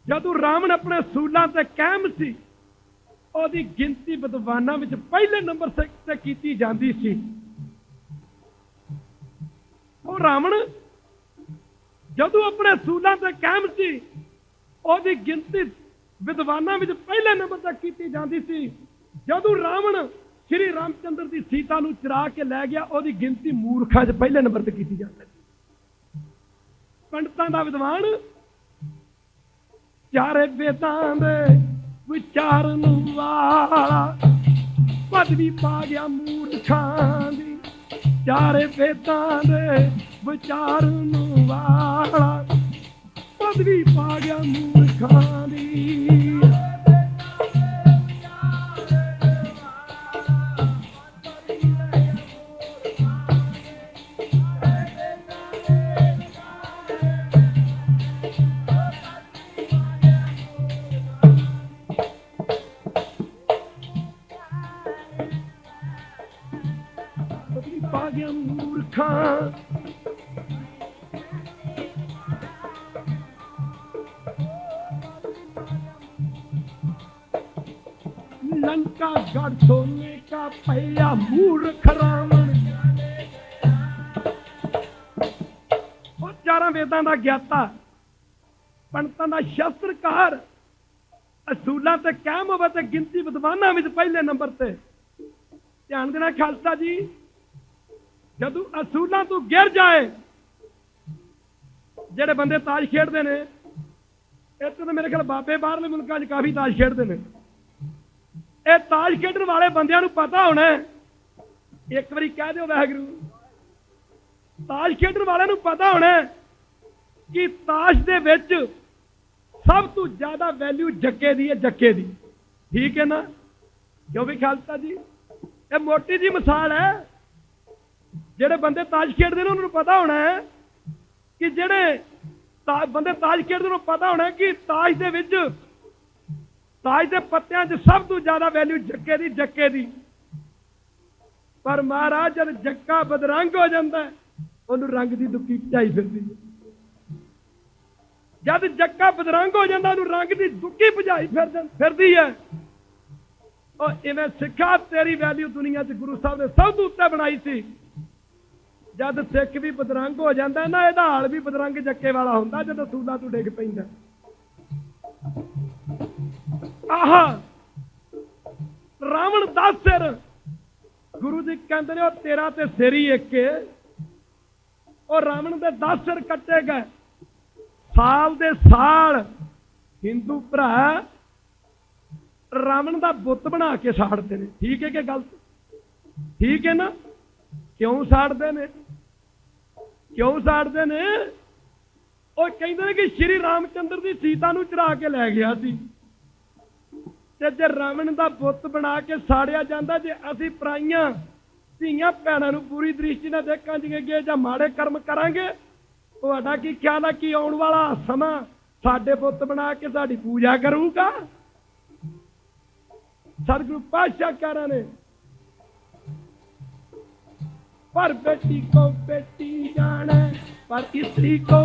ਜਦੋਂ ਰਾਵਣ ਆਪਣੇ ਅਸੂਲਾਂ ਤੇ ਕਾਇਮ ਸੀ, ਉਹਦੀ ਗਿਣਤੀ ਵਿਦਵਾਨਾਂ ਵਿੱਚ ਪਹਿਲੇ ਨੰਬਰ ਤੇ ਕੀਤੀ ਜਾਂਦੀ ਸੀ। ਉਹ ਰਾਵਣ ਜਦੋਂ ਆਪਣੇ ਅਸੂਲਾਂ ਤੇ ਕਾਇਮ ਸੀ, ਉਹਦੀ ਗਿਣਤੀ ਵਿਦਵਾਨਾਂ ਵਿੱਚ ਪਹਿਲੇ ਨੰਬਰ ਤੇ ਕੀਤੀ ਜਾਂਦੀ ਸੀ। ਜਦੋਂ ਰਾਵਣ ਸ਼੍ਰੀ ਰਾਮਚੰਦਰ ਦੀ ਸੀਤਾ ਨੂੰ ਚੁਰਾ ਕੇ ਲੈ ਗਿਆ, ਉਹਦੀ ਗਿਣਤੀ ਮੂਰਖਾਂ 'ਚ ਪਹਿਲੇ ਨੰਬਰ ਤੇ ਕੀਤੀ ਜਾਂਦੀ ਸੀ। ਪੰਡਤਾਂ ਦਾ ਵਿਦਵਾਨ, ਚਾਰੇ ਵੇਦਾਂ ਦੇ ਵਿਚਾਰਨ ਵਾਲਾ, ਪਦਵੀ ਪਾ ਗਿਆ ਮੂਰਖਾਂ ਦੀ। ਚਾਰੇ ਵੇਦਾਂ ਦੇ ਵਿਚਾਰਨ ਵਾਲਾ, ਪਦਵੀ ਪਾ ਗਿਆ ਮੂਰਖਾਂ ਦੀ। ਪਾ ਗਿਆ ਮੂਰਖਾਂ। लंका गढ़ सोने का पहला मूर्ख रावण। ਉਹ ਚਾਰਾਂ ਵੇਦਾਂ ਦਾ ਗਿਆਤਾ, ਪੰਡਤਾਂ ਦਾ ਸ਼ਸਤਰਕਾਰ, ਅਸੂਲਾਂ ਤੇ ਕਾਇਮ ਹੋਵੇ ਤੇ ਗਿਣਤੀ ਵਿਦਵਾਨਾਂ ਵਿੱਚ ਪਹਿਲੇ ਨੰਬਰ ਤੇ। ਧਿਆਨ ਦੇਣਾ ਖਾਲਸਾ ਜੀ, ਜਦੋਂ ਅਸੂਲਾਂ ਤੋਂ ਗਿਰ ਜਾਏ, ਜਿਹੜੇ ਬੰਦੇ ਤਾਸ਼ ਖੇਡਦੇ ਨੇ, ਇੱਥੇ ਤਾਂ ਮੇਰੇ ਖਿਆਲ ਬਾਬੇ ਬਾਹਰਲੇ ਮੁਲਕਾਂ 'ਚ ਕਾਫੀ ਤਾਸ਼ ਖੇਡਦੇ ਨੇ। ਇਹ ਤਾਸ਼ ਖੇਡਣ ਵਾਲੇ ਬੰਦਿਆਂ ਨੂੰ ਪਤਾ ਹੋਣਾ, ਇੱਕ ਵਾਰੀ ਕਹਿ ਦਿਓ ਵਾਹਿਗੁਰੂ। ਤਾਸ਼ ਖੇਡਣ ਵਾਲਿਆਂ ਨੂੰ ਪਤਾ ਹੋਣਾ ਕਿ ਤਾਸ਼ ਦੇ ਵਿੱਚ ਸਭ ਤੋਂ ਜ਼ਿਆਦਾ ਵੈਲਿਊ ਜੱਕੇ ਦੀ ਹੈ, ਜੱਕੇ ਦੀ। ਠੀਕ ਹੈ ਨਾ? ਕਿਉਂ ਵੀ ਖਾਲਸਾ ਜੀ, ਇਹ ਮੋਟੀ ਜੀ ਮਿਸਾਲ ਹੈ। ਜਿਹੜੇ ਬੰਦੇ ਤਾਸ਼ ਖੇਡਦੇ ਨੇ ਉਹਨਾਂ ਨੂੰ ਪਤਾ ਹੋਣਾ ਹੈ ਕਿ ਜਿਹੜੇ ਬੰਦੇ ਤਾਸ਼ ਖੇਡਦੇ ਉਹਨਾਂ ਨੂੰ ਪਤਾ ਹੋਣਾ ਕਿ ਤਾਸ਼ ਦੇ ਵਿੱਚ, ਤਾਸ਼ ਦੇ ਪੱਤਿਆਂ 'ਚ ਸਭ ਤੋਂ ਜ਼ਿਆਦਾ ਵੈਲਿਊ ਜੱਕੇ ਦੀ, ਜੱਕੇ ਦੀ। ਪਰ ਮਹਾਰਾਜ ਜਦ ਜੱਕਾ ਬਦਰੰਗ ਹੋ ਜਾਂਦਾ, ਉਹਨੂੰ ਰੰਗ ਦੀ ਦੁੱਕੀ ਭਜਾਈ ਫਿਰਦੀ ਹੈ। ਜਦ ਜੱਕਾ ਬਦਰੰਗ ਹੋ ਜਾਂਦਾ, ਉਹਨੂੰ ਰੰਗ ਦੀ ਦੁੱਕੀ ਭਜਾਈ ਫਿਰਦੀ ਹੈ। ਉਹ ਇਵੇਂ ਸਿੱਖਾ, ਤੇਰੀ ਵੈਲਿਊ ਦੁਨੀਆ 'ਚ ਗੁਰੂ ਸਾਹਿਬ ਨੇ ਸਭ ਤੋਂ ਉੱਤੇ ਬਣਾਈ ਸੀ। ਜਦ ਸਿੱਖ ਵੀ ਬਦਰੰਗ ਹੋ ਜਾਂਦਾ ਨਾ, ਇਹਦਾ ਹਾਲ ਵੀ ਬਦਰੰਗ ਜੱਕੇ ਵਾਲਾ ਹੁੰਦਾ ਜਦੋਂ ਅਸੂਲਾਂ ਤੋਂ ਡਿੱਗ ਪੈਂਦਾ। ਆਹ ਰਾਵਣ 10 ਸਿਰ, ਗੁਰੂ ਜੀ ਕਹਿੰਦੇ ਨੇ ਉਹ ਤੇਰਾ ਤੇ ਸਿਰ ਹੀ ਇੱਕ। ਉਹ ਰਾਵਣ ਦੇ 10 ਸਿਰ ਕੱਟੇ ਗਏ। ਸਾਲ ਦੇ ਸਾਲ ਹਿੰਦੂ ਭਰਾ ਰਾਵਣ ਦਾ ਬੁੱਤ ਬਣਾ ਕੇ ਸਾੜਦੇ ਨੇ। ਠੀਕ ਹੈ ਕਿ ਗਲਤ? ਠੀਕ ਹੈ ਨਾ? ਕਿਉਂ ਸਾੜਦੇ ਨੇ? ਕਿਉਂ ਸਾੜਦੇ ਨੇ? ਉਹ ਕਹਿੰਦੇ ਨੇ ਕਿ ਸ਼੍ਰੀ ਰਾਮਚੰਦਰ ਦੀ ਸੀਤਾ ਨੂੰ ਚੁਰਾ ਕੇ ਲੈ ਗਿਆ ਸੀ, ਤੇ ਜੇ ਰਾਵਣ ਦਾ ਬੁੱਤ ਬਣਾ ਕੇ ਸਾੜਿਆ ਜਾਂਦਾ, ਜੇ ਅਸੀਂ ਪਰਾਈਆਂ ਧੀਆਂ ਭੈਣਾਂ ਨੂੰ ਪੂਰੀ ਦ੍ਰਿਸ਼ਟੀ ਨਾਲ ਦੇਖਾਂਗੇ ਜਾਂ ਮਾੜੇ ਕਰਮ ਕਰਾਂਗੇ, ਤੁਹਾਡਾ ਕੀ ਖਿਆਲ ਹੈ ਕਿ ਆਉਣ ਵਾਲਾ ਸਮਾਂ ਸਾਡੇ ਬੁੱਤ ਬਣਾ ਕੇ ਸਾਡੀ ਪੂਜਾ ਕਰੂਗਾ? सदगुरु पातशाह कह रहे हैं, पर बेटी को बेटी जाने, पर स्त्री को,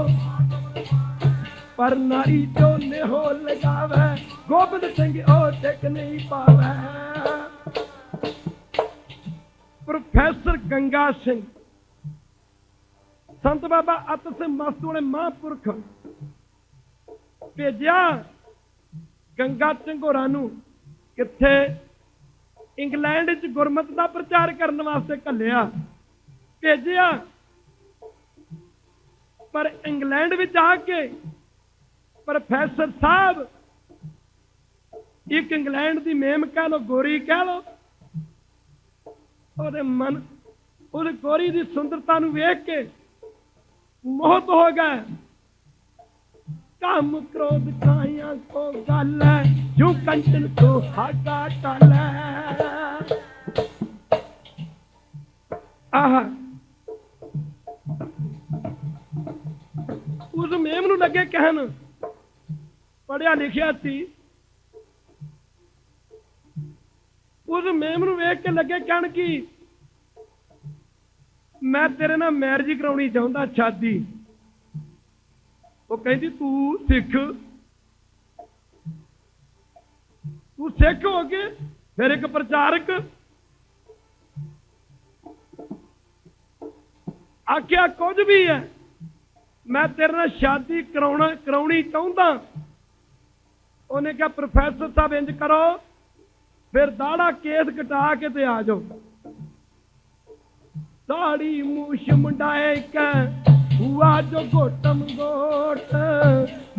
पर नारी जो नेहो लगावे, गोबिंद सिंह और टेक नहीं पावे। प्रोफेसर गंगा सिंह, संत बाबा अत सिंह मस्तू ने महापुरख भेजा गंगा सिंह होरां नूं किथे इंग्लैंड च गुरमत का प्रचार करने वास्ते घल्लिया, भेजिया। पर इंग्लैंड में आके प्रोफेसर साहब, एक इंग्लैंड की मेम कह लो, गोरी कह लो, ਉਹਦੇ मन उस गोरी की सुंदरता ਨੂੰ ਵੇਖ के मोहित हो गए। काम क्रोध काया को गल है, यूं कंचन तो हागा टल है। आह उस मेम नूं लगे कहन, पढ़िया लिखिया सी, उस मेम नूं वेख के लगे कहण की मैं तेरे नाल मैरिज कराउणी चाहुंदा, शादी। वो कहती तू सिख हो गए, फिर एक प्रचारक। आख्या कुछ भी है, मैं तेरे नाल शादी कराउणी चाहुंदा। उन्हें कहा प्रोफैसर साहब इंज करो, फिर दाड़ा केस कटा के ते आ जाओ। दाड़ी मूछ मुंडाए के हुआ जो गोटम गोट,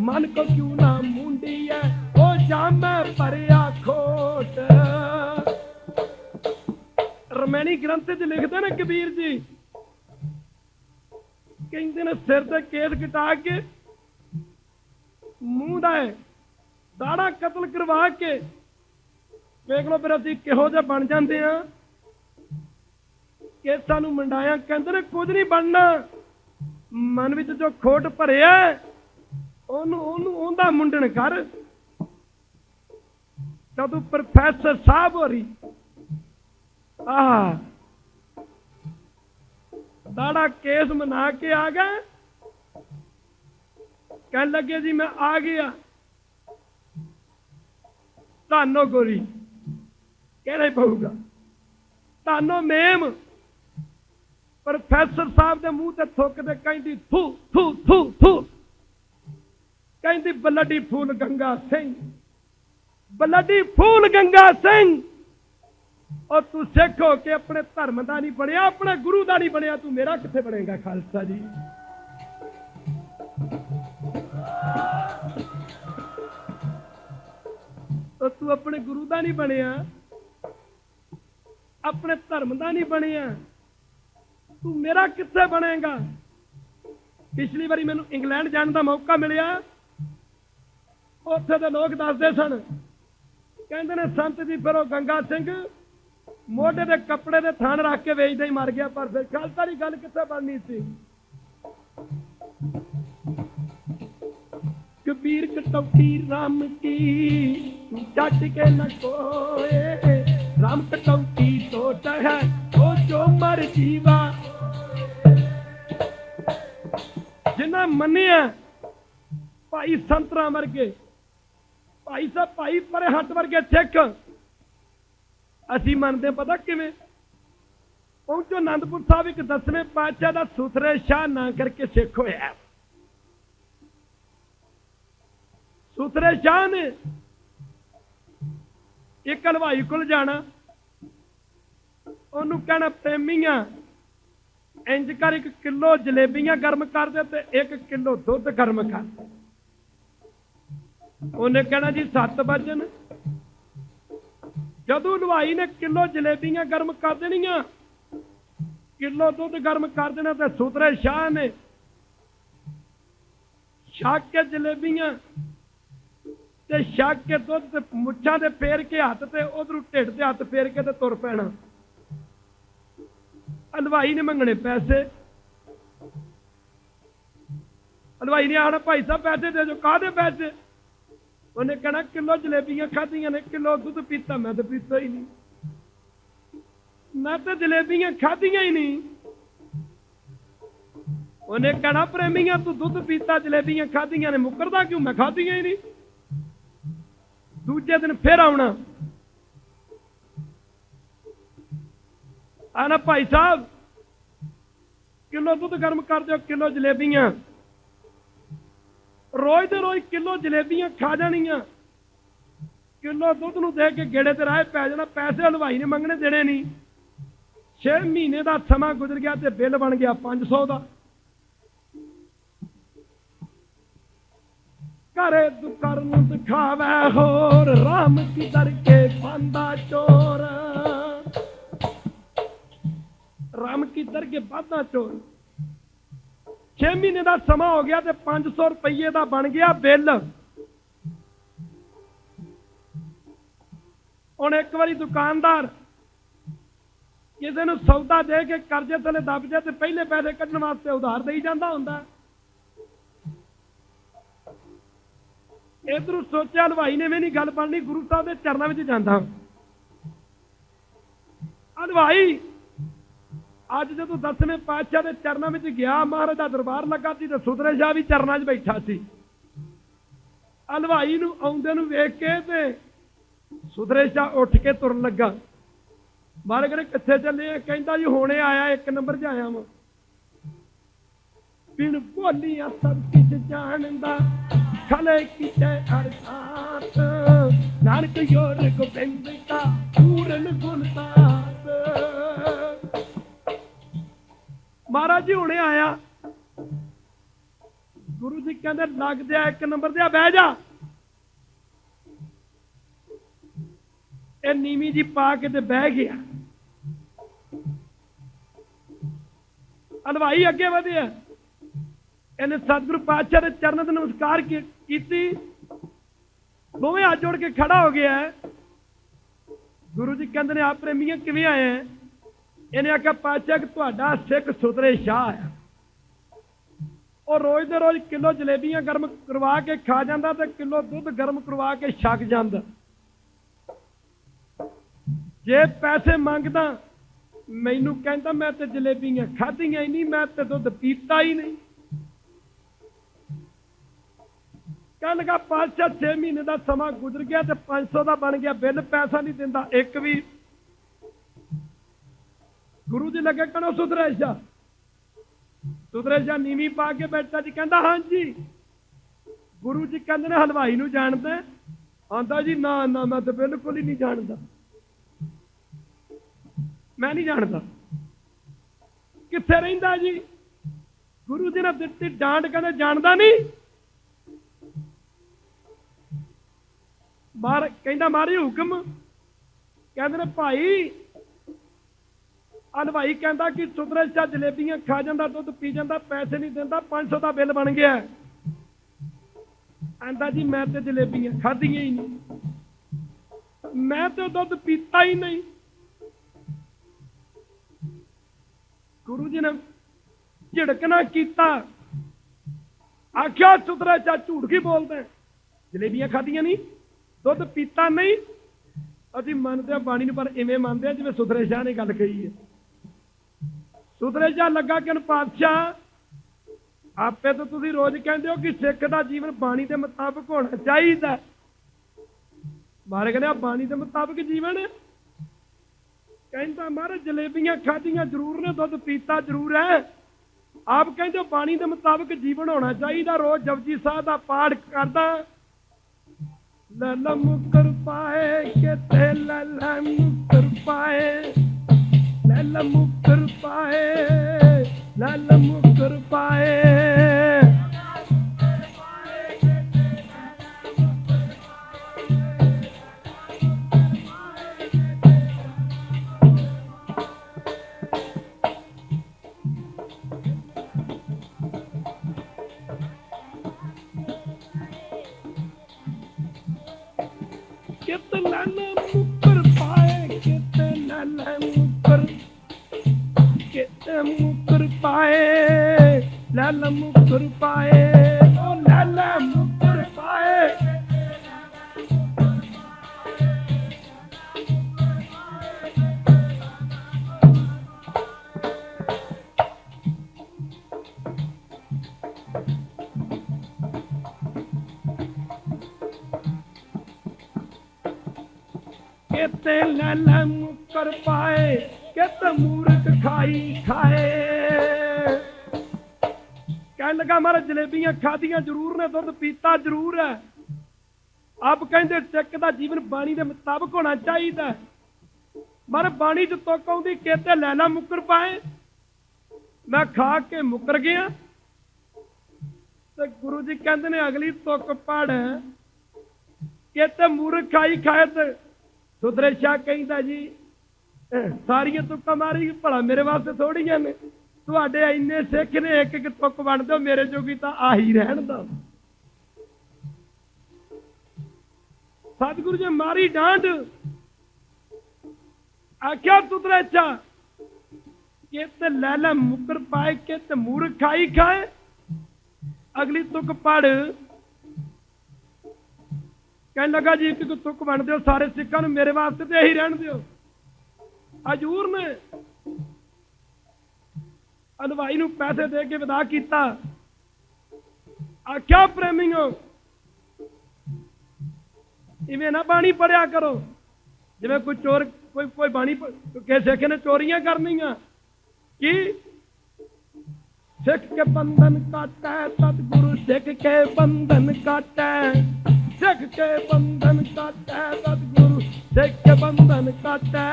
मन को क्यों ना मुंडी है ओ जामे परिया खोट। रमैनी ग्रंथ च लिखते ने कबीर जी, कहते ने सिर ते केस कटा के मूंह दा दाड़ा कतल करवा के वेख लो फिर असीं किहो जिहे बन जांदे आ। केसां नूं मंडाया, कहंदे ने कुछ नहीं बनना, मन विच जो खोट भरिया ਉਹਦਾ ਮੁੰਡਣ ਕਰ। ਜਦੋਂ ਪ੍ਰੋਫੈਸਰ ਸਾਹਿਬ ਹੋਰੀ दाड़ा केस मना के आ गए, कहने लगे जी मैं आ गया। तानो गोरी कहना ही पऊगा, तानो मेम। प्रोफैसर साहब के मुंह से थुकते कहती थू थू थू थू, कहती बलडी फूल गंगा सिंह, बलडी फूल गंगा सिंह। और तू सिख हो के अपने धर्म का नहीं बनया, अपने गुरु का नहीं बनया, तू मेरा किथे बनेगा खालसा जी। तो तू अपने गुरु का नहीं बनया, अपने धर्म का नहीं बनया, तू मेरा किथे बनेगा। पिछली बारी मैनू इंग्लैंड जाने का मौका मिलिया, उत्थे दे लोग दसदे सन, कहंदे ने संत जी फिर वो गंगा सिंह मोढे दे कपड़े दे थान रख के वेचदा ही मर गया, पर फिर खालसा दी गल किथे बननी सी। कबीर कटौती राम की तू जट के न कोए, राम कटौती टोट है ओ जो मर जीवा। जिन्हें मनिया भाई संतरा वर्गे, भाई साहब भाई परे हट वर्गे सिख असी मनते पता किवें। पहुंचो आनंदपुर साहब, एक 10वें पातशाह का सुथरे शाह ना करके सिख होया। सुथरे शाह ने एक हलवाई को जाना, उन्होंने कहना प्रेमियां इंज कर 1 किलो जलेबियां गर्म कर दे ते 1 किलो दुध गर्म कर दे। उन्हें कहना जी 7 बजन। जदों हलवाई ने किलो जलेबियां गर्म कर देनियां, किलो दुध गर्म कर देना, तो सुथरे शाह ने छक के जलेबियां ते छक के दुध ते मुच्छां दे फेर के हाथ ते उधरों ढिड ते हाथ फेर के ते तुर पैना। हलवाई ने मंगने पैसे, हलवाई ने आना भाई साहब पैसे दे जो, काहदे पैसे। उन्हें कहना किलो जलेबियां खादियां ने, किलो दुध पीता, मैं तो पीता ही नहीं, मैं तो जलेबियां खादियां ही नहीं। उन्हें कहना प्रेमियां तू दुध पीता जलेबियां खादियां ने, मुकरदा क्यों, मैं खादियां ही नहीं। दूजे दिन फिर आना, आना भाई साहब किलो दुध गर्म कर दो, किलो जलेबियां। रोज दे रोज किलो जलेबियां खा जानियां, किलो दुध नूं दे के गेड़े ते राह पै जाना। पैसे हलवाई ने मंगने देने नहीं। 6 महीने का समा गुजर गया ते बिल बन गया 500 का। करे दुकर नूं दिखावे होर, राम की दर के बांदा चोर, राम की दर के बांदा चोर। 6 महीने का समा हो गया तो 500 रुपये का बन गया बिल। हुण एक बारी दुकानदार किसी नूं सौदा दे के करजे थले दब जाए तो पहले पैसे कढ़ने वास्ते उधार दे जाता हुंदा। इधरों सोचा हलवाई ने भी नहीं गल बननी, गुरु साहब के चरणों में जाता। ਹਲਵਾਈ ਅੱਜ ਜਦੋਂ 10ਵੇਂ ਪਾਤਸ਼ਾਹ ਦੇ ਚਰਨਾਂ ਵਿੱਚ ਗਿਆ, ਮਹਾਰਾਜ ਦਾ ਦਰਬਾਰ ਲੱਗਾ ਸੀ ਤੇ ਸੁਧਰੇ ਸ਼ਾਹ ਵੀ ਚਰਨਾਂ 'ਚ ਬੈਠਾ ਸੀ। ਹਲਵਾਈ ਨੂੰ ਆਉਂਦੇ ਨੂੰ ਵੇਖ ਕੇ ਤੇ ਸੁਧਰੇ ਸ਼ਾਹ ਉੱਠ ਕੇ ਤੁਰਨ ਲੱਗਾ। ਮਹਾਰਾਜ ਕਹਿੰਦੇ ਕਿੱਥੇ ਚੱਲੇ? ਕਹਿੰਦਾ ਜੀ ਹੁਣੇ ਆਇਆ, 1 ਨੰਬਰ 'ਚ ਆਇਆ ਵਾਂ। ਬਿਨ ਬੋਲੀਆਂ ਸਭ ਕੁਝ ਜਾਣਦਾ, ਖਲੇ ਕੀਤੇ ਅਰਦਾਸ, ਨਾਨਕ ਯੋਰ ਗੋਬਿੰਦ ਦਾ ਪੂਰਨ ਗੁਣਦਾਸ। ਮਹਾਰਾਜ ਜੀ ਹੁਣੇ ਆਇਆ। ਗੁਰੂ ਜੀ ਕਹਿੰਦੇ ਲੱਗਦੇ ਆ 1 ਨੰਬਰ ਤੇ, ਬਹਿ ਜਾ। ਇਹ ਨੀਵੀਂ ਜੀ ਪਾ ਕੇ ਤੇ ਬਹਿ ਗਿਆ। ਹਲਵਾਈ ਅੱਗੇ ਵਧਿਆ, ਇਹਨੇ ਸਤਿਗੁਰੂ ਪਾਤਸ਼ਾਹ ਦੇ ਚਰਨਾਂ ਤੇ ਨਮਸਕਾਰ ਕੀਤੀ, ਦੋਵੇਂ ਹੱਥ ਜੋੜ ਕੇ ਖੜਾ ਹੋ ਗਿਆ। ਗੁਰੂ ਜੀ ਕਹਿੰਦੇ ਨੇ ਆਪ ਪ੍ਰੇਮੀਆਂ ਕਿਵੇਂ ਆਏ? ਇਹਨੇ ਆਖਿਆ ਪਾਤਸ਼ਾਹ ਕਿ ਤੁਹਾਡਾ ਸਿੱਖ ਸੁਧਰੇ ਸ਼ਾਹ ਆ। ਉਹ ਰੋਜ਼ ਦੇ ਰੋਜ਼ ਕਿਲੋ ਜਲੇਬੀਆਂ ਗਰਮ ਕਰਵਾ ਕੇ ਖਾ ਜਾਂਦਾ ਤੇ ਕਿਲੋ ਦੁੱਧ ਗਰਮ ਕਰਵਾ ਕੇ ਛਕ ਜਾਂਦਾ। ਜੇ ਪੈਸੇ ਮੰਗਦਾ, ਮੈਨੂੰ ਕਹਿੰਦਾ ਮੈਂ ਤੇ ਜਲੇਬੀਆਂ ਖਾਧੀਆਂ ਹੀ ਨਹੀਂ, ਮੈਂ ਤੇ ਦੁੱਧ ਪੀਤਾ ਹੀ ਨਹੀਂ। ਕਹਿਣ ਲੱਗਾ ਪਾਤਸ਼ਾਹ 6 ਮਹੀਨੇ ਦਾ ਸਮਾਂ ਗੁਜ਼ਰ ਗਿਆ ਤੇ 500 ਦਾ ਬਣ ਗਿਆ ਬਿੱਲ, ਪੈਸਾ ਨਹੀਂ ਦਿੰਦਾ ਇੱਕ ਵੀ। ਗੁਰੂ ਜੀ ਲੱਗੇ ਕਹਿਣਾ ਸੁਧਰੇ ਸ਼ਾਹ। ਸੁਧਰੇ ਸ਼ਾਹ ਨੀਵੀਂ ਪਾ ਕੇ ਬੈਠਾ ਜੀ, ਕਹਿੰਦਾ ਹਾਂਜੀ। ਗੁਰੂ ਜੀ ਕਹਿੰਦੇ ਨੇ ਹਲਵਾਈ ਨੂੰ ਜਾਣਦਾ? ਆਂਦਾ ਜੀ ਨਾ ਨਾ, ਮੈਂ ਤਾਂ ਬਿਲਕੁਲ ਹੀ ਨਹੀਂ ਜਾਣਦਾ, ਮੈਂ ਨਹੀਂ ਜਾਣਦਾ। ਕਿੱਥੇ ਰਹਿੰਦਾ ਜੀ? ਗੁਰੂ ਜੀ ਨੇ ਦਿੱਤੀ ਡਾਂਟ, ਕਹਿੰਦੇ ਜਾਣਦਾ ਨਹੀਂ। ਕਹਿੰਦਾ ਮਾਰੇ ਹੁਕਮ। ਕਹਿੰਦੇ ਨੇ ਭਾਈ, ਹਲਵਾਈ ਕਹਿੰਦਾ ਕਿ ਸੁਧਰੇ ਸ਼ਾਹ ਜਲੇਬੀਆਂ ਖਾ ਜਾਂਦਾ, ਦੁੱਧ ਪੀ ਜਾਂਦਾ, ਪੈਸੇ ਨਹੀਂ ਦਿੰਦਾ, 500 ਦਾ ਬਿੱਲ ਬਣ ਗਿਆ। ਆਂਦਾ ਜੀ ਮੈਂ ਤੇ ਜਲੇਬੀਆਂ ਖਾਧੀਆਂ ਹੀ ਨਹੀਂ, ਮੈਂ ਤੇ ਦੁੱਧ ਪੀਤਾ ਹੀ ਨਹੀਂ। ਗੁਰੂ ਜੀ ਨੇ ਝਿੜਕਣਾ ਕੀਤਾ, ਆਖਿਆ ਸੁਧਰੇ ਸ਼ਾਹ ਝੂਠ ਕੀ ਬੋਲਦਾ? ਜਲੇਬੀਆਂ ਖਾਧੀਆਂ ਨਹੀਂ, ਦੁੱਧ ਪੀਤਾ ਨਹੀਂ। ਅਸੀਂ ਮੰਨਦੇ ਹਾਂ ਬਾਣੀ ਨੂੰ, ਪਰ ਇਵੇਂ ਮੰਨਦੇ ਹਾਂ ਜਿਵੇਂ ਸੁਧਰੇ ਸ਼ਾਹ ਨੇ ਗੱਲ ਕਹੀ ਹੈ। ਸੁਧਰੇ ਸ਼ਾਹ ਲੱਗਾ ਕਿ ਪਾਤਸ਼ਾਹ, ਆਪੇ ਤਾਂ ਤੁਸੀਂ ਰੋਜ਼ ਕਹਿੰਦੇ ਹੋ ਕਿ ਸਿੱਖ ਦਾ ਜੀਵਨ ਬਾਣੀ ਦੇ ਮੁਤਾਬਕ ਹੋਣਾ ਚਾਹੀਦਾ। ਮਹਾਰਾਜ ਕਹਿੰਦੇ ਬਾਣੀ ਦੇ ਮੁਤਾਬਕ ਜੀਵਨ? ਕਹਿੰਦਾ ਮਹਾਰਾਜ ਜਲੇਬੀਆਂ ਖਾਧੀਆਂ ਜ਼ਰੂਰ ਨੇ, ਦੁੱਧ ਪੀਤਾ ਜ਼ਰੂਰ ਹੈ। ਆਪ ਕਹਿੰਦੇ ਬਾਣੀ ਦੇ ਮੁਤਾਬਕ ਜੀਵਨ ਹੋਣਾ ਚਾਹੀਦਾ। ਰੋਜ਼ ਜਪਜੀ ਸਾਹਿਬ ਦਾ ਪਾਠ ਕਰਦਾ, ਲਲ ਮੁਕਰ ਪਾਏ ਕਿਤੇ ਲਲ ਮੁਕਰ ਪਾਏ, ਲਲ ਮੁਕਰ ਪਾਏ, ਲਲ ਮੁਕਰ ਪਾਏ। ਕਿਤੇ ਲਲ ਮੁਕਰ ਪਾਏ, ਕਿਤੇ ਲਲ ਮੁਕਰ, ਕਿਤੇ ਮੁਕਰ ਪਾਏ, ਲਲ ਮੁਕਰ ਪਾਏ, ਓ ਲਲ ਮੁਕਰ ਪਾਏ। ਕਿਤੇ ਲਲ ਮੁਕਰ ਪਾਏ, ਕਿਤੇ ਮੂਰਖ ਖਾਈ ਖਾਏ। ਕਹਿਣ ਲੱਗਾ ਮਹਾਰਾਜ ਜਲੇਬੀਆਂ ਖਾਧੀਆਂ ਜ਼ਰੂਰ ਨੇ, ਦੁੱਧ ਪੀਤਾ ਜ਼ਰੂਰ ਹੈ। ਆਪ ਕਹਿੰਦੇ ਸਿੱਖ ਦਾ ਜੀਵਨ ਬਾਣੀ ਦੇ ਮੁਤਾਬਕ ਹੋਣਾ ਚਾਹੀਦਾ। ਮਹਾਰਾਜ ਬਾਣੀ ਚ ਤੁਕ ਆਉਂਦੀ, ਕਿਤੇ ਲੈਲਾ ਮੁਕਰ ਪਾਏ, ਮੈਂ ਖਾ ਕੇ ਮੁਕਰ ਗਿਆ। ਤੇ ਗੁਰੂ ਜੀ ਕਹਿੰਦੇ ਨੇ ਅਗਲੀ ਤੁਕ ਪੜ, ਕਿਤੇ ਮੂਰਖ ਖਾਈ ਖਾਏ। ਤੇ ਸੁਧਰੇ ਸ਼ਾਹ ਕਹਿੰਦਾ ਜੀ ਸਾਰੀਆਂ ਤੁਕਾਂ ਮਾਰੀ, ਭਲਾ ਮੇਰੇ ਵਾਸਤੇ ਥੋੜੀਆਂ ਨੇ, ਤੁਹਾਡੇ ਇੰਨੇ ਸਿੱਖ ਨੇ, ਇੱਕ ਇੱਕ ਤੁਕ ਵੰਡ ਦਿਓ, ਮੇਰੇ ਜੋਗੀ ਤਾਂ ਆਹੀ ਰਹਿਣ ਦਾ। ਸਤਿਗੁਰੂ ਜੀ ਮਾਰੀ ਡਾਂਟ, ਆਖਿਆ ਸੁਧਰੇ ਸ਼ਾਹ ਕਿਤੇ ਲੈਲਾ ਮੁਕਰ ਪਾਏ, ਕਿਤੇ ਮੂਰਖ ਖਾਈ ਖਾਏ। ਅਗਲੀ ਤੁਕ ਪੜ। ਕਹਿਣ ਲੱਗਾ ਜੀ ਇੱਕ ਤੁਕ ਵੰਡ ਦਿਓ ਸਾਰੇ ਸਿੱਖਾਂ ਨੂੰ, ਮੇਰੇ ਵਾਸਤੇ ਤੇ ਇਹੀ ਰਹਿਣ ਦਿਓ। ਹਜੂਰ ਨੇ ਹਲਵਾਈ ਨੂੰ ਪੈਸੇ ਦੇ ਕੇ ਵਿਦਾ ਕੀਤਾ। ਆਖਿਆ ਪ੍ਰੇਮੀਓ, ਇਵੇਂ ਨਾ ਬਾਣੀ ਪੜਿਆ ਕਰੋ ਜਿਵੇਂ ਕੋਈ ਚੋਰ, ਕੋਈ ਬਾਣੀ ਕਿਸੇ ਸਿੱਖ ਨੇ ਚੋਰੀਆਂ ਕਰਨੀਆਂ। ਕੀ ਸਿੱਖ ਕੇ ਬੰਧਨ ਕਾਟੈ ਸਤਿਗੁਰੂ, ਸਿੱਖ ਕੇ ਬੰਧਨ ਕਾਟੈ, ਸਿੱਖ ਕੇ ਬੰਧਨ ਕਾਟੈ ਸਤਿਗੁਰੂ, ਸਿੱਖ ਕੇ ਬੰਧਨ ਕਾਟੈ।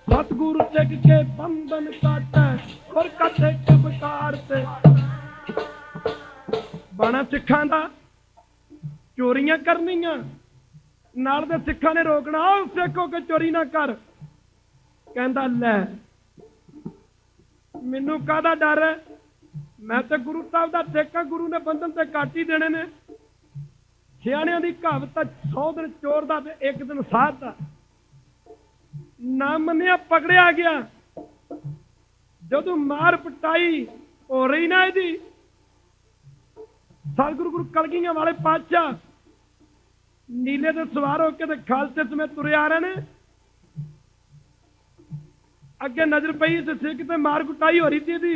सतगुरु सिख के बंधन काटै और कटे के विकार से। बाणा सिखां दा चोरियां करनियां, नाल दे सिखां ने रोकना, सिखो के चोरी ना कर। कहंदा लै मैनू काहदा डर है, मैं तो गुरु साहब दा सिख हां, गुरु ने बंधन ते काट ही देने ने। सियाणियां दी कहावत 100 दिन चोर दा ते 1 दिन साध दा। ना मनिया पकड़िया गया। जदों मार पिटाई हो रही ना ਇਹਦੀ, सतगुरु गुरु कलगीਆਂ वाले पातशाह नीले ते सवार होके ते खालसे समेत तुरे आ रहे ने। अगे नजर पई ते सिख ते मार कुटाई हो रही थी।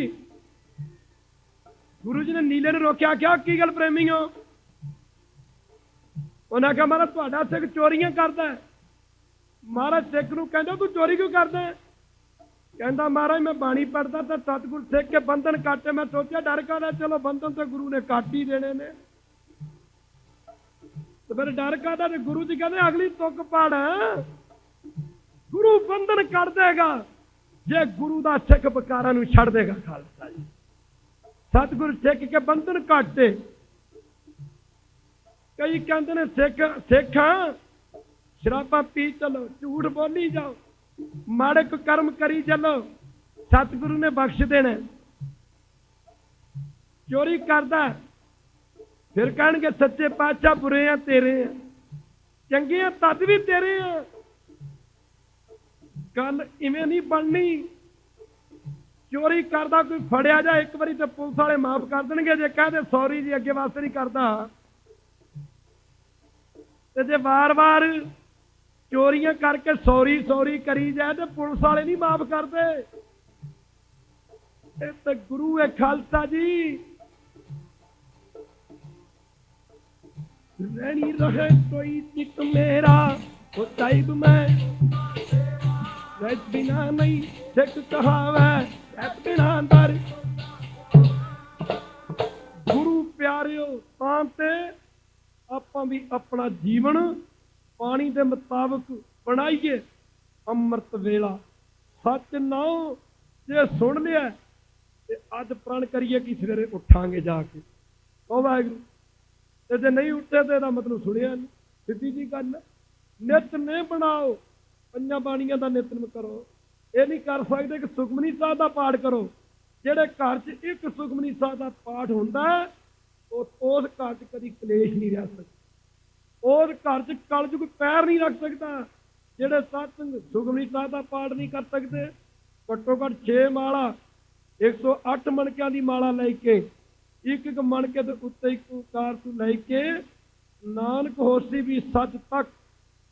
गुरु जी ने नीले ने रोकिया, क्या की गल प्रेमियों? उन्हें कहा महाराज तुहाडा सिख चोरियां करदा है। महाराज सिख नूं कहंदा तू चोरी क्यों करदा है? कहंदा महाराज मैं बाणी पढ़दा ते सतगुर सिख के बंधन काटे, मैं सोचा डर काहदा, चलो बंधन तो गुरु ने काट ही देने ने, तो फिर डर काहदा? ते गुरु जी कहंदे अगली तुक पढ़, गुरु बंधन कर देगा जे गुरु दा सिख बकारा नूं छड़ देगा। खालसा जी सतगुर सिख के बंधन काटे। कई कहंदे ने सिख शराबा पी चलो, झूठ बोली जाओ, माड़े को कर्म करी चलो, सतगुरु ने बख्श देना। चोरी करदा फिर कहणगे सच्चे पातशाह बुरे हैं तेरे हैं, चंगे हैं तद भी तेरे हैं। गल इवें नहीं बननी। चोरी करदा कोई फड़िया जाए एक बारी तो पुलिस वाले माफ कर देंगे, जे कहते सॉरी जी अगे वास्ते नहीं करता। ते जे वार वार चोरियां करके सॉरी सॉरी करी जाए तो पुलिस वाले नहीं माफ करते। तो गुरु है खालसा जी। रहनी रहे कोई चिक मेरा वो साहिब मैं, रह बिना नहीं सिख कहावै रह बिना दर। गुरु प्यारियो तां ते आपां भी अपना जीवन पानी के मुताबिक बनाइए। अमृत वेला सच नाओ जे सुन लिया ते अज प्रण करिए कि सवेरे उठांगे जाके। ओ वाहिगुरू, जे नहीं उठे तो यदा मतलब सुनिया नहीं, सीधी जी गल है। नित ने बनाओ, पंजां बाणियां दा नितनेम करो। ये नहीं कर सकते कि सुखमनी साहब का पाठ करो। जेड़े घर च एक सुखमनी साहब का पाठ हुंदा है उस घर च कभी कलेश नहीं रह सकता, उस घर च कलयुग पैर नहीं रख सकता। जेड़े सत्संग सुखमनी साहब का पाठ नहीं कर सकते, घट्टो घट 6 माला 108 मणकियां की माला लैके एक एक मणके के उत्ते एक ओंकार तू लैके नानक होसी भी सच तक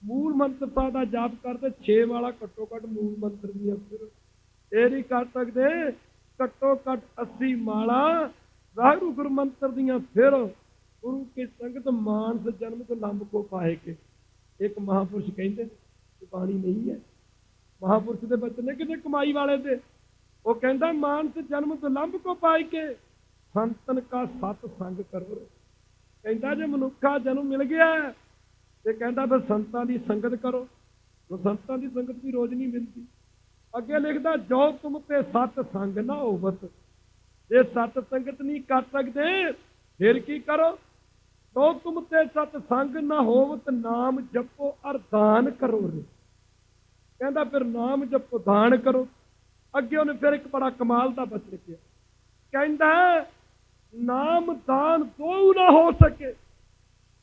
मूल मंत्र साहब का जाप करते। 6 माला घट्टो घट मूल मंत्र दी फिर ये नहीं कर सकते। घट्टो घट 80 माला वाहिगुरू गुरु मंत्र दियां फिर गुरु की संगत मानस जन्म तो लंब को पाए के। एक महापुरुष कहते बाणी नहीं है, महापुरुष के बचन ने किसी कमाई वाले थे। वो कहता मानस जन्म तो लंब को पाए के संतन का सत्संग करो। कहता जो मनुखा जन्म मिल गया है तो कहता फिर संतां की संगत करो। तो संतां की संगत भी रोज नहीं मिलती। अगे लिखता जो तुम ते सत्संग ना होवत, जे सत्संगत नहीं कर सकते फिर की करो। तो तुम ते सत्संग ना होवत नाम जपो और दान करो रे। कहता फिर नाम जपो दान करो। अगे उन्हें फिर एक बड़ा कमाल का बचन किया। कहता नाम दान दो ना हो सके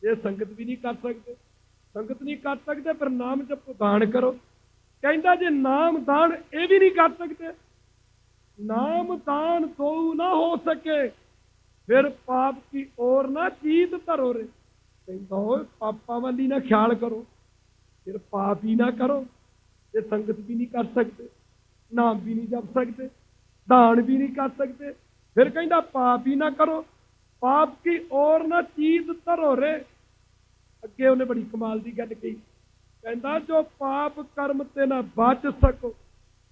ਇਹ ਸੰਗਤ ਵੀ ਨਹੀਂ ਕਰ ਸਕਦੇ। ਸੰਗਤ ਨਹੀਂ ਕਰ ਸਕਦੇ, ਫਿਰ ਨਾਮ ਜਪੋ, ਦਾਨ ਕਰੋ। ਕਹਿੰਦਾ ਜੇ ਨਾਮ ਦਾਨ ਇਹ ਵੀ ਨਹੀਂ ਕਰ ਸਕਦੇ, ਨਾਮ ਦਾन तो ना हो सके, फिर पाप की ओर ना चीत धरो रे। कहता हो पापा वाली ना ख्याल करो, फिर पाप ही ना करो। ये संगत भी नहीं कर सकते, नाम भी नहीं जप सकते, दान भी नहीं कर सकते, फिर कहता पाप ही ना करो, पाप की ओर ना चीत धरो रे। अगे उन्हें बड़ी कमाल की गल कही, कहता जो पाप कर्म ते ना बच सको,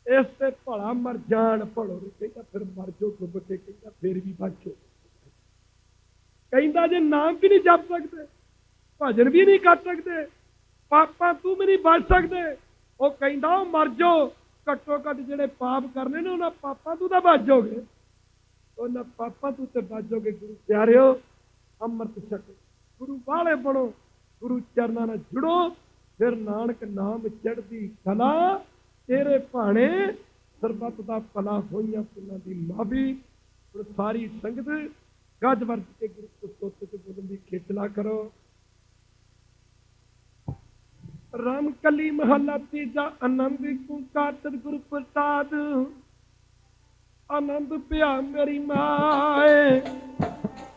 इस ते भला मर जान भलो रे। कहता फिर मर जो डुब के, कहता फिर भी बचो। कहता जे नाम भी नहीं जप सकते, भजन भी नहीं कर सकते, पापा तू भी नहीं बच सकते, वो कहता मर जाओ। घट्टो घट जेडे पाप करने ने उन्हें पापा तू तो बच जाओगे, उन्हें पापा तू तो बच जाओगे। गुरु प्यारिओ अमृत छको, गुरु वाले बनो, गुरु चरणों में जुड़ो, फिर नानक नाम चढ़ती कला तेरे भाने सरबत दा भला होइयां फुल्लां दी मावी। हुण सारी संगत गज वर्ज के गुरु पुस्तक च बोलण दी खेचला करो। राम कली महला तीजा आनंद कुंकार गुरु प्रसाद, आनंद पिया मेरी माए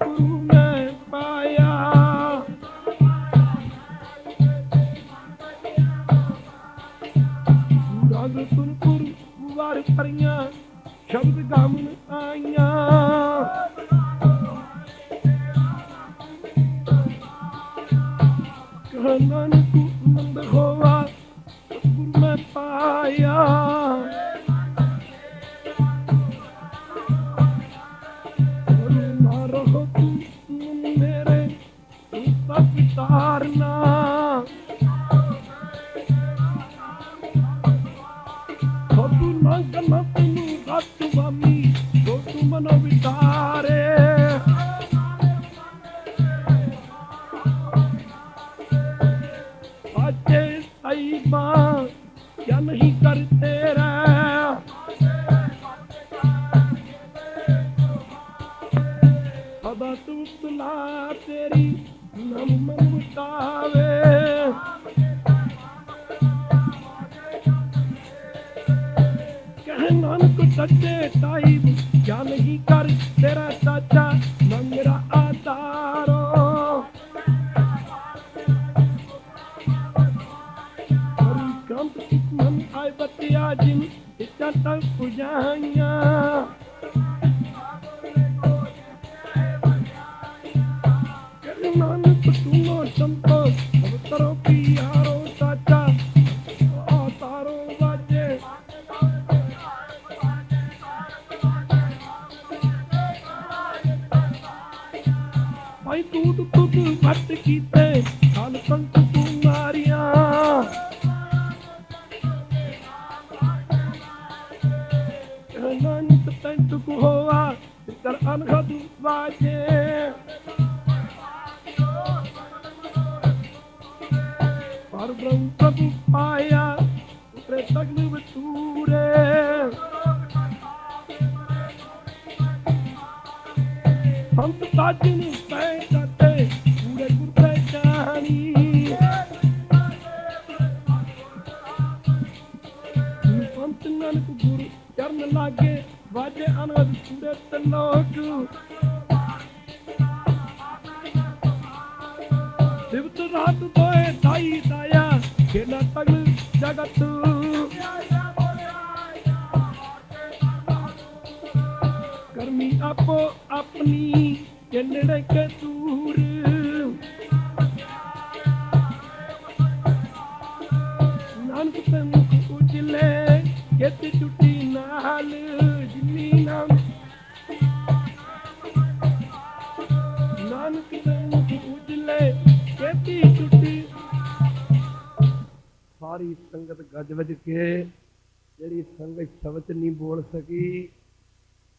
गुरु मैं पाया। सुनपुर वार परियां शब्द गामन आइया, नानक नंद होवा गुरु मैं पाया। गुरु ना रहो तुम मेरे सब तारना, मनो विचारे बाजे साईबा क्या नहीं करते रहे, सदा तू तुला तेरी नम मन उठावे। नानक सच्चे साहिब क्या नहीं कर तेरा चाचा न मेरा आधारो। कंप मन आए बतिया जिन इच्छा तक पुजाइया, नानक सुनो संतो सब करो की यारो चाचा तारो बाजे। भाई दूध दूध भट कीते खाल संत कुमारियां, नानक तंत को होआ कर अनहद बाजे। पर ब्रह्म प्रभु पाया उतरे सगल बतूरे, संत साजन पैजाते पूरे गुर पहचानी। संत नानक गुरु चरण लागे वाजे अनहद पूरे तलोक। दिवस रात दोए दाई दाया खेला तगल जगत। करमी आपो अपनी नेड़े के दूर, नानक ते मुख उजले खेती टूटी नाल जिन्नी नाम। नानक ते मुख उजले खेती टूटी। सारी संगत गज वज के जेड़ी संगत शब्द नहीं बोल सकी,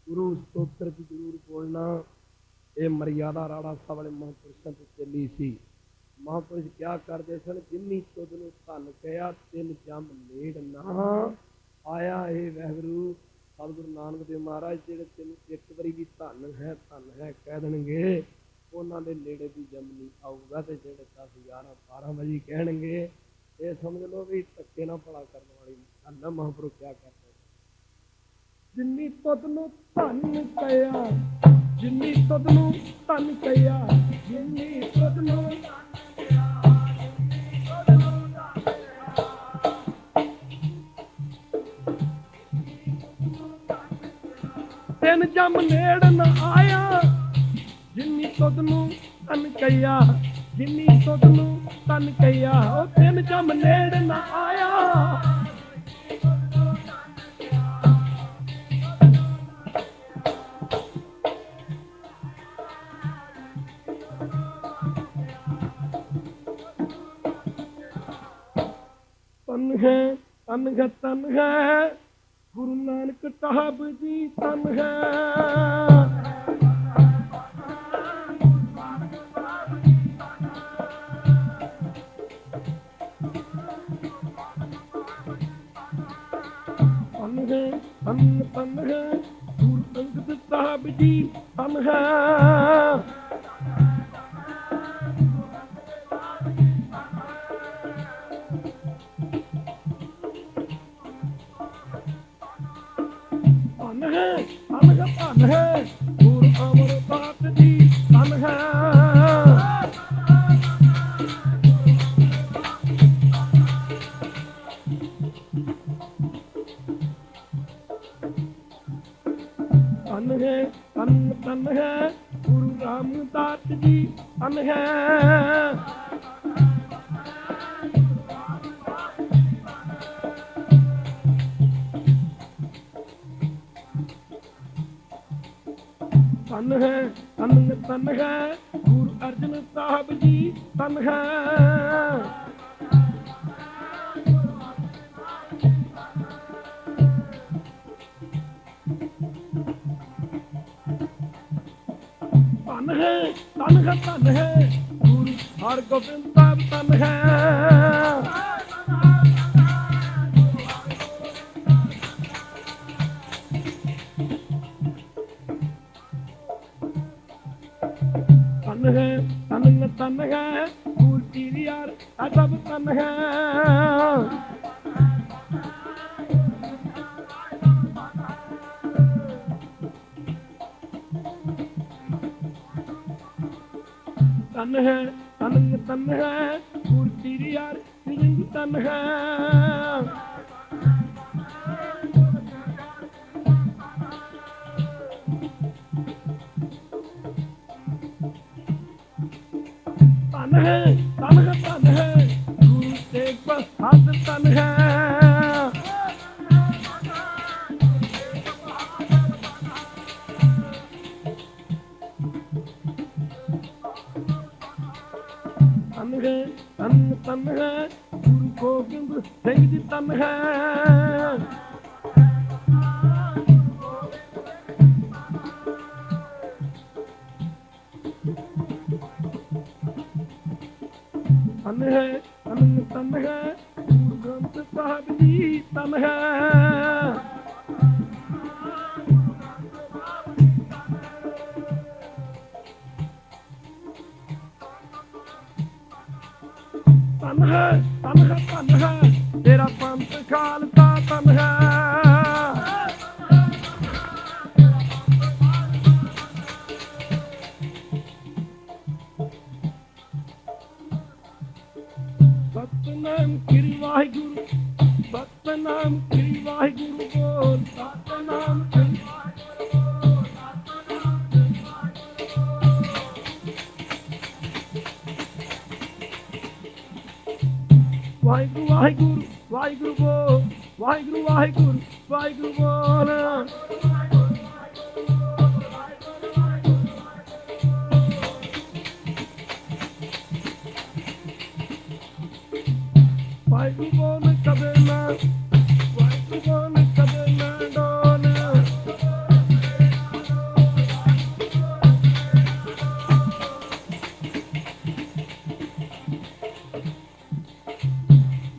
गुरु स्त्रोत्र की जरूर बोलना। ये मर्यादा राड़ा साहब वाले महापुरुषों से चली सी। महापुरुष क्या करते सन, जिन्नी तुद नूं धन कहा तिन जम नेड़ ना आया। हे वाहिगुरू सतगुरु नानक देव महाराज जेड़े तेन एक बारी भी धन है कह देणगे, ਉਹਨਾਂ ਦੇ ਨੇੜੇ ਵੀ ਜੰਮ ਨਹੀਂ ਆਊਗਾ। ਤੇ ਜਿਹੜੇ 10 11 12 ਵਜੇ ਕਹਿਣਗੇ ਇਹ ਸਮਝ ਲਓ ਵੀ ਧੱਕੇ ਨਾਲ ਭਲਾ ਕਰਨ ਵਾਲੀ ਗੱਲ। ਮਹਾਂਪੁਰਖ ਕਿਆ ਕਰਦੇ, ਜਿੰਨੀ ਤੁਧ ਨੂੰ ਧਨ ਕਹਿਆ, ਜਿੰਨੀ ਤੁਧ ਨੂੰ ਧਨ ਕਹਿਆ, ਜਿੰਨੀ ਤੁਧ ਨੂੰ ਤਿੰਨ ਜੰਮ ਨੇੜ ਨ ਆਇਆ, ਜਿੰਨੀ ਤੁਧ ਨੂੰ ਧਨ ਕਹਿਆ, ਜਿੰਨੀ ਤੁਧ ਨੂੰ ਧਨ ਕਹਿਆ, ਉਹ ਤਿੰਨ ਜੰਮ ਨੇੜ ਨ ਆਇਆ। ਤਨ ਹੈ, ਤਨ ਹੈ, ਤਨ ਹੈ ਗੁਰੂ ਨਾਨਕ ਸਾਹਿਬ ਜੀ ਤਨ ਹੈ। ਤਨ ਹੈ, ਤਨ ਤਨ ਹੈ ਗੁਰੂ ਅੰਗਦ ਸਾਹਿਬ ਜੀ ਤਨ ਹੈ। ਧਨ ਹੈ ਗੁਰੂ ਅਮਰਦਾਸ ਜੀ ਧਨ ਹੈ। ਧਨ ਹੈ, ਧਨ ਧਨ ਹੈ ਗੁਰੂ ਰਾਮਦਾਸ ਜੀ ਧਨ ਹੈ। ਧਨ ਹੈ, ਧਨ ਧਨ ਹੈ ਗੁਰੂ ਅਰਜਨ ਸਾਹਿਬ ਜੀ ਧਨ ਹੈ। ਧਨ ਹੈ, ਧਨ ਹੈ, ਧਨ ਹੈ ਗੁਰੂ ਹਰਗੋਬਿੰਦ ਸਾਹਿਬ ਧਨ ਹੈ। ਧਨ ਹੈ, ਧਨ ਧਨ ਹੈ ਗੁਰੂ ਪੀਰੀਆਰ ਸਭ ਧਨ ਹੈ। ਧਨ ਹੈ, ਧਨ ਧਨ ਹੈ ਗੁਰੂ ਪੀਰੀਆਰ ਸਿੰਘ ਧਨ ਹੈ। ਧਨ ਹੈ, ਧਨ ਹੈ, ਧਨ ਹੈ ਗੁਰੂ ਤੇਗ ਬਹਾਦਰ ਧਨ ਹੈ। ਧਨ ਹੈ, ਧਨ ਧਨ ਹੈ ਗੁਰੂ ਗੋਬਿੰਦ ਸਿੰਘ ਜੀ ਧਨ ਹੈ। ਧਨ ਹੈ, ਧਨ ਧਨ ਹੈ ਗੁਰੂ ਗ੍ਰੰਥ ਸਾਹਿਬ ਜੀ ਧਨ ਹੈ। ਧਨ ਹੈ, ਧਨ ਹੈ, ਧਨ ਹੈ ਤੇਰਾ ਪੰਥ ਖਾਲਸਾ ਧਨ ਹੈ। ਸਤਿਨਾਮ ਸ੍ਰੀ ਵਾਹਿਗੁਰੂ, ਸਤਿਨਾਮ ਸ੍ਰੀ ਵਾਹਿਗੁਰੂ ਬੋਲ, ਸਤਿਨਾਮ ਸ੍ਰੀ ਵਾਹਿਗੁਰੂ, ਵਾਹਿਗੁਰੂ ਵਾਹਿਗੁਰੂ ਬੋਲ, ਵਾਹਿਗੁਰੂ ਵਾਹਿਗੁਰੂ ਵਾਹਿਗੁਰੂ ਬੋਲ। ਵਾਹਿਗੁਰੂ ਬੋਲ ਕਦੇ ਨਾ, ਵਾਹਿਗੁਰੂ ਬੋਲ ਕਦੇ ਨਾ ਡੋਲ।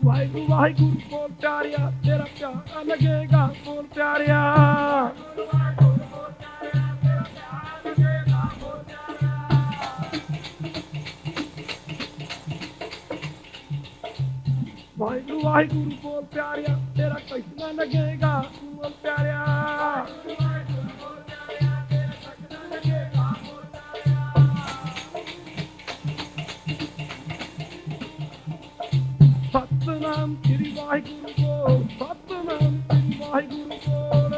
ਵਾਹਿਗੁਰੂ ਵਾਹਿਗੁਰੂ ਬੋਲ ਪਿਆਰਿਆ, ਤੇਰਾ ਪਿਆਰ ਲੱਗੇਗਾ ਬੋਲ ਪਿਆਰਿਆ। ਵਾਹਿਗੁਰੂ ਵਾਹਿਗੁਰੂ ਬੋਲ ਪਿਆਰਿਆ, ਤੇਰਾ ਕੁਛ ਨਾ ਲੱਗੇਗਾ, ਬੋਲ ਪਿਆਰਿਆ। ਸਤਨਾਮ ਸ੍ਰੀ ਵਾਹਿਗੁਰੂ ਬੋਲ, ਸਤਨਾਮ ਸ੍ਰੀ ਵਾਹਿਗੁਰੂ ਬੋਲ।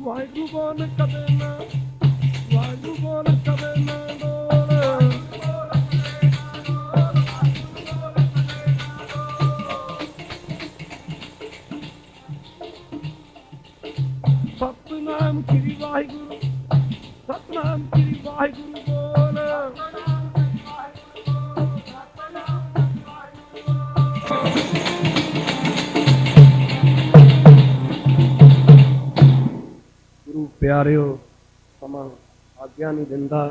ਵਾਹਿਗੁਰੂ ਬੋਲ ਕਦੇ ਨਾ, ਵਾਹਿਗੁਰੂ ਬੋਲ ਕਦੇ ਨਾ ਡੋਲ। ਸਤਨਾਮ ਸ੍ਰੀ ਵਾਹਿਗੁਰੂ, ਸਤਨਾਮ ਸ੍ਰੀ ਵਾਹਿਗੁਰੂ ਬੋਲ। ਗੁਰੂ ਪਿਆਰਿਓ, ਸਮਾਂ ਆਗਿਆ ਨਹੀਂ ਦਿੰਦਾ।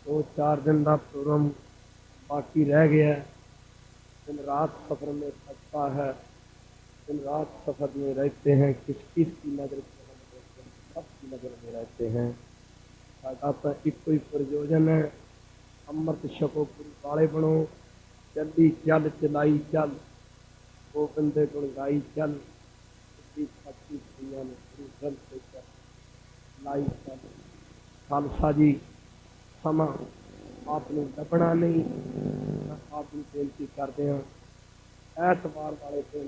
2-4 दिन ਦਾ ਪ੍ਰੋਗਰਾਮ ਬਾਕੀ ਰਹਿ ਗਿਆ। दिन रात सफर में थकता है, दिन रात सफर में रहते हैं, किस की नजर सबकी नजर में रहते हैं। साडा तो एक ही प्रयोजन है, अमृत छको गुरु वाले बनो। चली चल चलाई चल, वो बंदे गुण गाई चल। गुरु ग्रंथ लाई चल। खालसा जी, समा आपने दबना नहीं। आप बेनती करते हैं ऐतवार वाले दिन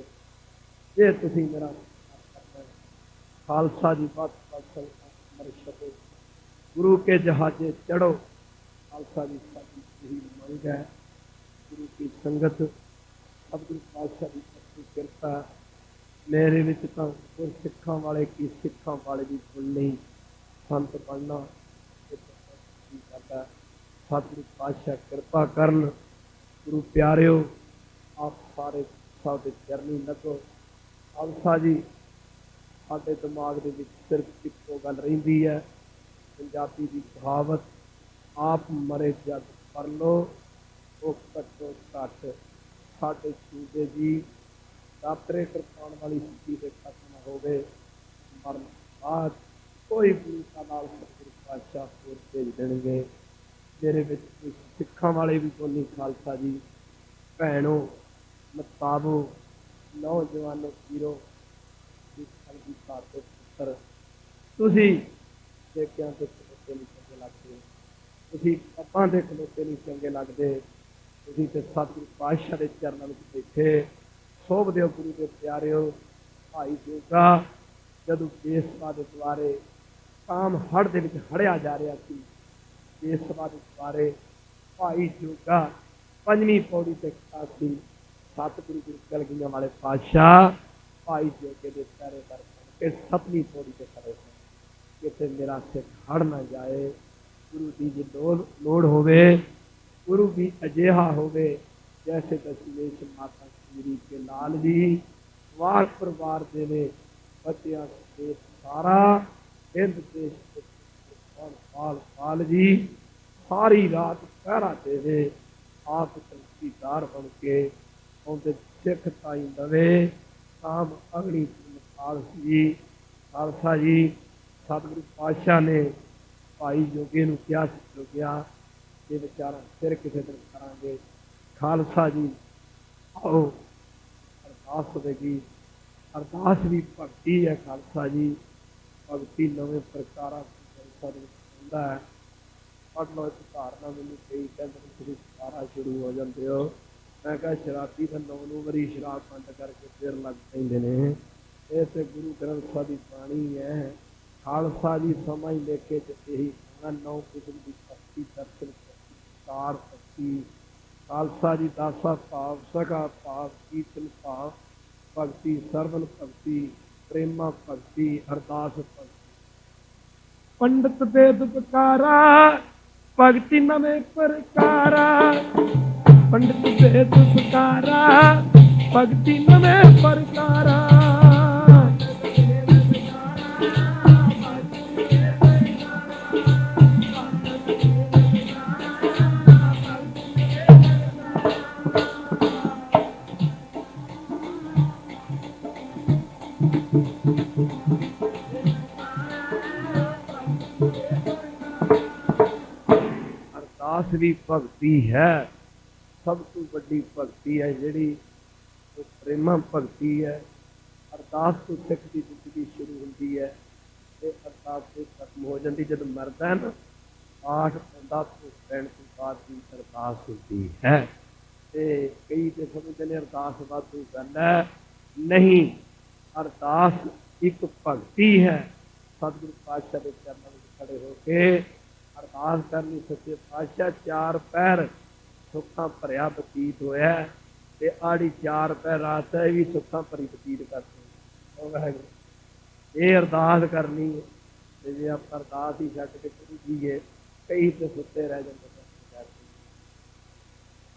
जे तुसी मेरा खालसा जी बात अमृत छको, गुरु के जहाजे चढ़ो। खालसा जी यही मंग है। गुरु की संगत, सतगुरु पातशाह की सच्ची कृपा। मेरे विच तां सिखां वाले की सिखां वाले की गुण नहीं, संत बनना करता। सतगुरु पातशाह कृपा करन। गुरु प्यारिओ, आप सारे साडे चरनी लगो। खालसा जी, साडे दिमाग दे विच सिर्फ इक्को गल रहिंदी है, पंजाबी दी कहावत, आप मरे जग पर लो वो घट्टो घट। साडे सूबे जी दातरे करपाण वाली स्थिति दे खत्म होवे। मरण बाद कोई गुरु का नाल सतगुरु पातशाह होर भेज देणगे। मेरे विच कोई सिखां वाले भी कोई नहीं। खालसा जी भैणों, मताबो, नौजवानों, वीरो, पुत्र, तुसी देखिया ते खलोते नहीं चंगे लगते, तुसी पापां दे खलोते नहीं चंगे लगते, तुसी ते सतगुरु पातशाह दे चरणों में बैठे सोभदे हो। गुरु के प्यारिओ, भाई जोगा जदों बेसवा दे द्वारे काम हड़ दे विच हड़िया जा रहा सी, बेसवा दे द्वारे भाई जोगा 5वीं पौड़ी ते खड़ा सी। सतगुरु गुरु कलगीਆਂ वाले पातशाह भाई जोगे दे पैरे पर के 7वीं पौड़ी ते खड़े थे। किते मेरा सिख हड़ ना जाए। गुरु की जी लोड़ होवे, गुरु भी अजिहा होवे जैसे दशमेश माता श्री के लाल जी वार परिवार देवे। बच्चियां समेत सारा हिंद देश पाल पाल जी सारी रात पहरा देवे। आप चौकीदार बन के उनके सिख ताई दवे। शाम अगली जी खालसा जी सतगुरु पातशाह ने भाई जोगे नूं क्या जोगिया ये बेचारा फिर किसी दिन करांगे। खालसा जी आओ अरदास होगी। अरदास भी भगती है। खालसा जी भगती नवे प्रकार है। पढ़ लो एक धारणा मैंने कई कहते सारा शुरू हो जाते हो। मैं कहा शराबी का 9 वारी शराब बंद करके फिर लग पेंदे ने। ये तो गुरु ग्रंथ साहब की बाणी है। खालसा जी समझ लेके यही 9 किस्म की भक्ति दर्शन कार भक्ति। खालसा जी दासा भाव सगा भाव कीर्तन भाव भक्ति सरवण भक्ति प्रेमा भक्ति अरदास भक्ति। पंडित वेद पुकारा भक्ति नवे प्रकारा। पंडित वेद पुकारा भक्ति नवे प्रकारा। ਵੀ ਭਗਤੀ ਹੈ। ਸਭ ਤੋਂ ਵੱਡੀ ਭਗਤੀ ਹੈ ਜਿਹੜੀ ਉਹ ਪ੍ਰੇਮਾ ਭਗਤੀ ਹੈ। ਅਰਦਾਸ ਤੋਂ ਸਿੱਖ ਦੀ ਜ਼ਿੰਦਗੀ ਸ਼ੁਰੂ ਹੁੰਦੀ ਹੈ ਤੇ ਅਰਦਾਸ ਤੋਂ ਖਤਮ ਹੋ ਜਾਂਦੀ। ਜਦੋਂ ਮਰਦਾ ਹੈ ਨਾ, ਪਾਠ ਆਉਂਦਾ ਤੋਂ ਪੈਣ ਤੋਂ ਬਾਅਦ ਵੀ ਅਰਦਾਸ ਹੁੰਦੀ ਹੈ। ਤੇ ਕਈ ਤੇ ਸਮਝਦੇ ਨੇ ਅਰਦਾਸ ਵਾਧੂ ਗੱਲ ਹੈ, ਨਹੀਂ, ਅਰਦਾਸ ਇੱਕ ਭਗਤੀ ਹੈ। ਸਤਿਗੁਰੂ ਪਾਤਸ਼ਾਹ ਦੇ ਚਰਨਾਂ ਵਿੱਚ ਖੜੇ ਹੋ ਕੇ ਅਰਦਾਸ ਕਰਨੀ। ਸੱਚੇ ਪਾਤਸ਼ਾਹ, 4 ਪਹਿਰ ਸੁੱਖਾਂ ਭਰਿਆ ਬਤੀਤ ਹੋਇਆ ਤੇ ਆੜੀ 4 ਪਹਿਰ ਰਾਤ ਹੈ ਵੀ ਸੁੱਖਾਂ ਭਰੀ ਬਤੀਤ ਕਰਦੇ। ਇਹ ਅਰਦਾਸ ਕਰਨੀ ਹੈ। ਤੇ ਜੇ ਆਪਾਂ ਅਰਦਾਸ ਹੀ ਛੱਡ ਕੇ ਚਲੀ ਜੀਏ, ਕਈ ਤੇ ਸੁੱਤੇ ਰਹਿ ਜਾਂਦੇ।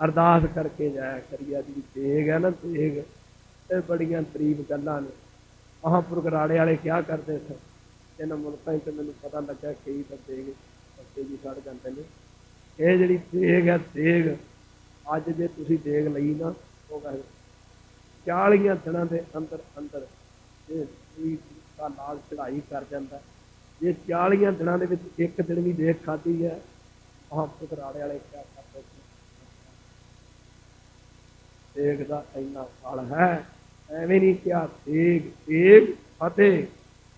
ਅਰਦਾਸ ਕਰਕੇ ਜਾਇਆ ਕਰੀਏ। ਜਿਹੜੀ ਤੇਗ ਹੈ ਨਾ, ਤੇਗ, ਇਹ ਬੜੀਆਂ ਤਰੀਬ ਗੱਲਾਂ ਨੇ। ਮਹਾਂਪੁਰਖ ਰਾੜੇ ਵਾਲੇ ਕਿਆ ਕਰਦੇ ਸਨ, ਇਹਨਾਂ ਮੁਲਕਾਂ 'ਚ ਮੈਨੂੰ ਪਤਾ ਲੱਗਾ ਕਈ ਤਾਂ ਤੇਗ ਬੱਚੇ ਜੀ ਸੜ ਜਾਂਦੇ ਨੇ। ਇਹ ਜਿਹੜੀ ਤੇਗ ਹੈ, ਤੇਗ ਅੱਜ ਜੇ ਤੁਸੀਂ ਦੇਗ ਲਈ ਨਾ, ਉਹ ਗੱਲ 40 ਦਿਨਾਂ ਦੇ ਅੰਦਰ ਅੰਦਰ ਇਹ ਦਾ ਨਾਲ ਚੜ੍ਹਾਈ ਕਰ ਜਾਂਦਾ। ਜੇ 40 ਦਿਨਾਂ ਦੇ ਵਿੱਚ ਇੱਕ ਦਿਨ ਵੀ ਦੇਗ ਖਾਧੀ ਹੈ, ਮਹਾਂਪੁਰਖ ਰਾੜੇ ਵਾਲੇ ਕਿਆ ਕਰਦੇ ਸੀ। ਤੇਗ ਦਾ ਇੰਨਾ ਫਲ ਹੈ। ਐਵੇਂ ਨਹੀਂ ਕਿਹਾ ਤੇਗ ਤੇਗ ਫਤਿਹ,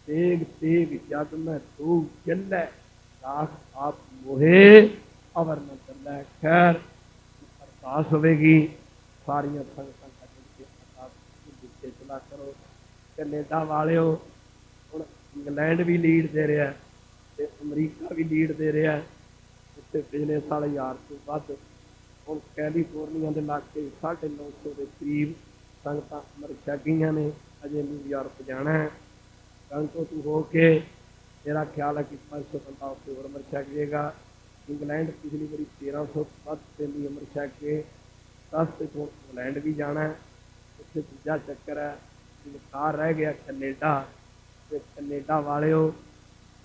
ਤੇਗ ਤੇਗ ਜਗ ਮੈਂ ਤੂੰ ਚੱਲੈ, ਰਾਖ ਆਪ ਮੋਹੇ ਅਵਰ ਨ ਚੱਲੈ। ਖੈਰ, ਅਰਦਾਸ ਹੋਵੇਗੀ। ਸਾਰੀਆਂ ਸੰਗਤਾਂ ਕਰਕੇ ਅਰਦਾਸ ਦਿੱਤੇ ਚਲਾ ਕਰੋ। ਕੈਨੇਡਾ ਵਾਲਿਓ, ਹੁਣ ਇੰਗਲੈਂਡ ਵੀ ਲੀਡ ਦੇ ਰਿਹਾ ਤੇ ਅਮਰੀਕਾ ਵੀ ਲੀਡ ਦੇ ਰਿਹਾ। ਉੱਥੇ ਪਿਛਲੇ ਸਾਲ 1000 ਤੋਂ ਵੱਧ, ਹੁਣ ਕੈਲੀਫੋਰਨੀਆ ਦੇ ਇਲਾਕੇ 950 ਦੇ ਕਰੀਬ ਸੰਗਤਾਂ ਅੰਮ੍ਰਿਤ ਛਕ ਗਈਆਂ ਨੇ। ਅਜੇ ਨਿਊਯਾਰਕ ਜਾਣਾ ਹੈ। ਕੰਟੋ ਤੋਂ ਹੋ ਕੇ ਮੇਰਾ ਖਿਆਲ ਹੈ ਕਿ 500 ਬੰਦਾ ਉੱਥੇ ਹੋਰ ਅੰਮ੍ਰਿਤ ਛਕ ਜਾਏਗਾ। ਇੰਗਲੈਂਡ ਪਿਛਲੀ ਵਾਰੀ 1300 ਵੱਧ ਪੈਂਦੀ ਅੰਮ੍ਰਿਤ ਛਕ ਕੇ 10 ਤੇ ਹੁਣ ਇੰਗਲੈਂਡ ਵੀ ਜਾਣਾ ਹੈ। ਉੱਥੇ ਦੂਜਾ ਚੱਕਰ ਹੈ। ਵਿਚਕਾਰ ਰਹਿ ਗਿਆ ਕੈਨੇਡਾ। ਤੇ ਕੈਨੇਡਾ ਵਾਲਿਓ,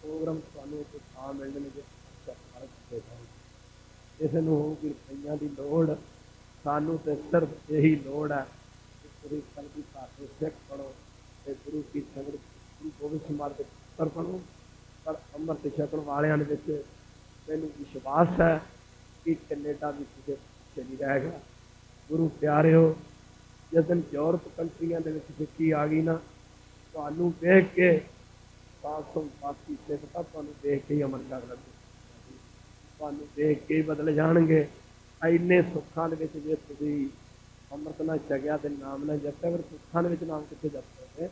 ਪ੍ਰੋਗਰਾਮ ਤੁਹਾਨੂੰ ਉੱਥੇ ਥਾਂ ਮਿਲਣਗੇ। ਕਿਸੇ ਨੂੰ ਹੋਊਗੀ ਰੁਪਈਆਂ ਦੀ ਲੋੜ, ਸਾਨੂੰ ਤਾਂ ਸਿਰਫ ਇਹੀ ਲੋੜ ਹੈ ਕਿ ਤੁਸੀਂ ਕਲਗੀ ਘਰ ਦੇ ਸਿੱਖ ਬਣੋ ਤੇ ਗੁਰੂ ਕੀ ਸੰਗਤ, ਗੁਰੂ ਗੋਬਿੰਦ ਸਿੰਘ ਮਹਾਰਾਜ ਦੇ ਪੁੱਤਰ ਬਣੋ। ਪਰ ਅੰਮ੍ਰਿਤ ਛਕਣ ਵਾਲਿਆਂ ਦੇ ਵਿੱਚ ਮੈਨੂੰ ਵਿਸ਼ਵਾਸ ਹੈ ਕਿ ਕੈਨੇਡਾ ਵੀ ਕਿਸੇ ਪਿੱਛੇ ਨਹੀਂ ਰਹਿ ਗਿਆ। ਗੁਰੂ ਪਿਆਰਿਓ, ਜਿਸ ਦਿਨ ਯੂਰਪ ਕੰਟਰੀਆਂ ਦੇ ਵਿੱਚ ਸਿੱਖੀ ਆ ਗਈ ਨਾ, ਤੁਹਾਨੂੰ ਦੇਖ ਕੇ 700 ਬਾਕੀ ਸਿੱਖ ਤਾਂ ਤੁਹਾਨੂੰ ਦੇਖ ਕੇ ਹੀ ਅਮਰ ਕਰ ਲੱਗੇ। ਤੁਹਾਨੂੰ ਦੇਖ ਕੇ ਹੀ ਬਦਲ ਜਾਣਗੇ। ਇੰਨੇ ਸੁੱਖਾਂ ਦੇ ਵਿੱਚ ਜੇ ਤੁਸੀਂ ਅੰਮ੍ਰਿਤ ਨਾਲ ਛਕਿਆ ਤੇ ਨਾਮ ਨਾਲ ਜਪਿਆ, ਫਿਰ ਸੁੱਖਾਂ ਦੇ ਵਿੱਚ ਨਾਮ ਕਿੱਥੇ ਜਪੋਗੇ।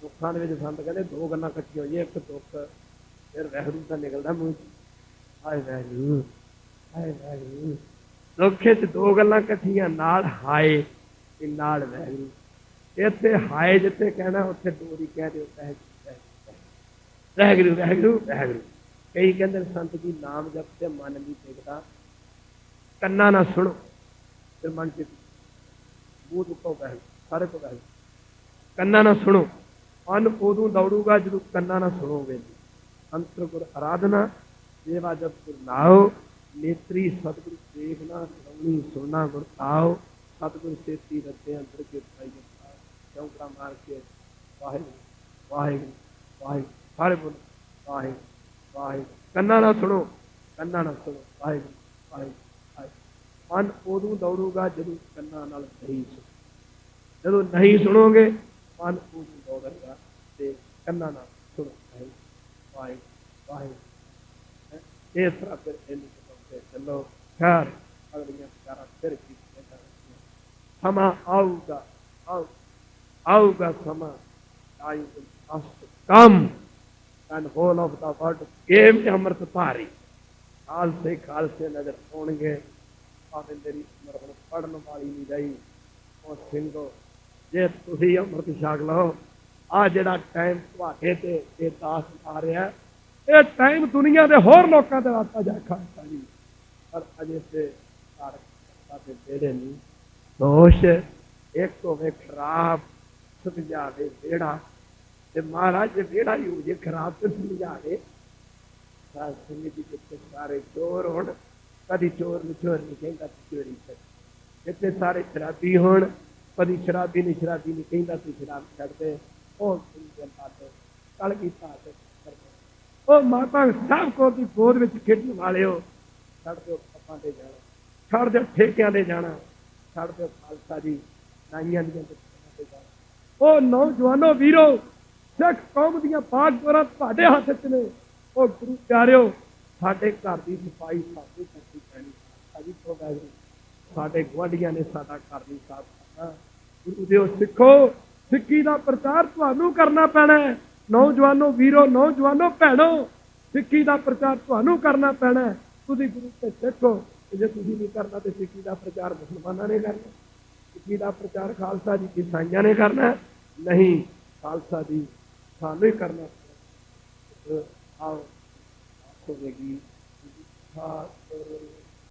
ਸੁੱਖਾਂ ਦੇ ਵਿੱਚ ਸੰਤ ਕਹਿੰਦੇ 2 ਗੱਲਾਂ ਇਕੱਠੀਆਂ ਹੋਈਆਂ, ਇੱਕ ਦੁੱਖ, ਫਿਰ ਵਾਹਿਗੁਰੂ ਦਾ ਨਿਕਲਦਾ ਮੂੰਹ 'ਚ, ਹਾਏ ਵਾਹਿਗੁਰੂ, ਹਾਏ ਵਾਹਿਗੁਰੂ। ਦੁੱਖ 'ਚ 2 ਗੱਲਾਂ ਇਕੱਠੀਆਂ, ਨਾਲ ਹਾਏ ਤੇ ਨਾਲ ਵਾਹਿਗੁਰੂ। ਇੱਥੇ ਹਾਏ ਜਿੱਥੇ ਕਹਿਣਾ, ਉੱਥੇ ਡੋਰੀ ਕਹਿ ਦਿਓ ਵਾਹਿਗੁਰੂ ਵਾਹਿਗੁਰੂ ਵਾਹਿਗੁਰੂ। ਕਈ ਕਹਿੰਦੇ ਸੰਤ ਜੀ ਨਾਮ ਜਪ ਤੇ ਮਨ ਨਹੀਂ ਟਿਕਦਾ। ਕੰਨਾਂ ਨਾਲ ਸੁਣੋ, ਫਿਰ ਮਨ 'ਚ ਮੂੰਹ ਉੱਤੋਂ ਵਾਹਿਗੁਰੂ, ਸਾਰੇ ਤੋਂ ਵਾਹਿਗੁਰੂ। ਕੰਨਾਂ ਨਾਲ ਸੁਣੋ। ਮਨ ਉਦੋਂ ਦੌੜੂਗਾ ਜਦੋਂ ਕੰਨਾਂ ਨਾਲ ਸੁਣੋਗੇ। ਅੰਤਰ ਗੁਰ ਆਰਾਧਨਾ, ਸੇਵਾ ਜਪ ਗੁਰ ਨਾਉ, ਨੇਤਰੀ ਸਤਿਗੁਰੂ ਦੇਖਣਾ, ਸੁਣਨੀ ਸੁਣਨਾ ਗੁਰ ਆਓ। ਸਤਿਗੁਰ ਸੇਤੀ ਰੱਤੇ ਅੰਦਰ ਕੇ ਪਾਈ ਚੌਂਕੜਾ ਮਾਰ ਕੇ ਵਾਹਿਗੁਰੂ ਵਾਹਿਗੁਰੂ ਵਾਹਿਗੁਰੂ, ਸਾਰੇ ਬੋਲੋ ਵਾਹਿਗੁਰੂ ਵਾਹਿਗੁਰੂ। ਕੰਨਾਂ ਨਾਲ ਸੁਣੋ, ਕੰਨਾਂ ਨਾਲ ਸੁਣੋ, ਵਾਹਿਗੁਰੂ ਵਾਹਿਗੁਰੂ ਵਾਹਿਗੁਰੂ। ਮਨ ਉਦੋਂ ਦੌੜੂਗਾ ਜਦੋਂ ਕੰਨਾਂ ਨਾਲ ਨਹੀਂ ਸੁਣੋ। ਜਦੋਂ ਨਹੀਂ ਸੁਣੋਗੇ ਮਨ ਉਦੋਂ ਦੌੜੇਗਾ ਤੇ ਕੰਨਾਂ ਨਾਲ ਸੁਣੋ, ਵਾਹਿਗੁਰੂ ਵਾਹਿਗੁਰੂ ਵਾਹਿਗੁਰੂ। ਇਸ ਤਰ੍ਹਾਂ ਫਿਰ ਇਹਨੂੰ ਚੱਲੋ। ਖੈਰ, ਅਗਲੀਆਂ ਵਿਚਾਰਾਂ ਫਿਰ ਕੀ ਸਮਾਂ ਆਊਗਾ, ਆਊਗਾ ਸਮਾਂ, ਕੰਮ and whole of the world came ਅੰਮ੍ਰਿਤ ਧਾਰੀ। ਖਾਲਸੇ ਖਾਲਸੇ ਨਜ਼ਰ ਆਉਣਗੇ। ਭਾਵੇਂ ਮੇਰੀ ਉਮਰ ਹੁਣ ਪੜ੍ਹਨ ਵਾਲੀ ਨਹੀਂ ਰਹੀ। ਉਹ ਸਿੰਘੋ, ਜੇ ਤੁਸੀਂ ਅੰਮ੍ਰਿਤ ਛਕ ਲਓ, ਆਹ ਜਿਹੜਾ ਟਾਈਮ ਤੁਹਾਡੇ ਤੇ ਇਹ ਦਾਸ ਆ ਰਿਹਾ, ਇਹ ਟਾਈਮ ਦੁਨੀਆ ਦੇ ਹੋਰ ਲੋਕਾਂ ਤੇ ਰਾਤਾ ਜਾ ਖਾਲਸਾ ਜੀ। ਪਰ ਅਜੇ ਤੇ ਸਾਡੇ ਵਿਹੜੇ ਨਹੀਂ। ਦੋਸ਼ ਇੱਕ ਹੋਵੇ ਖਰਾਬ, ਸਮਝਾਵੇ ਵਿਹੜਾ, ਤੇ ਮਹਾਰਾਜ ਜੇ ਵਿਹੜਾ ਹੀ ਹੋ ਜੇ ਖਰਾਬ ਤੇ ਸਮਝਾਵੇ। ਸਾਧ ਸੰਗਤ ਜੀ ਜਿੱਥੇ ਸਾਰੇ ਚੋਰ ਹੋਣ, ਕਦੀ ਚੋਰ ਨੂੰ ਚੋਰ ਨਹੀਂ ਕਹਿੰਦਾ ਚੋਰੀ ਕਰ। ਜਿੱਥੇ ਸਾਰੇ ਸ਼ਰਾਬੀ ਹੋਣ, ਕਦੀ ਸ਼ਰਾਬੀ ਨਹੀਂ ਕਹਿੰਦਾ ਤੂੰ ਸ਼ਰਾਬ ਛੱਡ ਦੇ। ਉਹ ਕਲਗੀ ਉਹ ਮਾਤਾ ਸਾਹਿਬ ਕੌਰ ਦੀ ਗੋਦ ਵਿੱਚ ਖੇਡਣ ਵਾਲਿਓ, ਛੱਡ ਦਿਓ ਪਾਪਾਂ ਤੇ ਜਾਣਾ, ਛੱਡ ਦਿਓ ਠੇਕਿਆਂ ਤੇ ਜਾਣਾ, ਛੱਡ ਦਿਓ ਖਾਲਸਾ ਜੀ ਨਾਈਆਂ ਦੀਆਂ ਦੁਕਾਨਾਂ ਤੇ ਜਾਣਾ। ਉਹ ਨੌਜਵਾਨੋ ਵੀਰੋ, ਸਿੱਖ ਕੌਮ ਦੀਆਂ ਬਾਗਡੋਰਾਂ ਤੁਹਾਡੇ ਹੱਥ 'ਚ ਨੇ। ਉਹ ਗੁਰੂ ਪਿਆਰਿਓ, ਸਾਡੇ ਘਰ ਦੀ ਸਫਾਈ ਸਾਡੇ ਕਰਨੀ ਪੈਣੀ। ਸਾਡੀ ਪ੍ਰੋਗਰਾਮ ਸਾਡੇ ਗੁਆਂਢੀਆਂ ਨੇ ਸਾਡਾ ਘਰ ਨਹੀਂ ਸਾਫ਼ ਕਰਨਾ। ਗੁਰੂ ਦਿਓ ਸਿੱਖੋ, ਸਿੱਖੀ ਦਾ ਪ੍ਰਚਾਰ ਤੁਹਾਨੂੰ ਕਰਨਾ ਪੈਣਾ ਹੈ। ਨੌਜਵਾਨੋ ਵੀਰੋ, ਨੌਜਵਾਨੋ ਭੈਣੋ, ਸਿੱਖੀ ਦਾ ਪ੍ਰਚਾਰ ਤੁਹਾਨੂੰ ਕਰਨਾ ਪੈਣਾ ਹੈ। ਤੁਸੀਂ ਗੁਰੂ ਤੇ ਸਿੱਖੋ, ਜੇ ਤੁਸੀਂ ਨਹੀਂ ਕਰਨਾ ਤੇ ਸਿੱਖੀ ਦਾ ਪ੍ਰਚਾਰ ਮੁਸਲਮਾਨਾਂ ਨੇ ਕਰਨਾ, ਸਿੱਖੀ ਦਾ ਪ੍ਰਚਾਰ ਖਾਲਸਾ ਜੀ ਈਸਾਈਆਂ ਨੇ ਕਰਨਾ, ਨਹੀਂ ਖਾਲਸਾ ਜੀ ਸਾਨੂੰ ਹੀ ਕਰਨਾ। ਆਓ ਹੋਵੇਗੀ।